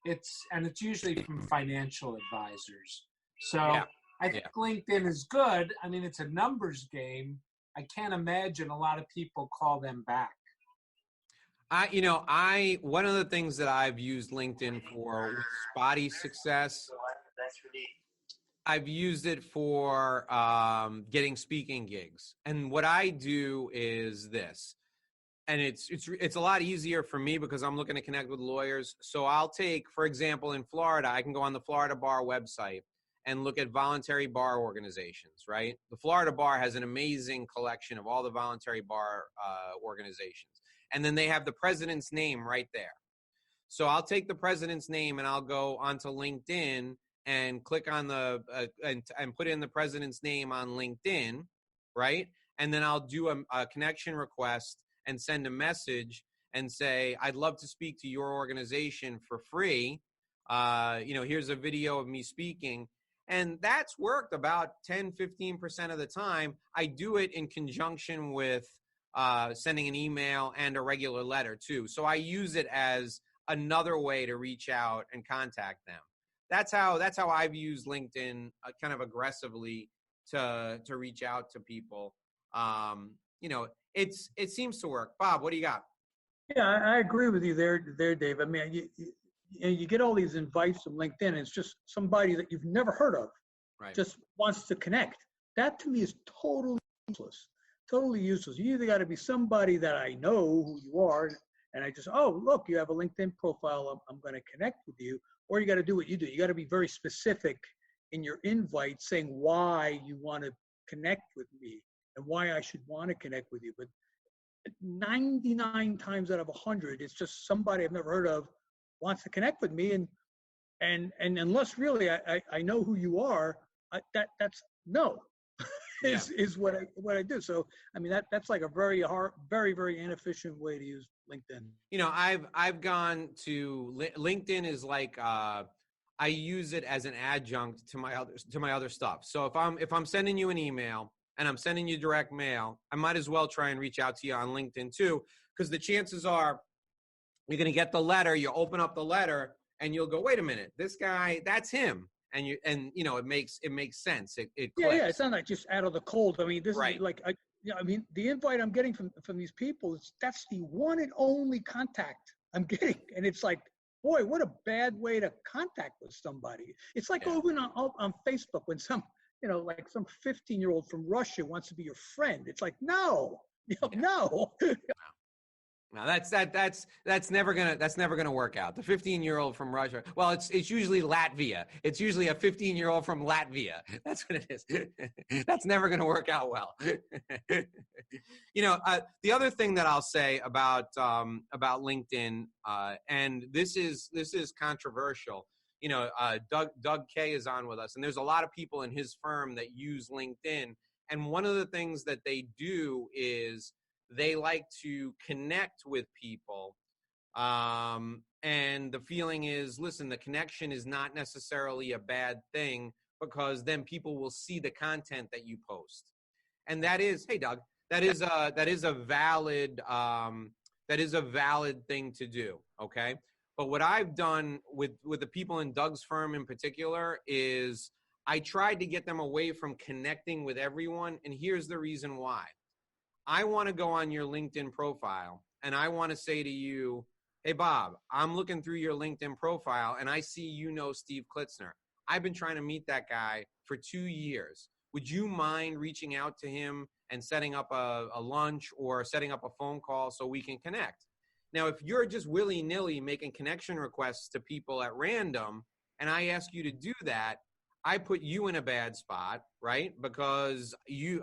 It's usually from financial advisors. So yeah. I think LinkedIn is good. I mean, it's a numbers game. I can't imagine a lot of people call them back. One of the things that I've used LinkedIn for with spotty success, I've used it for getting speaking gigs. And what I do is this, and it's a lot easier for me because I'm looking to connect with lawyers. So I'll take, for example, in Florida, I can go on the Florida Bar website and look at voluntary bar organizations, right? The Florida Bar has an amazing collection of all the voluntary bar organizations. And then they have the president's name right there. So I'll take the president's name and I'll go onto LinkedIn and click on the and put in the president's name on LinkedIn, right? And then I'll do a connection request and send a message and say, I'd love to speak to your organization for free. Here's a video of me speaking. And that's worked about 10, 15% of the time. I do it in conjunction with sending an email and a regular letter too. So I use it as another way to reach out and contact them. That's how I've used LinkedIn kind of aggressively to reach out to people. It seems to work. Bob, what do you got? Yeah, I agree with you there, Dave. I mean, you get all these invites from LinkedIn, and it's just somebody that you've never heard of, right, just wants to connect. That to me is totally useless. Totally useless. You either got to be somebody that I know who you are, and I just, oh, look, you have a LinkedIn profile, I'm going to connect with you, or you got to do what you do. You got to be very specific in your invite saying why you want to connect with me and why I should want to connect with you. But 99 times out of 100, it's just somebody I've never heard of wants to connect with me. And unless really I know who you are, that's no. is what I do. So I mean that's like a very hard, very inefficient way to use LinkedIn. You know, I've gone to LinkedIn is like I use it as an adjunct to my other stuff. So if I'm sending you an email and I'm sending you direct mail, I might as well try and reach out to you on LinkedIn too, because the chances are you're going to get the letter. You open up the letter and you'll go, wait a minute, this guy, that's him. And you know, it makes sense. It clicks. Yeah. It's not like just out of the cold. I mean, this is like, I mean, the invite I'm getting from these people that's the one and only contact I'm getting. And it's like, boy, what a bad way to contact with somebody. It's like over on Facebook when some 15-year-old from Russia wants to be your friend. It's like, no. No. No, that's never gonna work out. The 15-year-old from Russia. Well, it's usually Latvia. It's usually a 15-year-old from Latvia. That's what it is. That's never gonna work out well. You know, the other thing that I'll say about LinkedIn, and this is controversial. You know, Doug Kay is on with us, and there's a lot of people in his firm that use LinkedIn, and one of the things that they do is they like to connect with people. And the feeling is, listen, the connection is not necessarily a bad thing because then people will see the content that you post. And that is, hey, Doug, that is a valid thing to do. Okay. But what I've done with the people in Doug's firm in particular is I tried to get them away from connecting with everyone. And here's the reason why. I want to go on your LinkedIn profile and I want to say to you, hey, Bob, I'm looking through your LinkedIn profile and I see you know Steve Klitzner. I've been trying to meet that guy for 2 years. Would you mind reaching out to him and setting up a lunch or setting up a phone call so we can connect? Now, if you're just willy-nilly making connection requests to people at random and I ask you to do that, I put you in a bad spot, right? Because you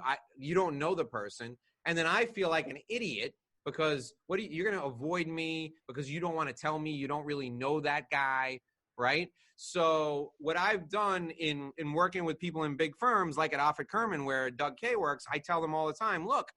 don't know the person. And then I feel like an idiot because you're going to avoid me because you don't want to tell me you don't really know that guy, right? So what I've done in working with people in big firms like at Offit Kerman where Doug Kay works, I tell them all the time, look,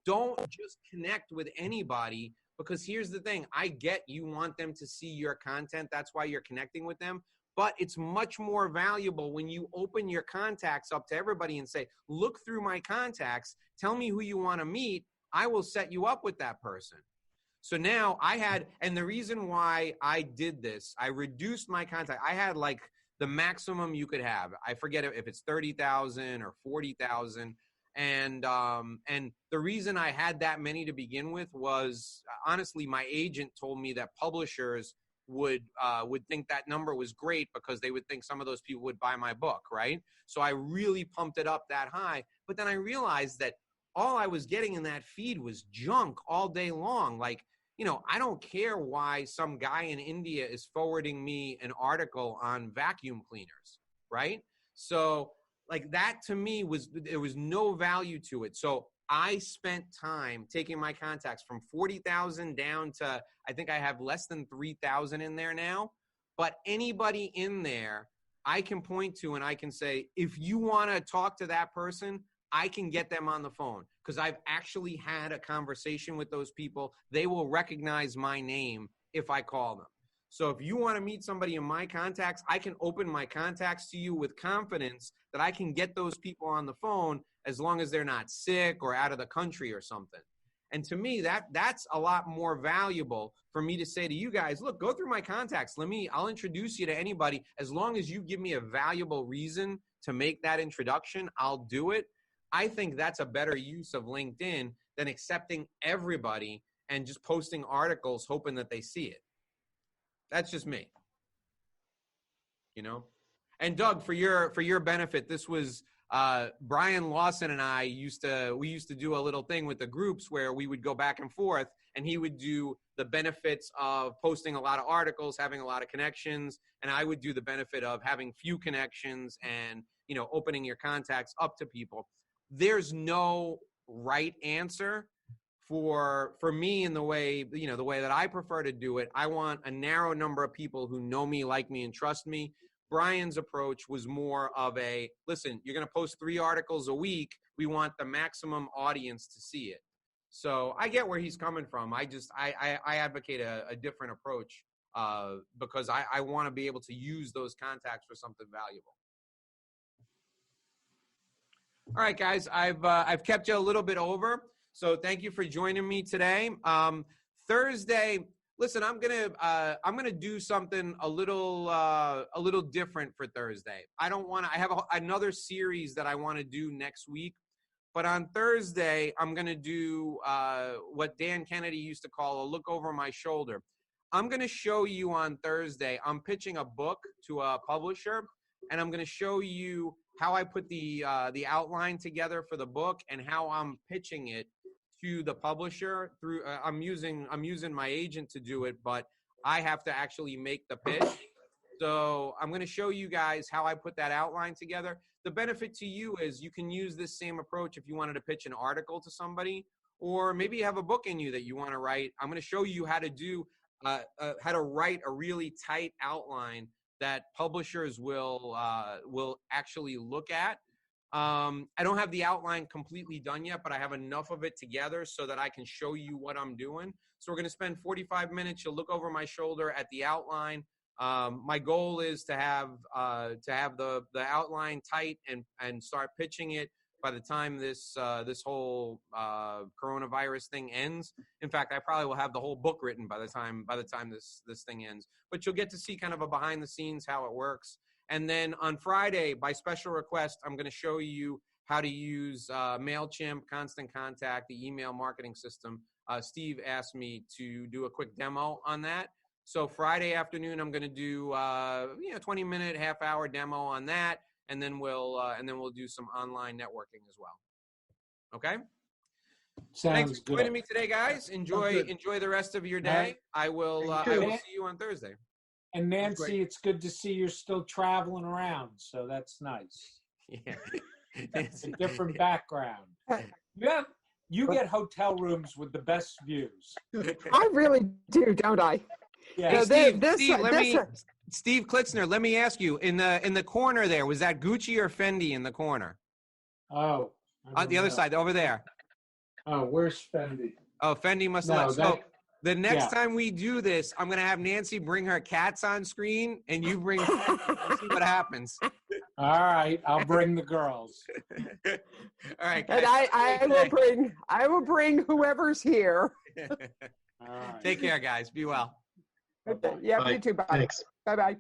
don't just connect with anybody because here's the thing. I get you want them to see your content. That's why you're connecting with them. But it's much more valuable when you open your contacts up to everybody and say, look through my contacts, tell me who you want to meet. I will set you up with that person. So now and the reason why I did this, I reduced my contact. I had like the maximum you could have. I forget if it's 30,000 or 40,000. And the reason I had that many to begin with was honestly, my agent told me that publishers would think that number was great because they would think some of those people would buy my book, right? So I really pumped it up that high. But then I realized that all I was getting in that feed was junk all day long. Like, you know, I don't care why some guy in India is forwarding me an article on vacuum cleaners, right? So like that to me there was no value to it. So I spent time taking my contacts from 40,000 down to, I think I have less than 3,000 in there now. But anybody in there, I can point to and I can say, if you want to talk to that person, I can get them on the phone because I've actually had a conversation with those people. They will recognize my name if I call them. So if you want to meet somebody in my contacts, I can open my contacts to you with confidence that I can get those people on the phone as long as they're not sick or out of the country or something. And to me, that's a lot more valuable for me to say to you guys, look, go through my contacts. I'll introduce you to anybody. As long as you give me a valuable reason to make that introduction, I'll do it. I think that's a better use of LinkedIn than accepting everybody and just posting articles hoping that they see it. That's just me, you know? And Doug, for your benefit, this was Brian Lawson and I used to do a little thing with the groups where we would go back and forth and he would do the benefits of posting a lot of articles, having a lot of connections. And I would do the benefit of having few connections and, you know, opening your contacts up to people. There's no right answer for me in the way, the way that I prefer to do it, I want a narrow number of people who know me, like me, and trust me. Brian's approach was more of a, listen, you're going to post 3 articles a week. We want the maximum audience to see it. So I get where he's coming from. I advocate a different approach because I want to be able to use those contacts for something valuable. All right, guys, I've kept you a little bit over. So thank you for joining me today. Thursday, listen, I'm gonna do something a little different for Thursday. I have another series that I want to do next week, but on Thursday I'm gonna do what Dan Kennedy used to call a look over my shoulder. I'm gonna show you on Thursday. I'm pitching a book to a publisher, and I'm gonna show you how I put the outline together for the book and how I'm pitching it to the publisher through I'm using my agent to do it, but I have to actually make the pitch. So I'm going to show you guys how I put that outline together. The benefit to you is you can use this same approach if you wanted to pitch an article to somebody, or maybe you have a book in you that you want to write. I'm going to show you how to do how to write a really tight outline that publishers will actually look at. I don't have the outline completely done yet, but I have enough of it together so that I can show you what I'm doing. So we're going to spend 45 minutes. You'll look over my shoulder at the outline. My goal is to have the outline tight and start pitching it by the time this whole coronavirus thing ends. In fact, I probably will have the whole book written by the time this thing ends. But you'll get to see kind of a behind the scenes how it works. And then on Friday, by special request, I'm going to show you how to use MailChimp, Constant Contact, the email marketing system. Steve asked me to do a quick demo on that. So Friday afternoon, I'm going to do 20-minute, half-hour demo on that, and then we'll do some online networking as well. Okay. Thanks for joining me today, guys. Enjoy the rest of your day. I will see you on Thursday. And Nancy, it's good to see you're still traveling around, so that's nice. Yeah. It's a different background. You get hotel rooms with the best views. I really do, don't I? Yeah. Hey, Steve Klitzner, let me ask you, in the corner there, was that Gucci or Fendi in the corner? Oh. On the other side, over there. Oh, where's Fendi? Oh, Fendi must have left. The next time we do this, I'm going to have Nancy bring her cats on screen, and you bring we'll see what happens. All right. I'll bring the girls. All right. Guys, and I will bring whoever's here. All right. Take care, guys. Be well. Okay. Yeah, you too. Bye. Thanks. Bye-bye.